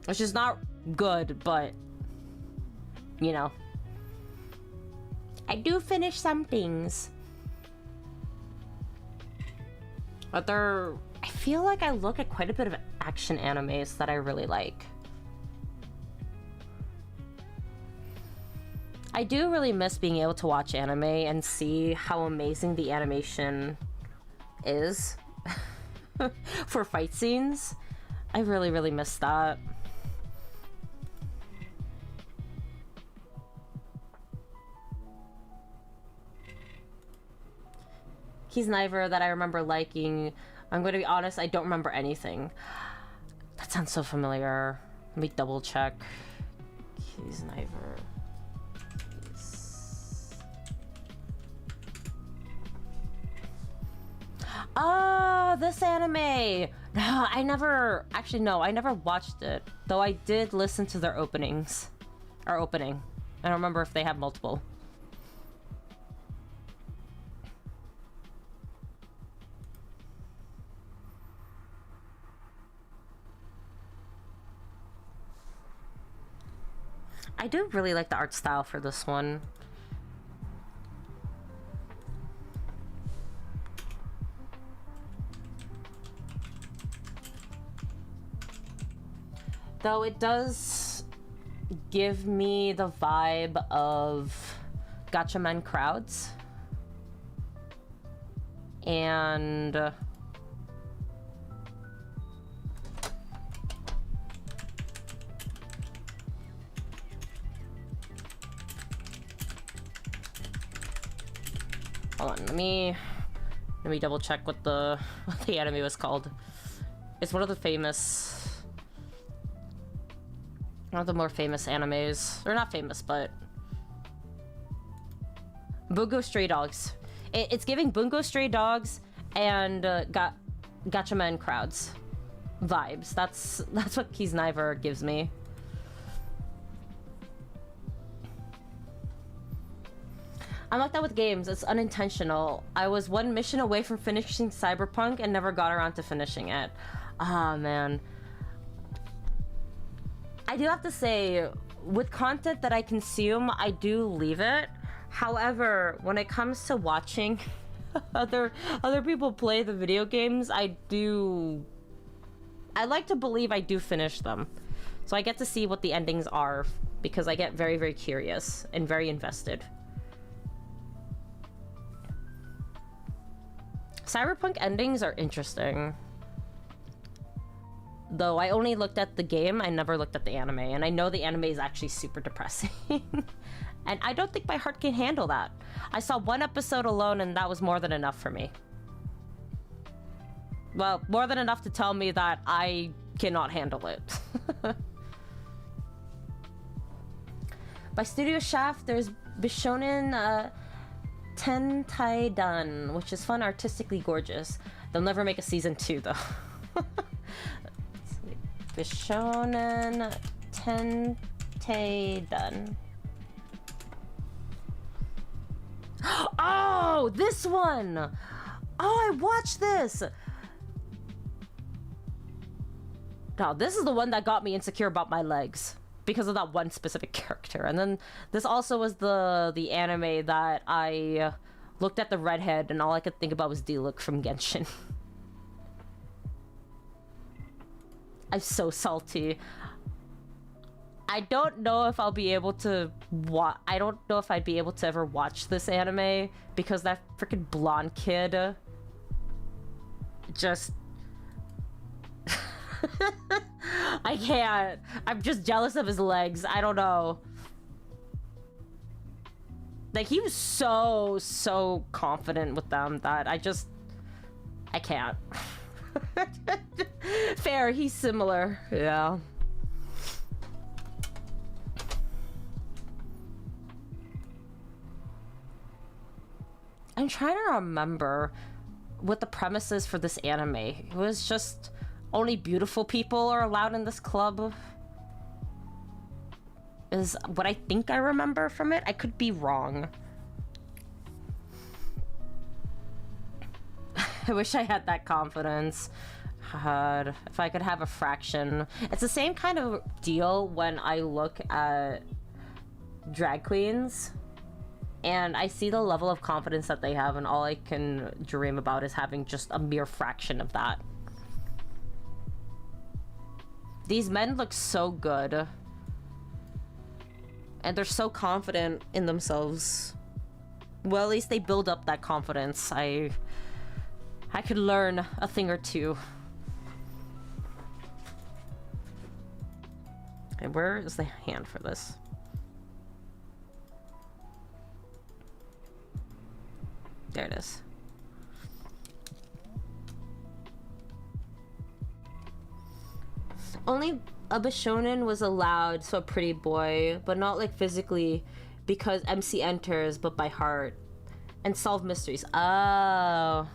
Which is not good, but you know, I do finish some things. But I feel like I look at quite a bit of action animes that I really like. I do really miss being able to watch anime and see how amazing the animation is for fight scenes. I really, really miss that. He's neither that I remember liking. I'm going to be honest, I don't remember anything. That sounds so familiar. Let me double check. He's neither. Oh, this anime! No, I never... Actually, no, I never watched it. Though I did listen to their openings. Or opening. I don't remember if they have multiple. I do really like the art style for this one. Though it does give me the vibe of gacha men crowds. And hold on, let me double check what the anime was called. It's one of the more famous animes. They're not famous, but Bungo Stray Dogs. It's giving Bungo Stray Dogs and gacha men crowds vibes. That's what Kisniver gives me. I'm like that with games. It's unintentional. I was one mission away from finishing Cyberpunk and never got around to finishing it. Ah, man. I do have to say, with content that I consume, I do leave it. However, when it comes to watching other people play the video games, I like to believe I do finish them. So I get to see what the endings are because I get very, very curious and very invested. Cyberpunk endings are interesting. Though I only looked at the game, I never looked at the anime, and I know the anime is actually super depressing. And I don't think my heart can handle that. I saw one episode alone, and that was more than enough for me. Well, more than enough to tell me that I cannot handle it. By Studio Shaft, there's Bishonen Tentaidan, which is fun, artistically gorgeous. They'll never make a season 2, though. Bishonen Tentaidan. Oh, this one! Oh, I watched this! Now, this is the one that got me insecure about my legs because of that one specific character. And then this also was the anime that I looked at the redhead and all I could think about was Diluc from Genshin. I'm so salty. I don't know if I'll be able to I don't know if I'd be able to ever watch this anime because that freaking blonde kid just I can't. I'm just jealous of his legs. I don't know. Like, he was so confident with them that I can't. Fair, he's similar. Yeah. I'm trying to remember what the premise is for this anime. It was just only beautiful people are allowed in this club. Is what I think I remember from it. I could be wrong. I wish I had that confidence. God, if I could have a fraction. It's the same kind of deal when I look at drag queens and I see the level of confidence that they have, and all I can dream about is having just a mere fraction of that. These men look so good. And they're so confident in themselves. Well, at least they build up that confidence. I could learn a thing or two. Okay, where is the hand for this? There it is. Only a Bishonen was allowed, so a pretty boy, but not like physically, because MC enters, but by heart. And solve mysteries. Oh.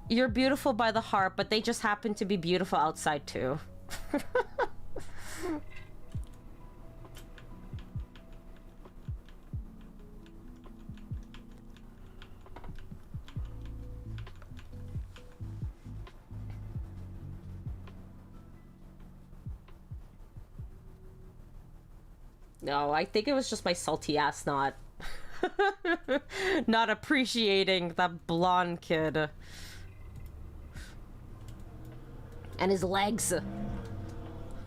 You're beautiful by the heart, but they just happen to be beautiful outside too. No, I think it was just my salty ass not appreciating that blonde kid. And his legs.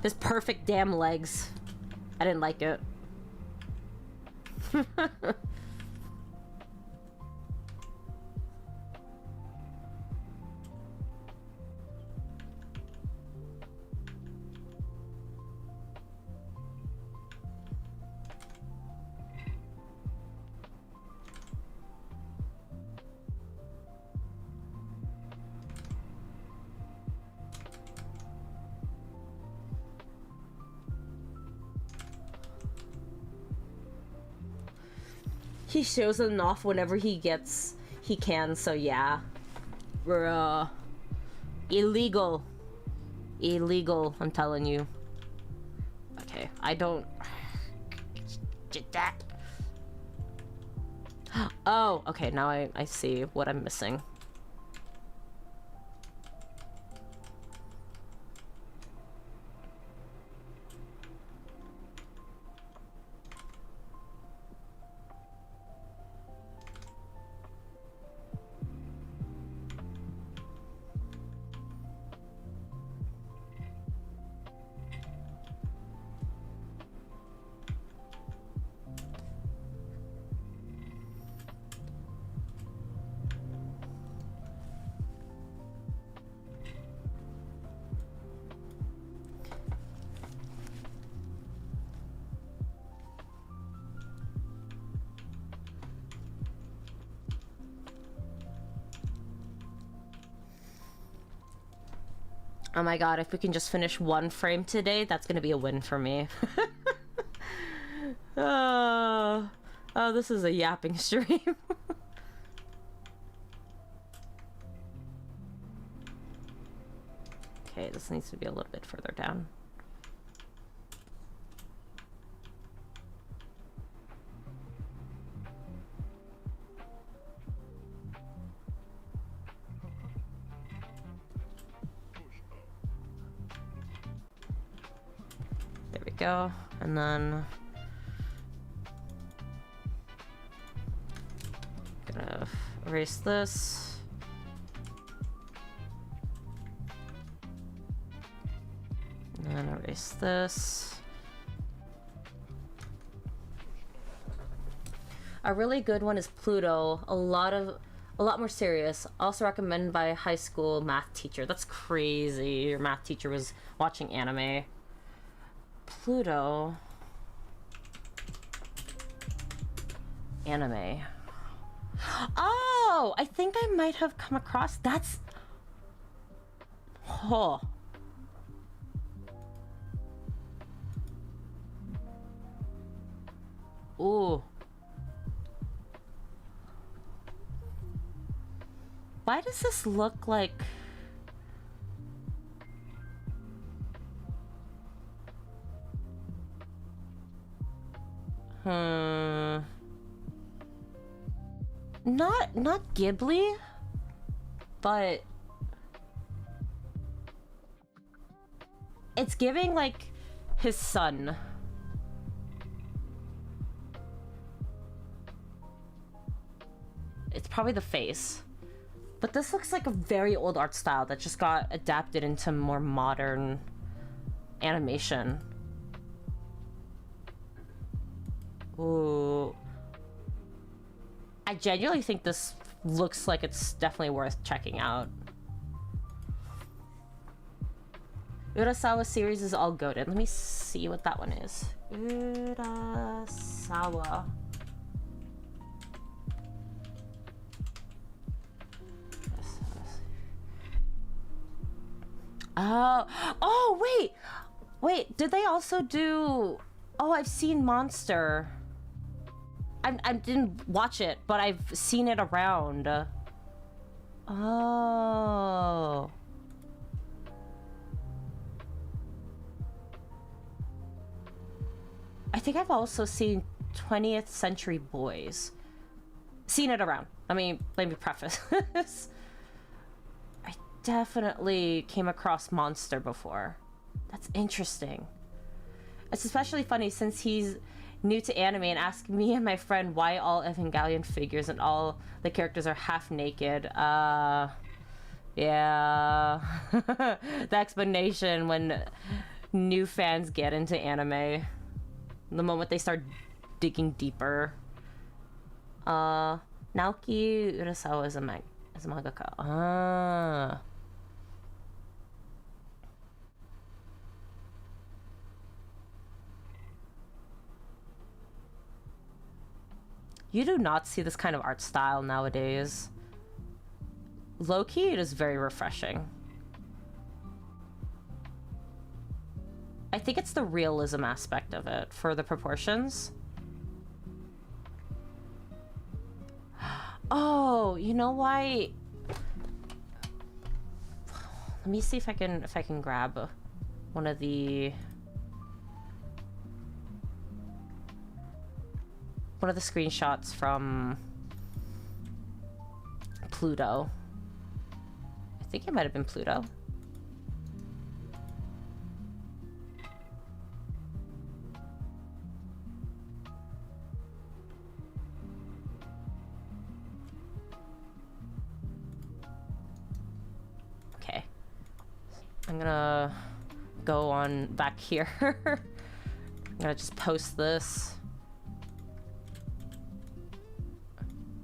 His perfect damn legs. I didn't like it. He shows it off whenever he can, so yeah. We're, illegal. Illegal, I'm telling you. Okay, I don't... Get that. Oh, okay, now I see what I'm missing. Oh my god, if we can just finish one frame today, that's gonna be a win for me. Oh, this is a yapping stream. Okay, this needs to be a little bit further down. Go, and then gonna erase this. And then erase this. A really good one is Pluto. A lot more serious. Also recommended by a high school math teacher. That's crazy. Your math teacher was watching anime. Pluto anime. Oh, I think I might have come across that's oh. Ooh. Why does this look like not Ghibli, but it's giving like his son. It's probably the face. But this looks like a very old art style that just got adapted into more modern animation. Ooh. I genuinely think this looks like it's definitely worth checking out. Urasawa series is all goated. Let me see what that one is. Urasawa. Oh, oh, wait, did they also do... Oh, I've seen Monster. I didn't watch it, but I've seen it around. Oh. I think I've also seen 20th Century Boys. Seen it around. Let me preface this. I definitely came across Monster before. That's interesting. It's especially funny since he's new to anime and asked me and my friend why all Evangelion figures and all the characters are half naked. Yeah. The explanation when new fans get into anime. The moment they start digging deeper. Naoki Urasawa is a mangaka. Ah. You do not see this kind of art style nowadays. Low-key, it is very refreshing. I think it's the realism aspect of it for the proportions. Oh, you know why? Let me see if I can grab one of the screenshots from Pluto. I think it might have been Pluto. Okay. I'm gonna go on back here. I'm gonna just post this.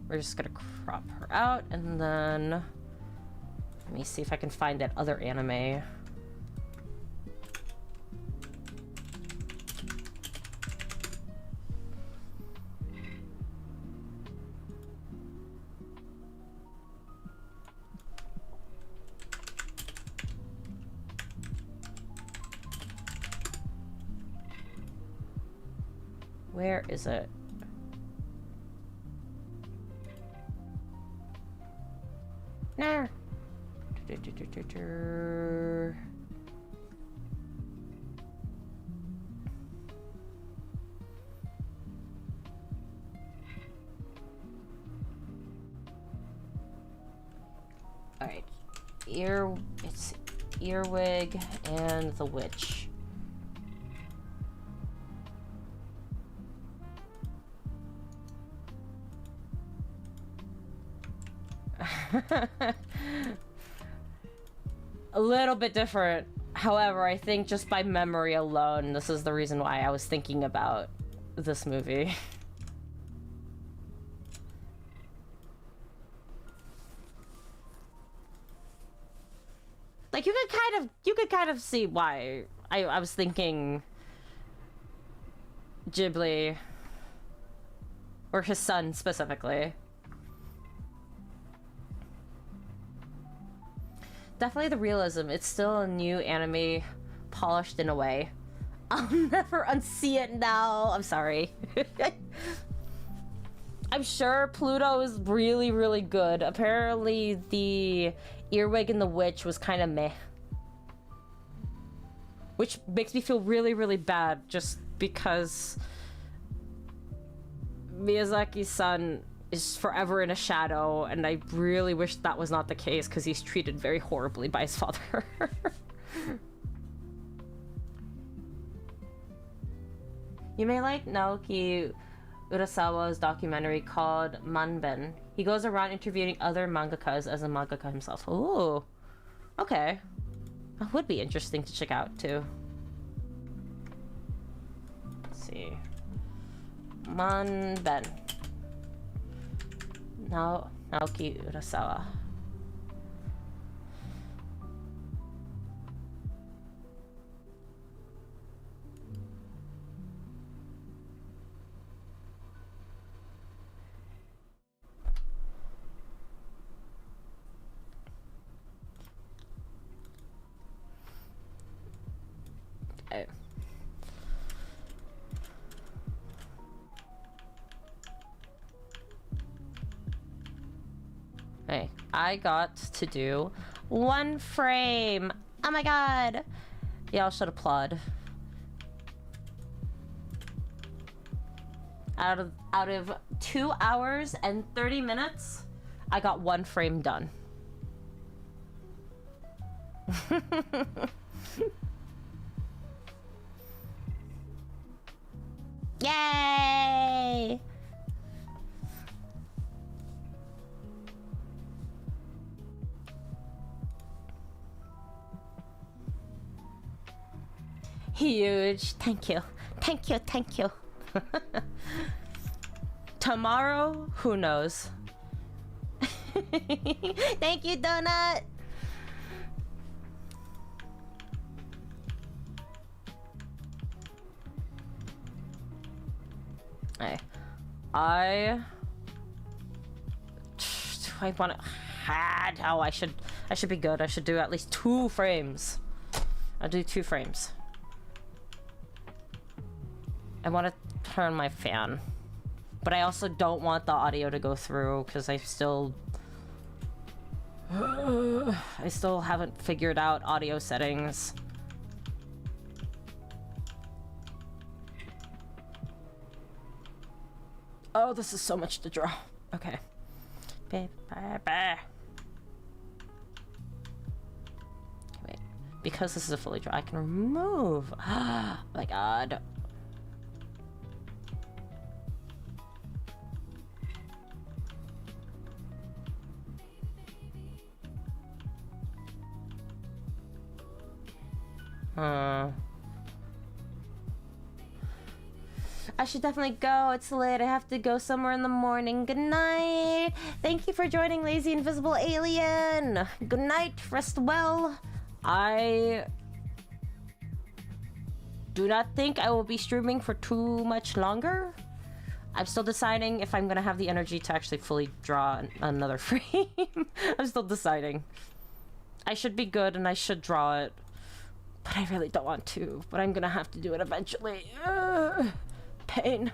We're just gonna crop her out, and then let me see if I can find that other anime. Where is it? Nah. Alright. It's Earwig and the Witch. A little bit different. However, I think just by memory alone, this is the reason why I was thinking about this movie. Like, you could kind of see why I was thinking Ghibli, or his son specifically. Definitely the realism. It's still a new anime, polished in a way. I'll never unsee it now. I'm sorry. I'm sure Pluto is really, really good. Apparently, the Earwig and the Witch was kind of meh. Which makes me feel really, really bad, just because Miyazaki's son is forever in a shadow, and I really wish that was not the case, because he's treated very horribly by his father. You may like Naoki Urasawa's documentary called Manben. He goes around interviewing other mangakas as a mangaka himself. Ooh, okay. That would be interesting to check out, too. Let's see. Manben. Naoki Urasawa. Hey, I got to do 1 frame. Oh my god. Y'all should applaud. Out of 2 hours and 30 minutes, I got 1 frame done. Yay! Huge. Thank you. Thank you. Thank you. Tomorrow, who knows? Thank you, Donut. Hey, do I want to? No, I should be good. I should do at least 2 frames. I'll do 2 frames. I want to turn my fan, but I also don't want the audio to go through because I still haven't figured out audio settings. Oh, this is so much to draw. Okay. Wait, because this is a fully draw, I can remove. Oh my god. I should definitely go. It's late. I have to go somewhere in the morning. Good night. Thank you for joining Lazy Invisible Alien. Good night. Rest well. I do not think I will be streaming for too much longer. I'm still deciding if I'm gonna have the energy to actually fully draw another frame. I'm still deciding. I should be good and I should draw it, but I really don't want to. But I'm gonna have to do it eventually. Pain.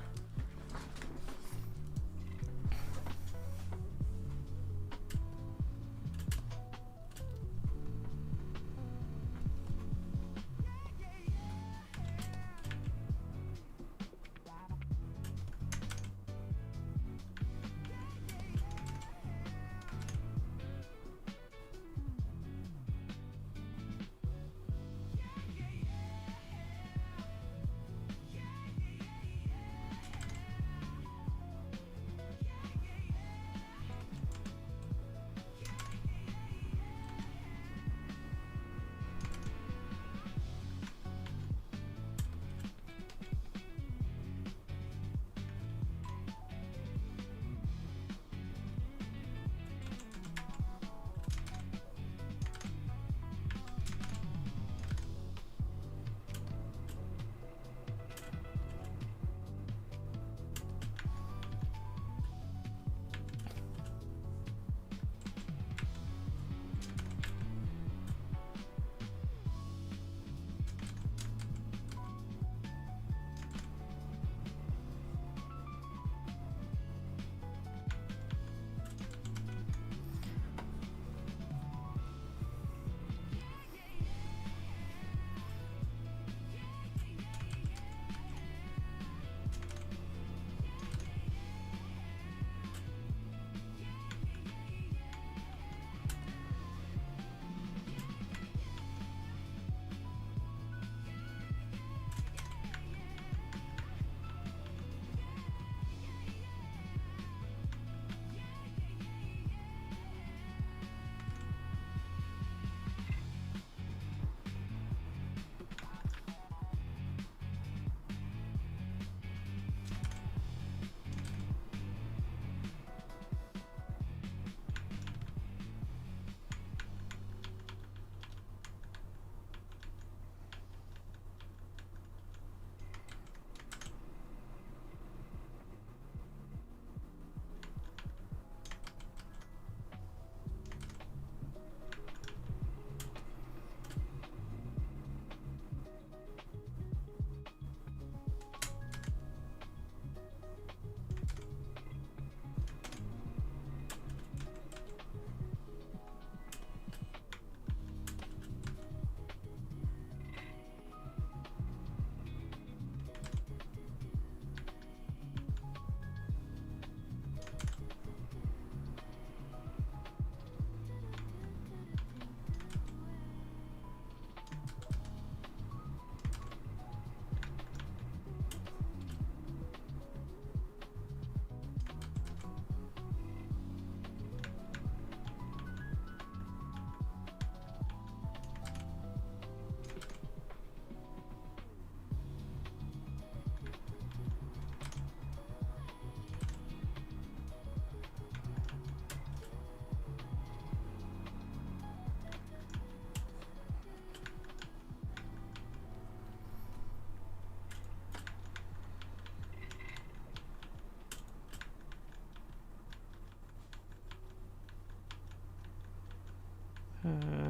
Hmm.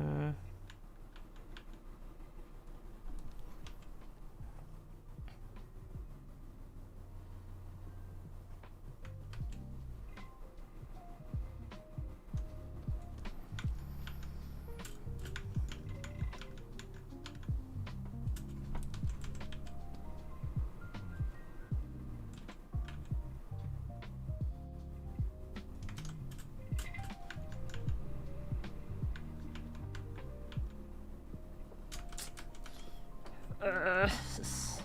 This is...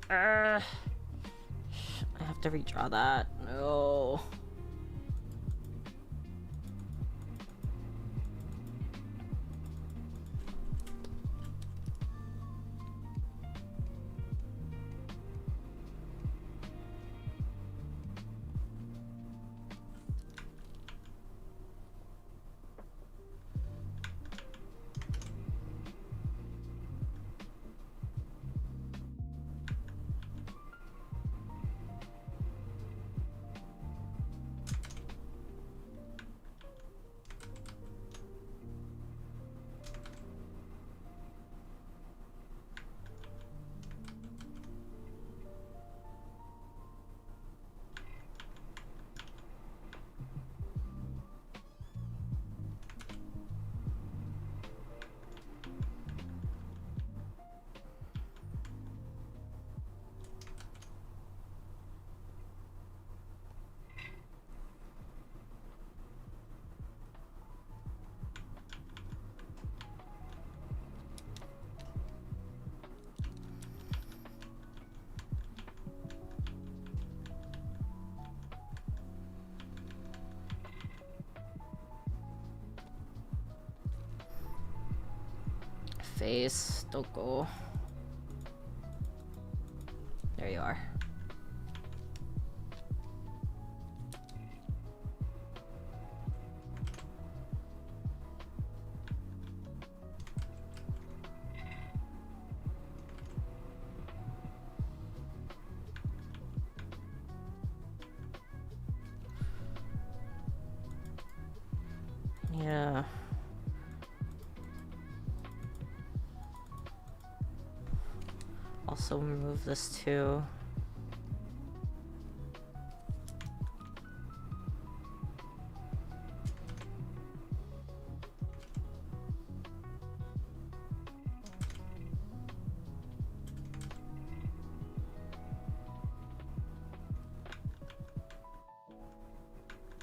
I have to redraw that. No. Face, don't go. There you are. Yeah. Also remove this too.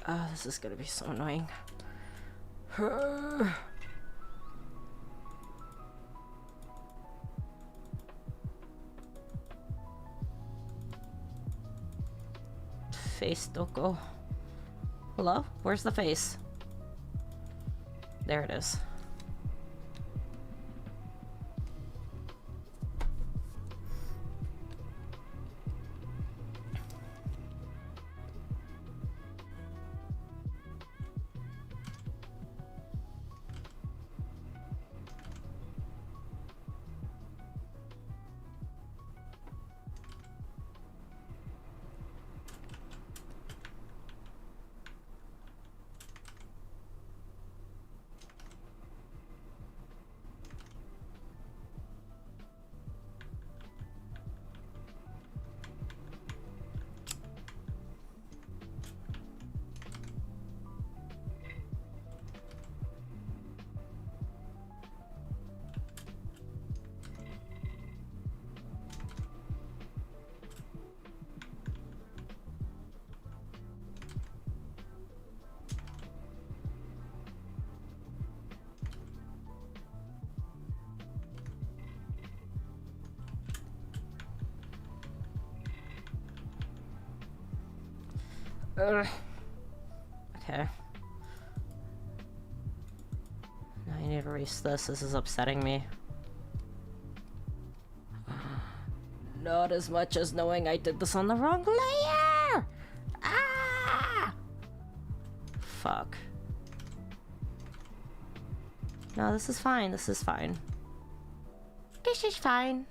Oh, this is gonna be so annoying. Face, don't go. Hello? Where's the face? There it is. Okay. Now I need to erase this. This is upsetting me. Not as much as knowing I did this on the wrong layer! Ah! Fuck. No, this is fine. This is fine. This is fine.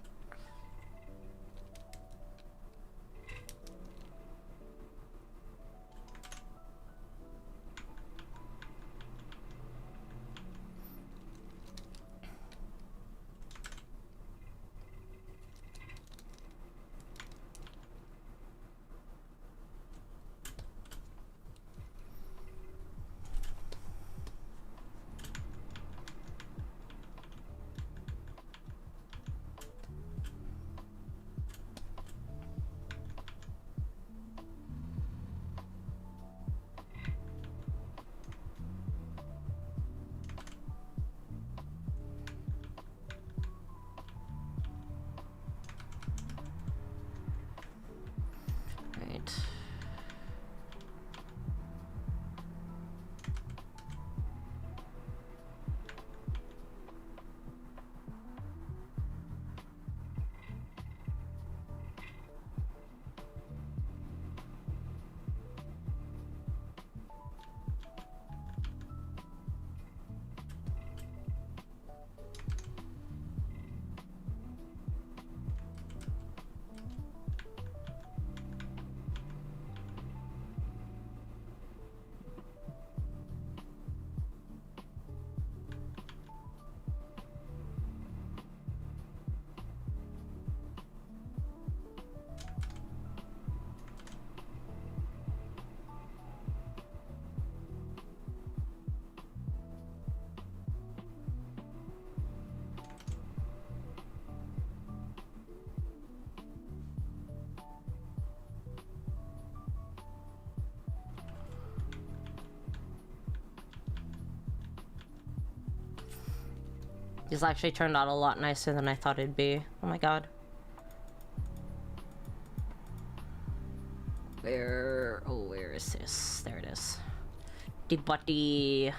This actually turned out a lot nicer than I thought it'd be. Oh my god. Where is this? There it is. The body.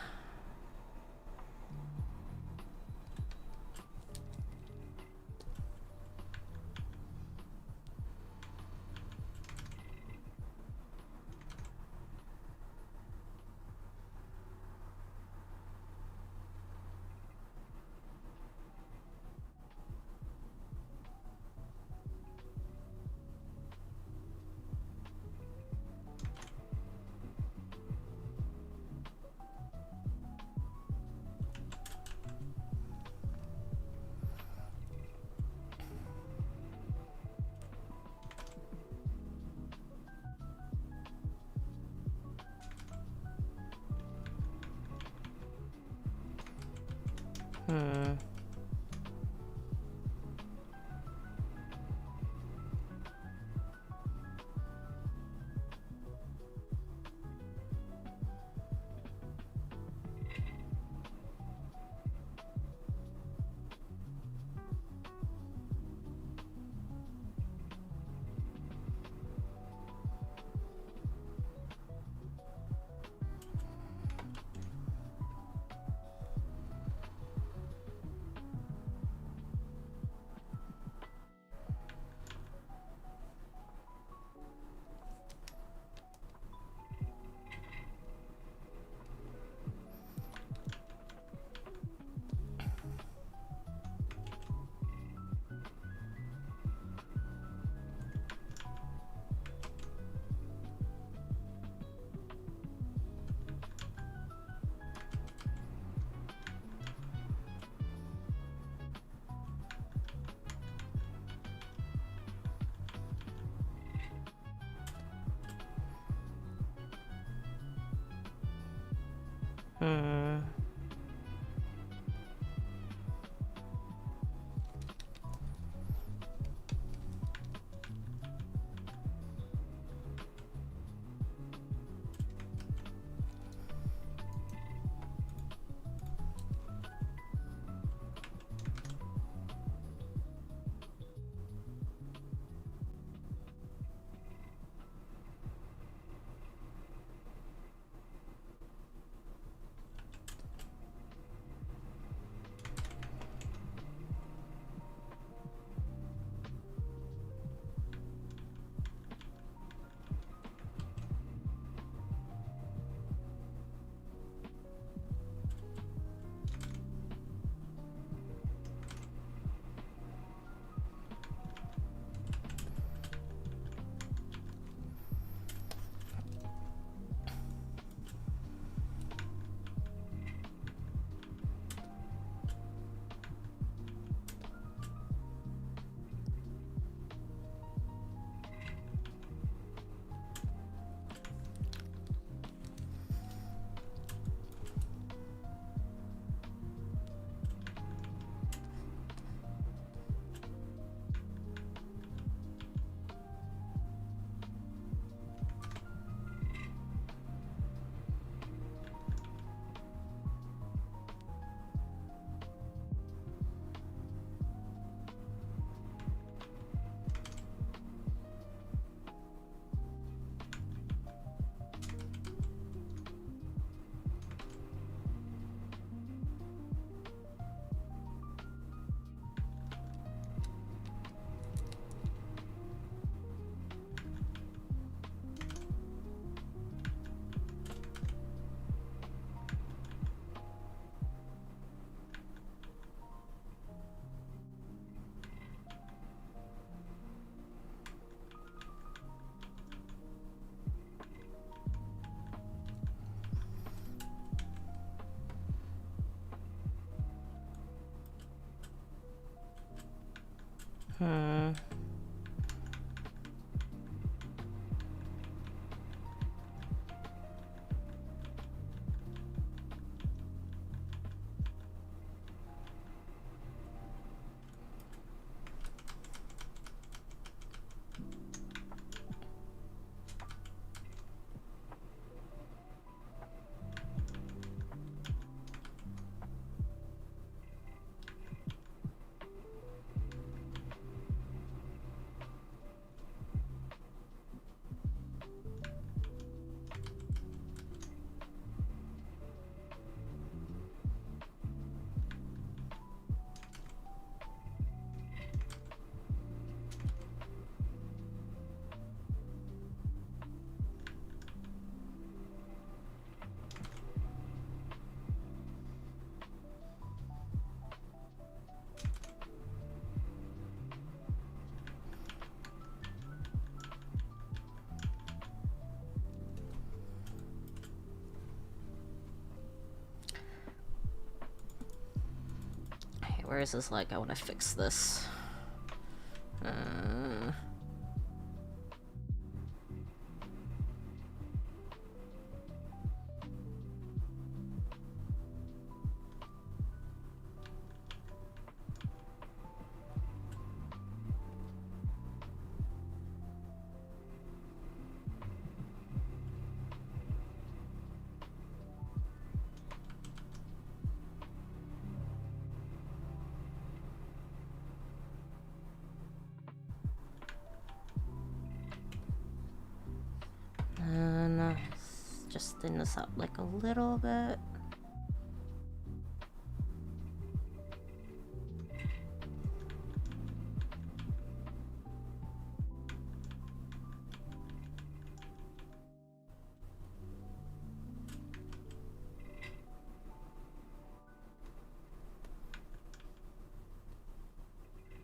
Where is this like? I want to fix this. Just thin this up like a little bit.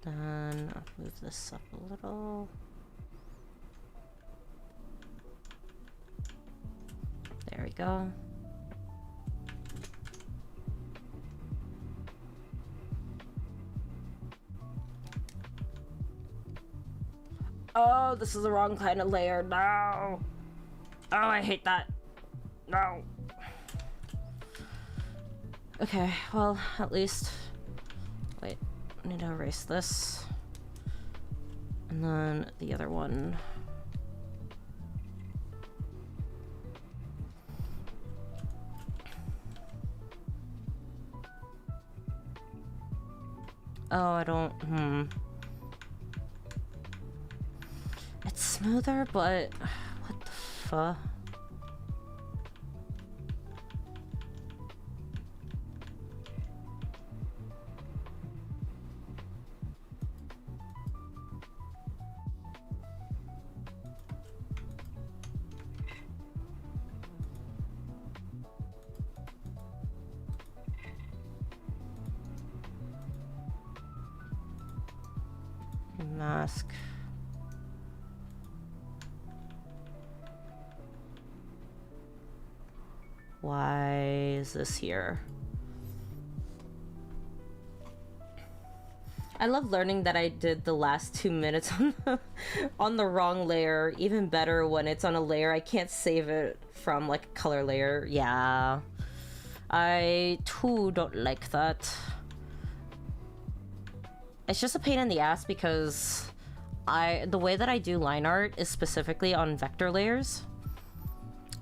Then I'll move this up a little. There we go. Oh, this is the wrong kind of layer. No. Oh, I hate that. No. Okay, well, at least... Wait, I need to erase this. And then the other one. Oh, I don't... It's smoother, but... What the fuck? Mask. Why is this here? I love learning that I did the last 2 minutes on the wrong layer. Even better when it's on a layer I can't save it from, like a color layer. Yeah. I too don't like that. It's just a pain in the ass because the way that I do line art is specifically on vector layers.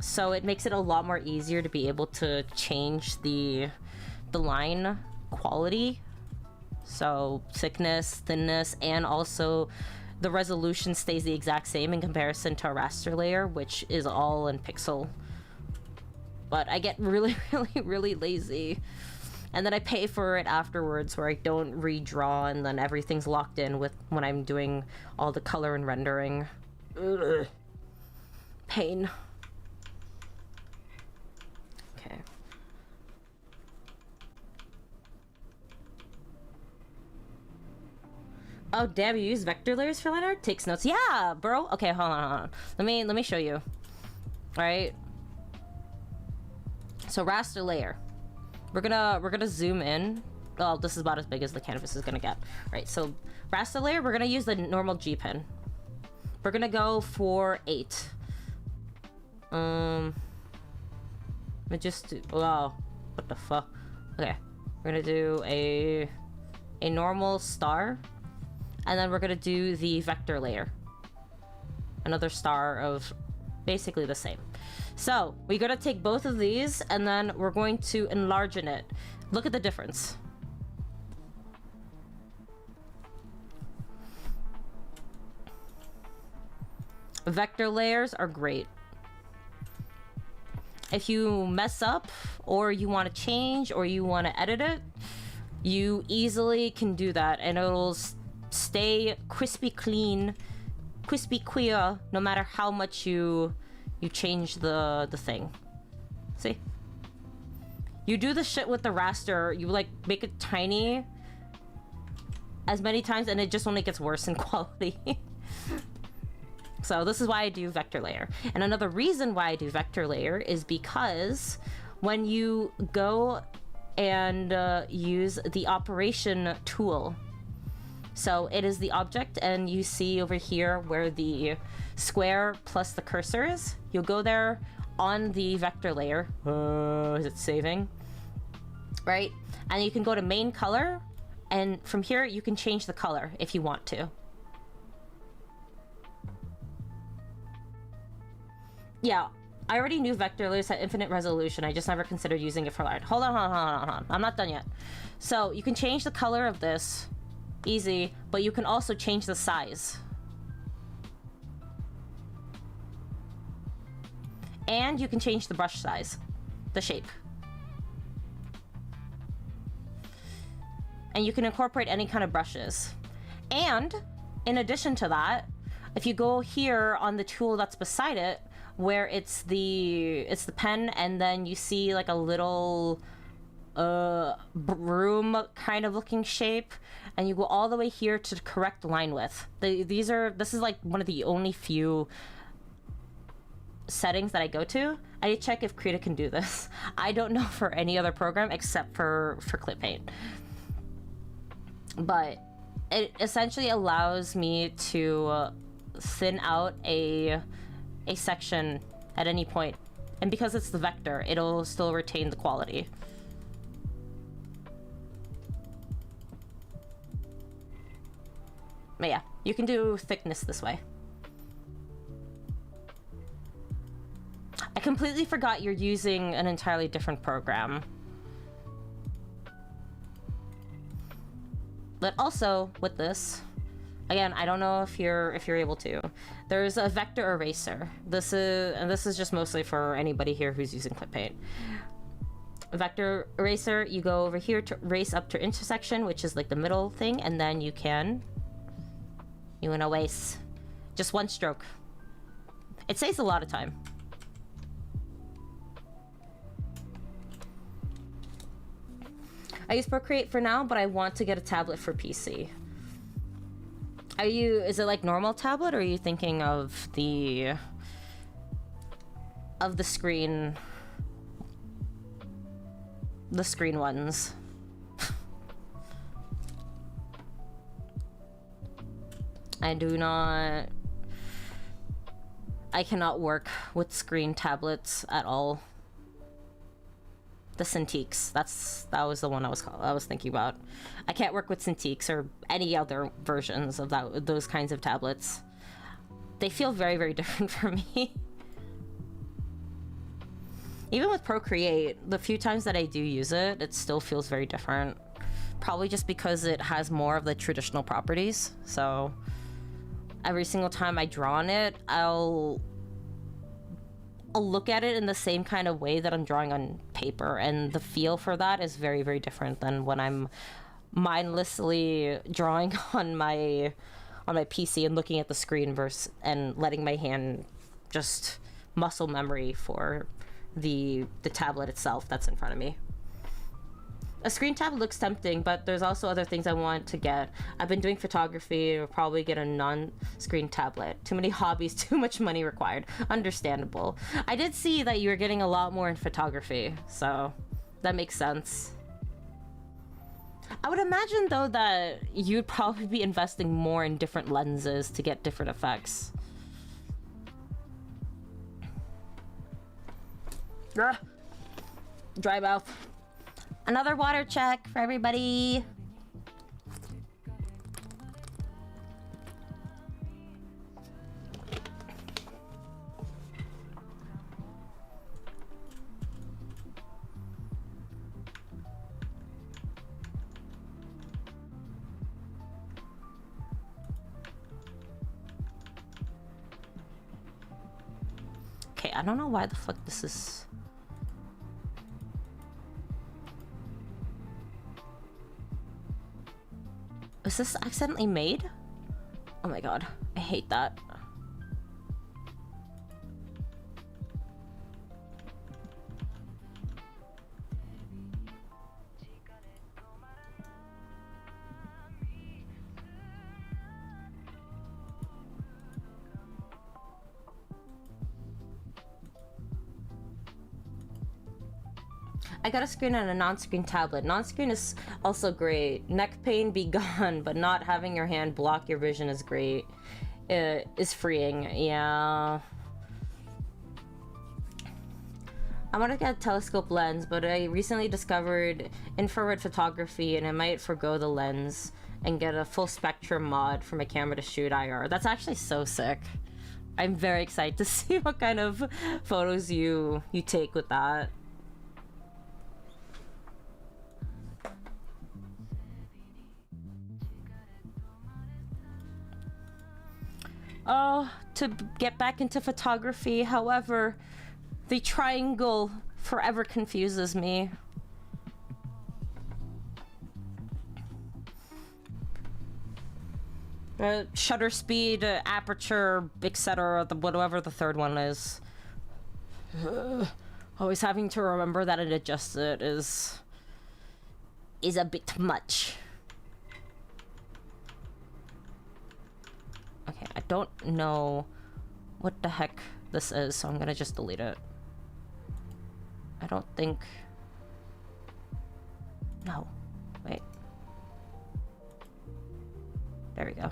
So it makes it a lot more easier to be able to change the line quality. So thickness, thinness, and also the resolution stays the exact same in comparison to a raster layer, which is all in pixel. But I get really, really lazy. And then I pay for it afterwards where I don't redraw and then everything's locked in with when I'm doing all the color and rendering. Ugh. Pain. Okay. Oh damn, you use vector layers for line art? Takes notes. Yeah, bro. Okay, hold on. Let me show you. Alright. So raster layer. We're gonna zoom in well, this is about as big as the canvas is gonna get. Right, so raster layer, we're gonna use the normal G pen. We're gonna go for 8. Wow, what the fuck? Okay, we're gonna do a normal star, and then we're gonna do the vector layer. Another star of basically the same. So we're gonna take both of these, and then we're going to enlarge it. Look at the difference. Vector layers are great. If you mess up, or you want to change, or you want to edit it, you easily can do that, and it'll stay crispy clean, crispy clear, no matter how much you change the thing. See? You do the shit with the raster, you like make it tiny as many times, and it just only gets worse in quality. So this is why I do vector layer. And another reason why I do vector layer is because when you go and use the operation tool, so it is the object, and you see over here where the square plus the cursor is, you'll go there on the vector layer. Is it saving? Right? And you can go to main color, and from here you can change the color if you want to. Yeah, I already knew vector layers had infinite resolution. I just never considered using it for light. Hold on. I'm not done yet. So you can change the color of this, easy, but you can also change the size. And you can change the brush size, the shape. And you can incorporate any kind of brushes. And in addition to that, if you go here on the tool that's beside it, where it's the pen, and then you see like a little broom kind of looking shape, and you go all the way here to correct line width. This is like one of the only few settings that I go to. I need to check if Krita can do this. I don't know for any other program except for Clip Paint. But it essentially allows me to thin out a section at any point, and because it's the vector, it'll still retain the quality. But yeah, you can do thickness this way. I completely forgot you're using an entirely different program. But also with this, again, I don't know if you're able to. There's a vector eraser. This is just mostly for anybody here who's using Clip Paint. Vector eraser, you go over here to erase up to intersection, which is like the middle thing, and then you can erase. Just one stroke. It saves a lot of time. I use Procreate for now, but I want to get a tablet for PC. Is it like normal tablet, or are you thinking of the screen ones? I cannot work with screen tablets at all. The Cintiqs, that was the one I was thinking about. I can't work with Cintiqs or any other versions of those kinds of tablets. They feel very, very different for me. Even with Procreate, the few times that I do use it, it still feels very different. Probably just because it has more of the traditional properties. So every single time I draw on it, I'll look at it in the same kind of way that I'm drawing on paper, and the feel for that is very, very different than when I'm mindlessly drawing on my PC and looking at the screen and letting my hand just muscle memory for the tablet itself that's in front of me. A screen tablet looks tempting, but there's also other things I want to get. I've been doing photography. I'll probably get a non-screen tablet. Too many hobbies, too much money required. Understandable. I did see that you were getting a lot more in photography, so that makes sense. I would imagine though that you'd probably be investing more in different lenses to get different effects. Dry mouth. Another water check for everybody. Okay, I don't know why the fuck this is... Was this accidentally made? Oh my god, I hate that. I got a screen and a non-screen tablet. Non-screen is also great. Neck pain be gone, but not having your hand block your vision is great. Is freeing, yeah. I want to get a telescope lens, but I recently discovered infrared photography and I might forgo the lens and get a full spectrum mod for my camera to shoot IR. That's actually so sick. I'm very excited to see what kind of photos you take with that. Oh, to get back into photography, however, the triangle forever confuses me. Shutter speed, aperture, etc., whatever the third one is. Always having to remember that and adjust it is a bit much. Okay, I don't know what the heck this is, so I'm gonna just delete it. I don't think... No. Wait. There we go.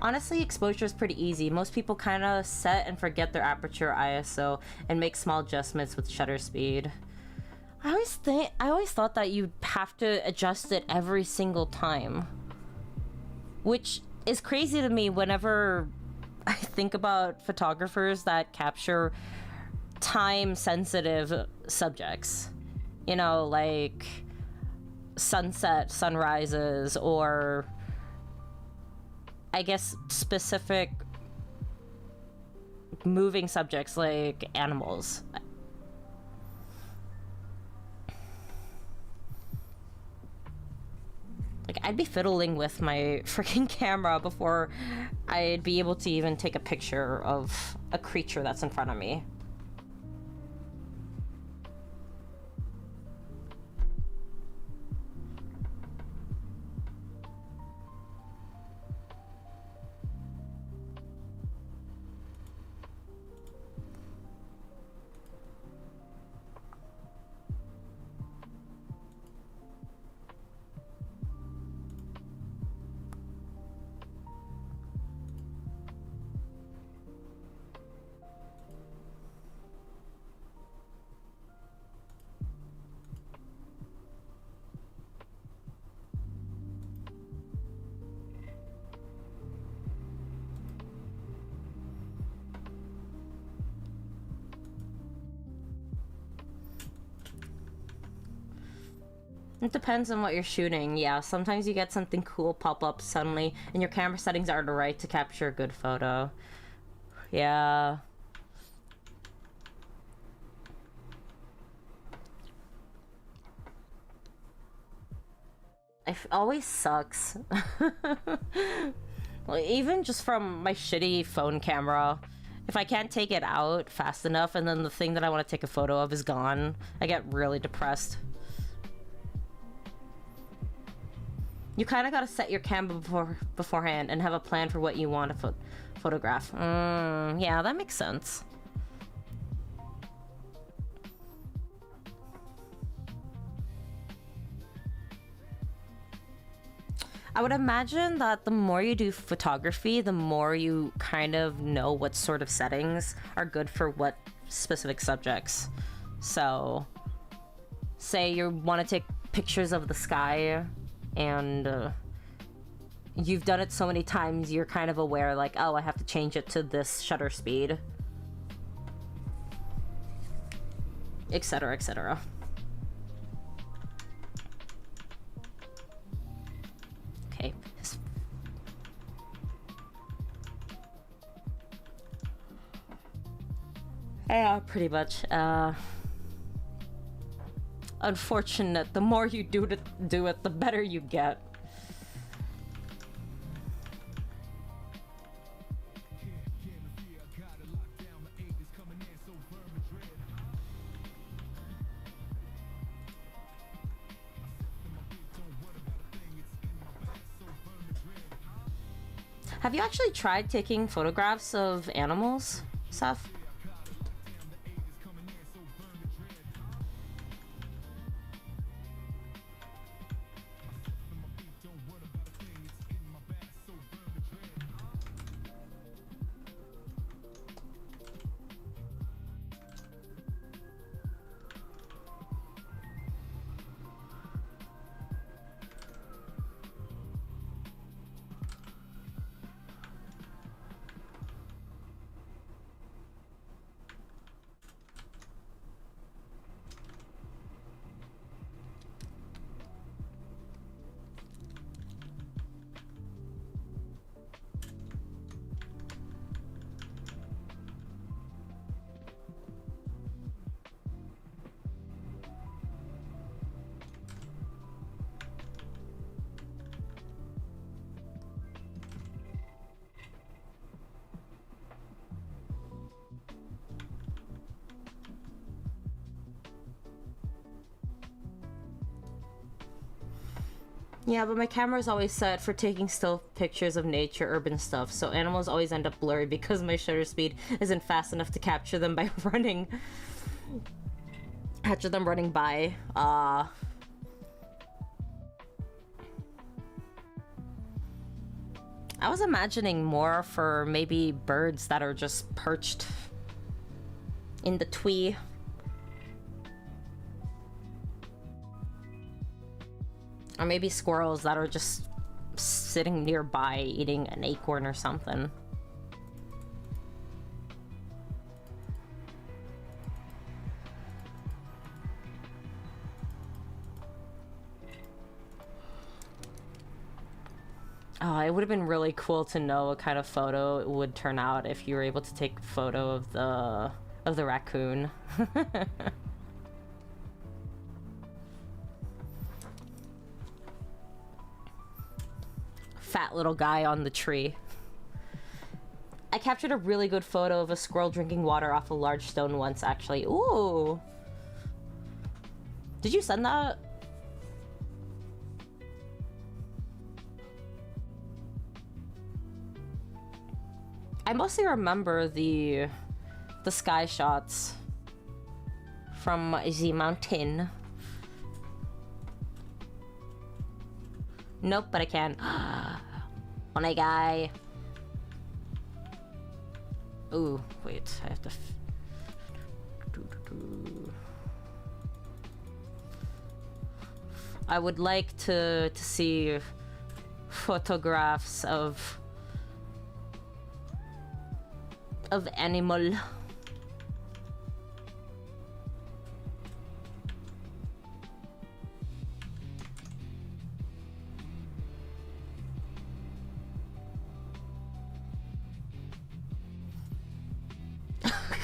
Honestly, exposure is pretty easy. Most people kind of set and forget their aperture ISO and make small adjustments with shutter speed. I always thought that you'd have to adjust it every single time, which is crazy to me whenever I think about photographers that capture time-sensitive subjects. You know, like sunset, sunrises, or I guess specific moving subjects like animals. Like, I'd be fiddling with my freaking camera before I'd be able to even take a picture of a creature that's in front of me. It depends on what you're shooting. Yeah, sometimes you get something cool pop up suddenly and your camera settings aren't right to capture a good photo. Yeah. It always sucks. Well, even just from my shitty phone camera, if I can't take it out fast enough and then the thing that I want to take a photo of is gone, I get really depressed. You kind of got to set your camera beforehand and have a plan for what you want to photograph. Yeah, that makes sense. I would imagine that the more you do photography, the more you kind of know what sort of settings are good for what specific subjects. So, say you want to take pictures of the sky and you've done it so many times, you're kind of aware, like, oh, I have to change it to this shutter speed, etc., etc. Okay. Yeah, pretty much. Unfortunate. The more you do it, the better you get. Have you actually tried taking photographs of animals, Seth? Yeah, but my camera's always set for taking still pictures of nature, urban stuff, so animals always end up blurry because my shutter speed isn't fast enough to capture them by running. Capture them running by. I was imagining more for maybe birds that are just perched in the tree. Or maybe squirrels that are just sitting nearby eating an acorn or something. Oh, it would have been really cool to know what kind of photo it would turn out if you were able to take a photo of the raccoon. Fat little guy on the tree. I captured a really good photo of a squirrel drinking water off a large stone once, actually. Ooh. Did you send that? I mostly remember the sky shots from the mountain. Nope, but I can. Onegai. Ooh, wait, I have to. I would like to see photographs of animal.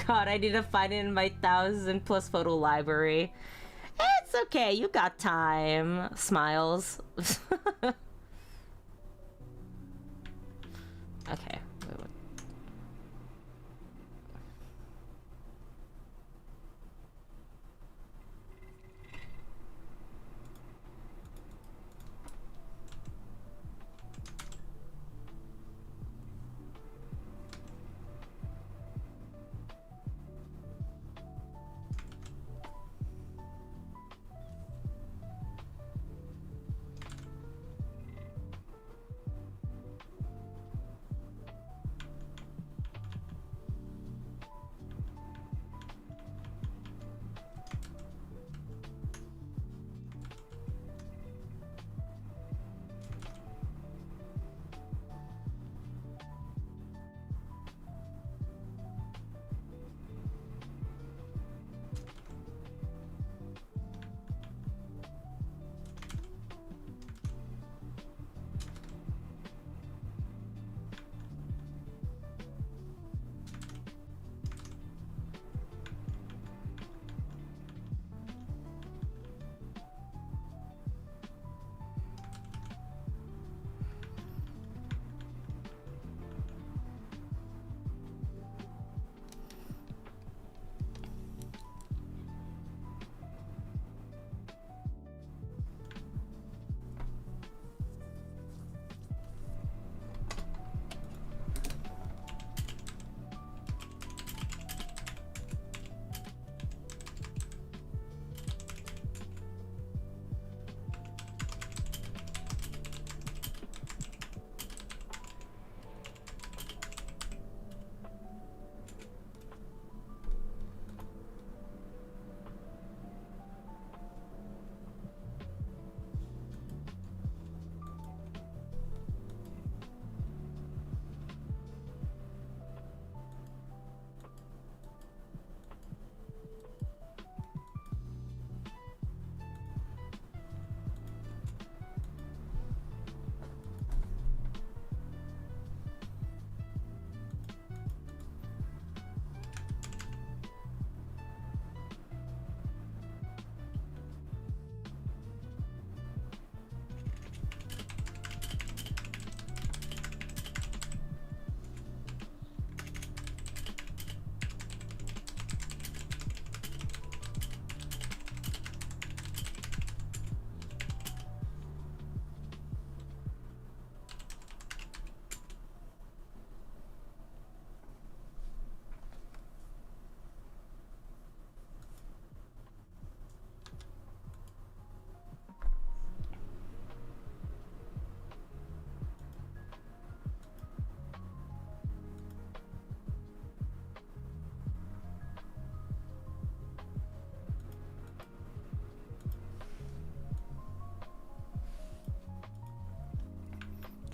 God, I need to find it in my 1,000+ photo library. It's okay, you got time. Smiles. Okay.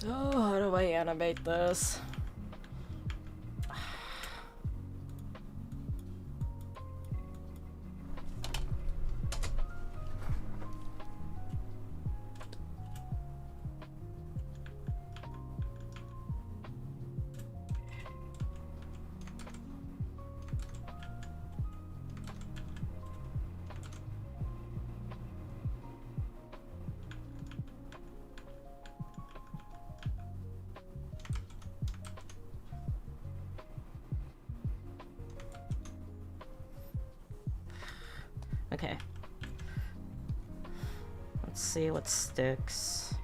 Oh, how do I animate this? Okay. Let's see what sticks.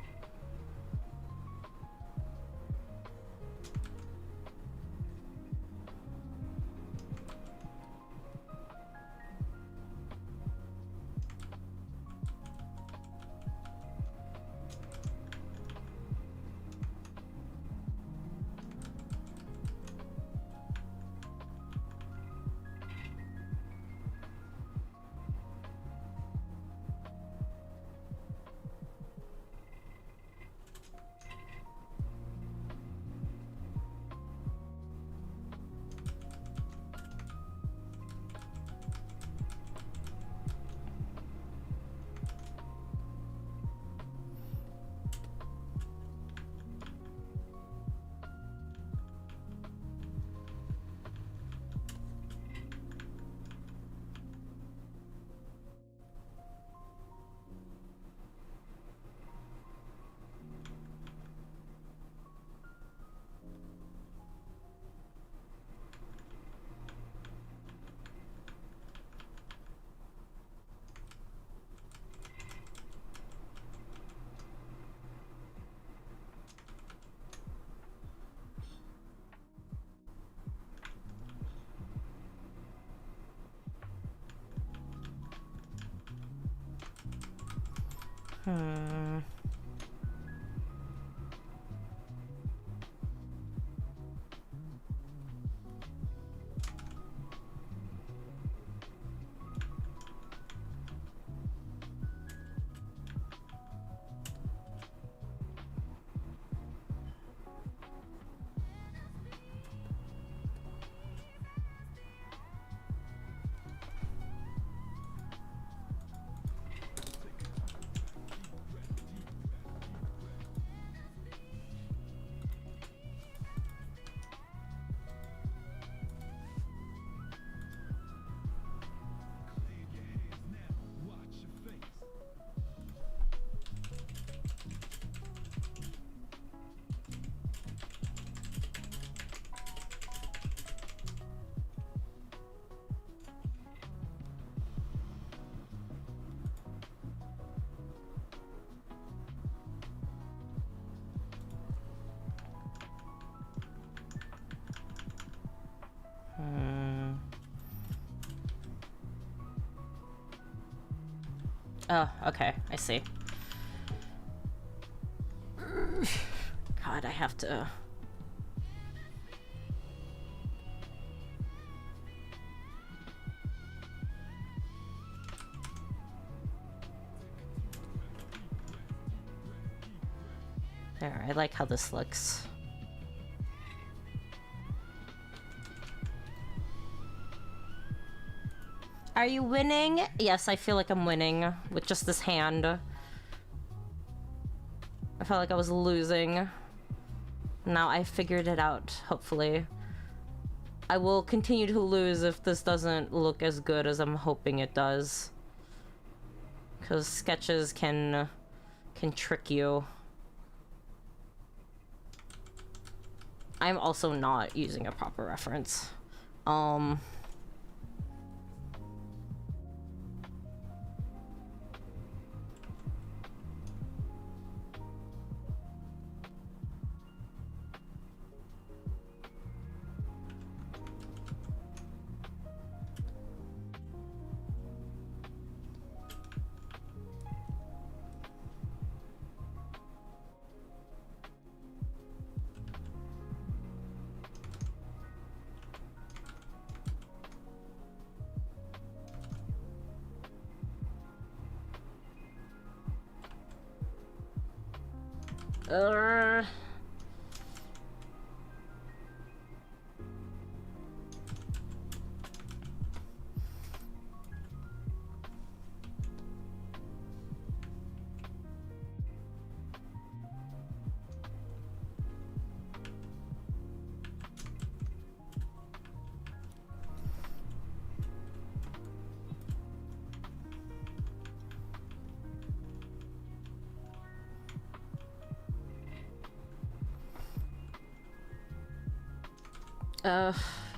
Hmm. Oh, okay, I see. God, I have to... There, I like how this looks. Are you winning? Yes, I feel like I'm winning with just this hand. I felt like I was losing. Now I figured it out, hopefully. I will continue to lose if this doesn't look as good as I'm hoping it does. Because sketches can trick you. I'm also not using a proper reference.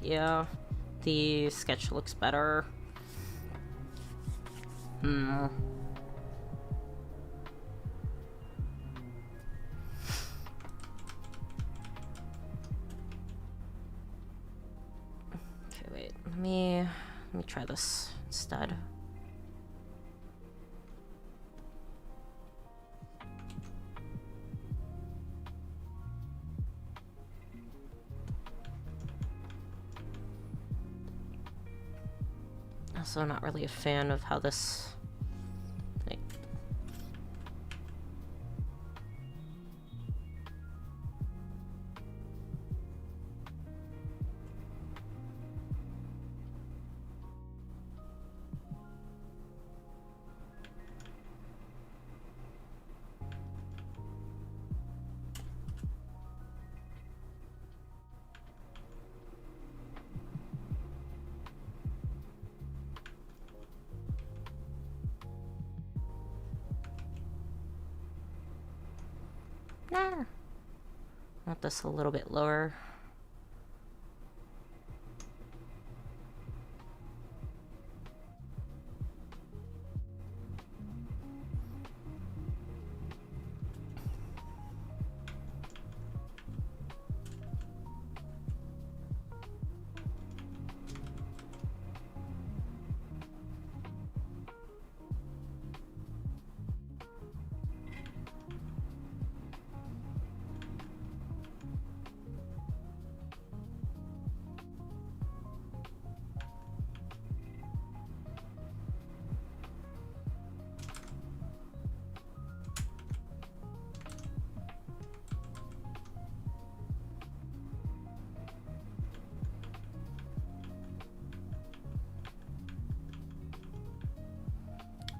Yeah. The sketch looks better. Okay, wait. Let me try this instead. Also not really a fan of how this... Like... Nah. Want this a little bit lower.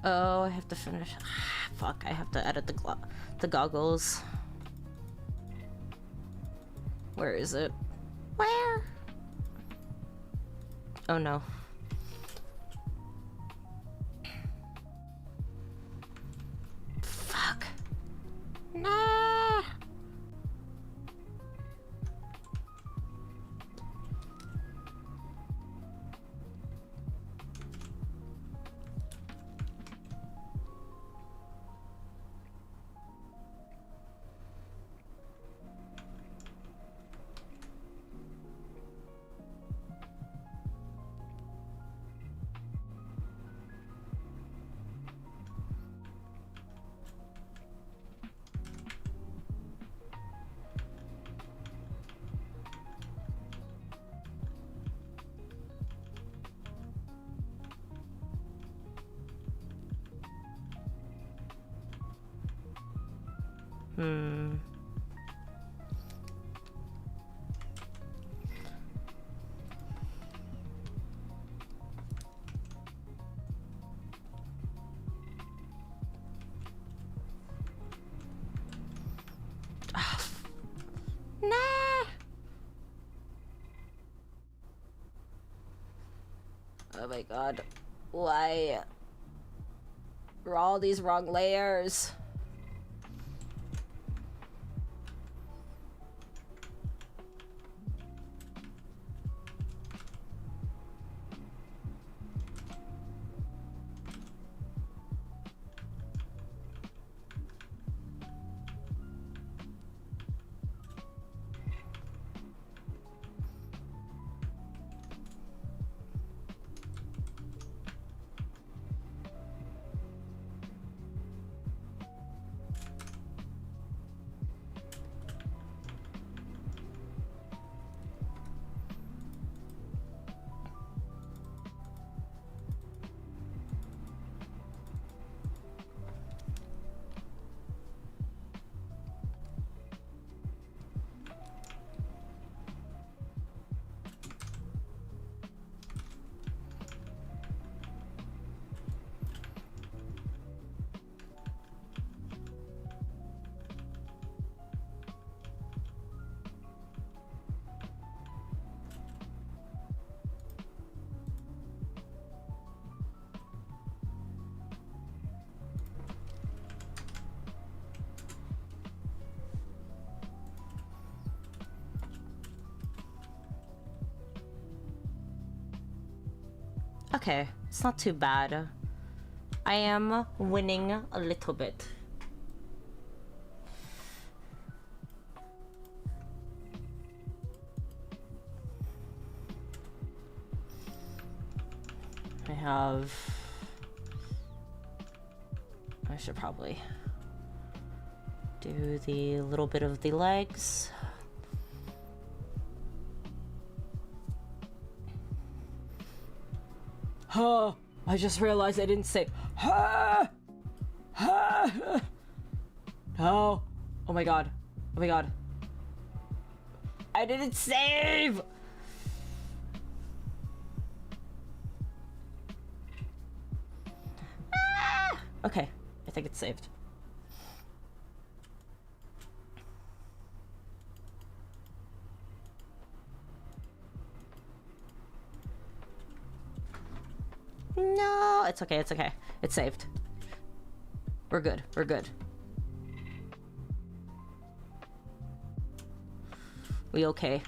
Oh, I have to finish. Fuck, I have to edit the goggles. Where is it? Where? Oh no. Fuck. Nah. Oh my god. Why are all these wrong layers? Okay, it's not too bad. I am winning a little bit. I should probably do the little bit of the legs. Oh, I just realized I didn't say. No. Oh my god. Oh my god. I didn't save! Okay, I think it's saved. No, it's okay, it's okay. It's saved. We're good, we're good. We okay.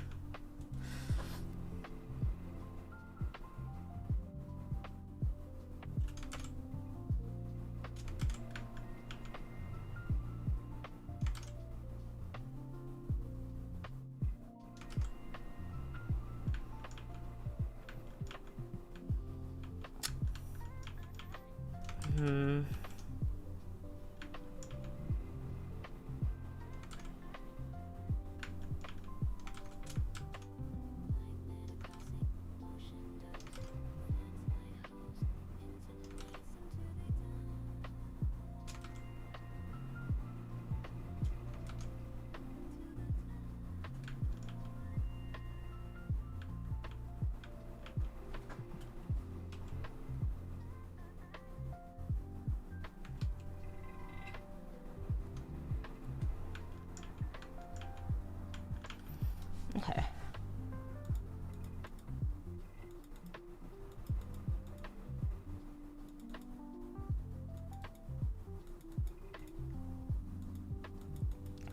Okay.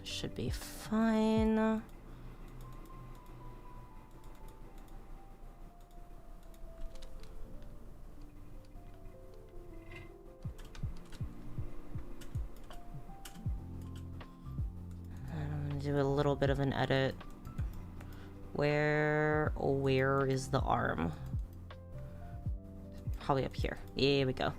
Should be fine. I'm gonna do a little bit of an edit. Where is the arm? Probably up here. Here we go.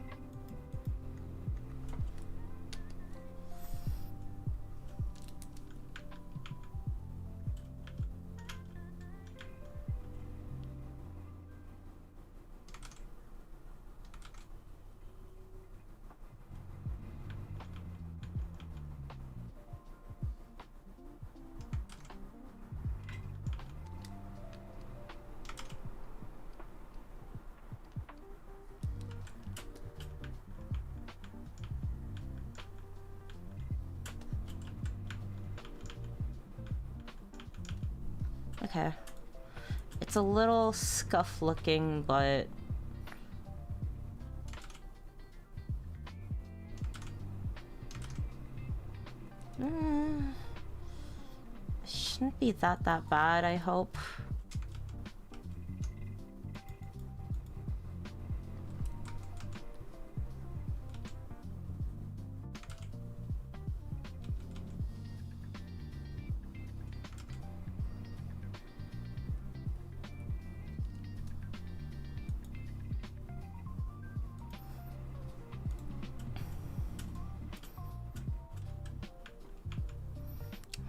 Okay. It's a little scuff looking, but shouldn't be that bad, I hope.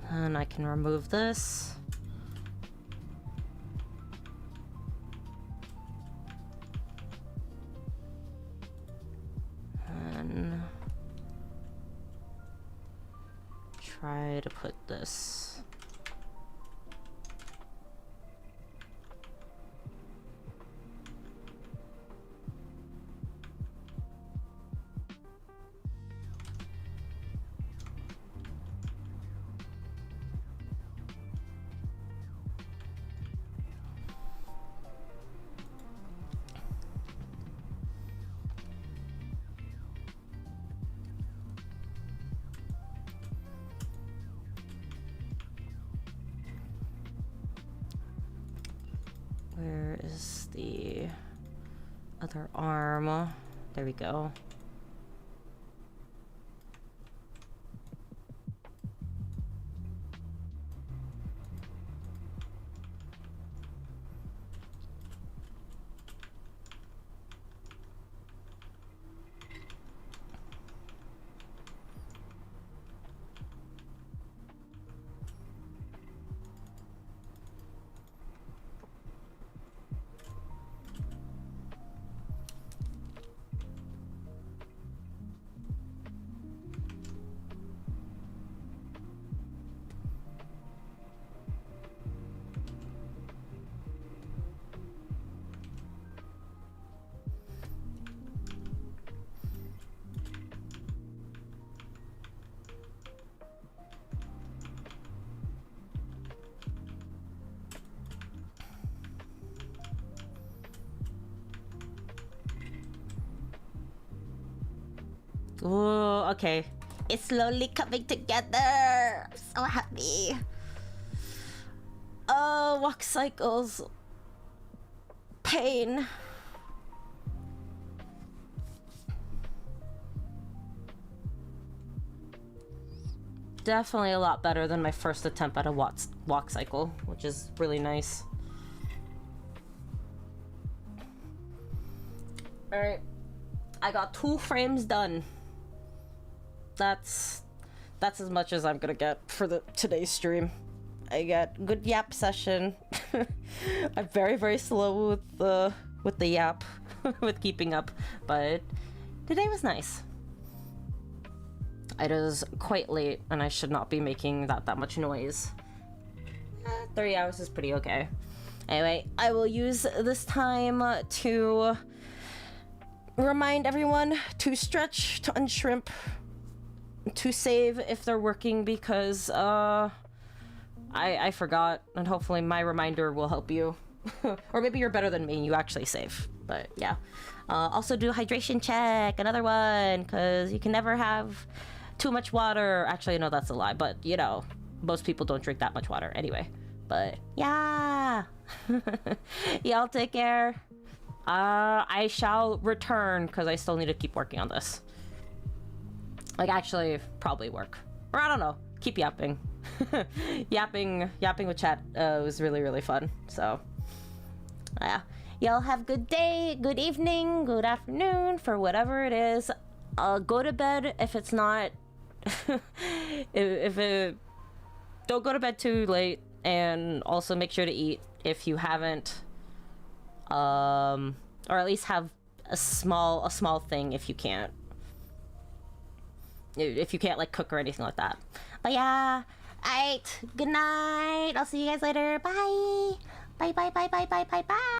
And I can remove this. And try to put this. Where is the other arm? There we go. Ooh, okay. It's slowly coming together. I'm so happy. Oh, walk cycles. Pain. Definitely a lot better than my first attempt at a walk cycle, which is really nice. Alright. I got 2 frames done. That's as much as I'm gonna get for today's stream. I got good yap session. I'm very slow with the yap, with keeping up, but today was nice. It is quite late, and I should not be making that much noise. 3 hours is pretty okay. Anyway, I will use this time to remind everyone to stretch, to unshrimp, to save if they're working, because I forgot, and hopefully my reminder will help you. Or maybe you're better than me and you actually save. But yeah. Also do hydration check, another one, because you can never have too much water. Actually, no, that's a lie, but you know, most people don't drink that much water anyway. But yeah. Y'all take care. I shall return because I still need to keep working on this. Like, actually, probably work. Or I don't know. Keep yapping. yapping with chat was really, really fun. So, yeah. Y'all have good day, good evening, good afternoon, for whatever it is. Go to bed if it's not... if it... Don't go to bed too late. And also make sure to eat if you haven't. Or at least have a small thing if you can't. If you can't, like, cook or anything like that. But yeah, alright, good night. I'll see you guys later. Bye. Bye.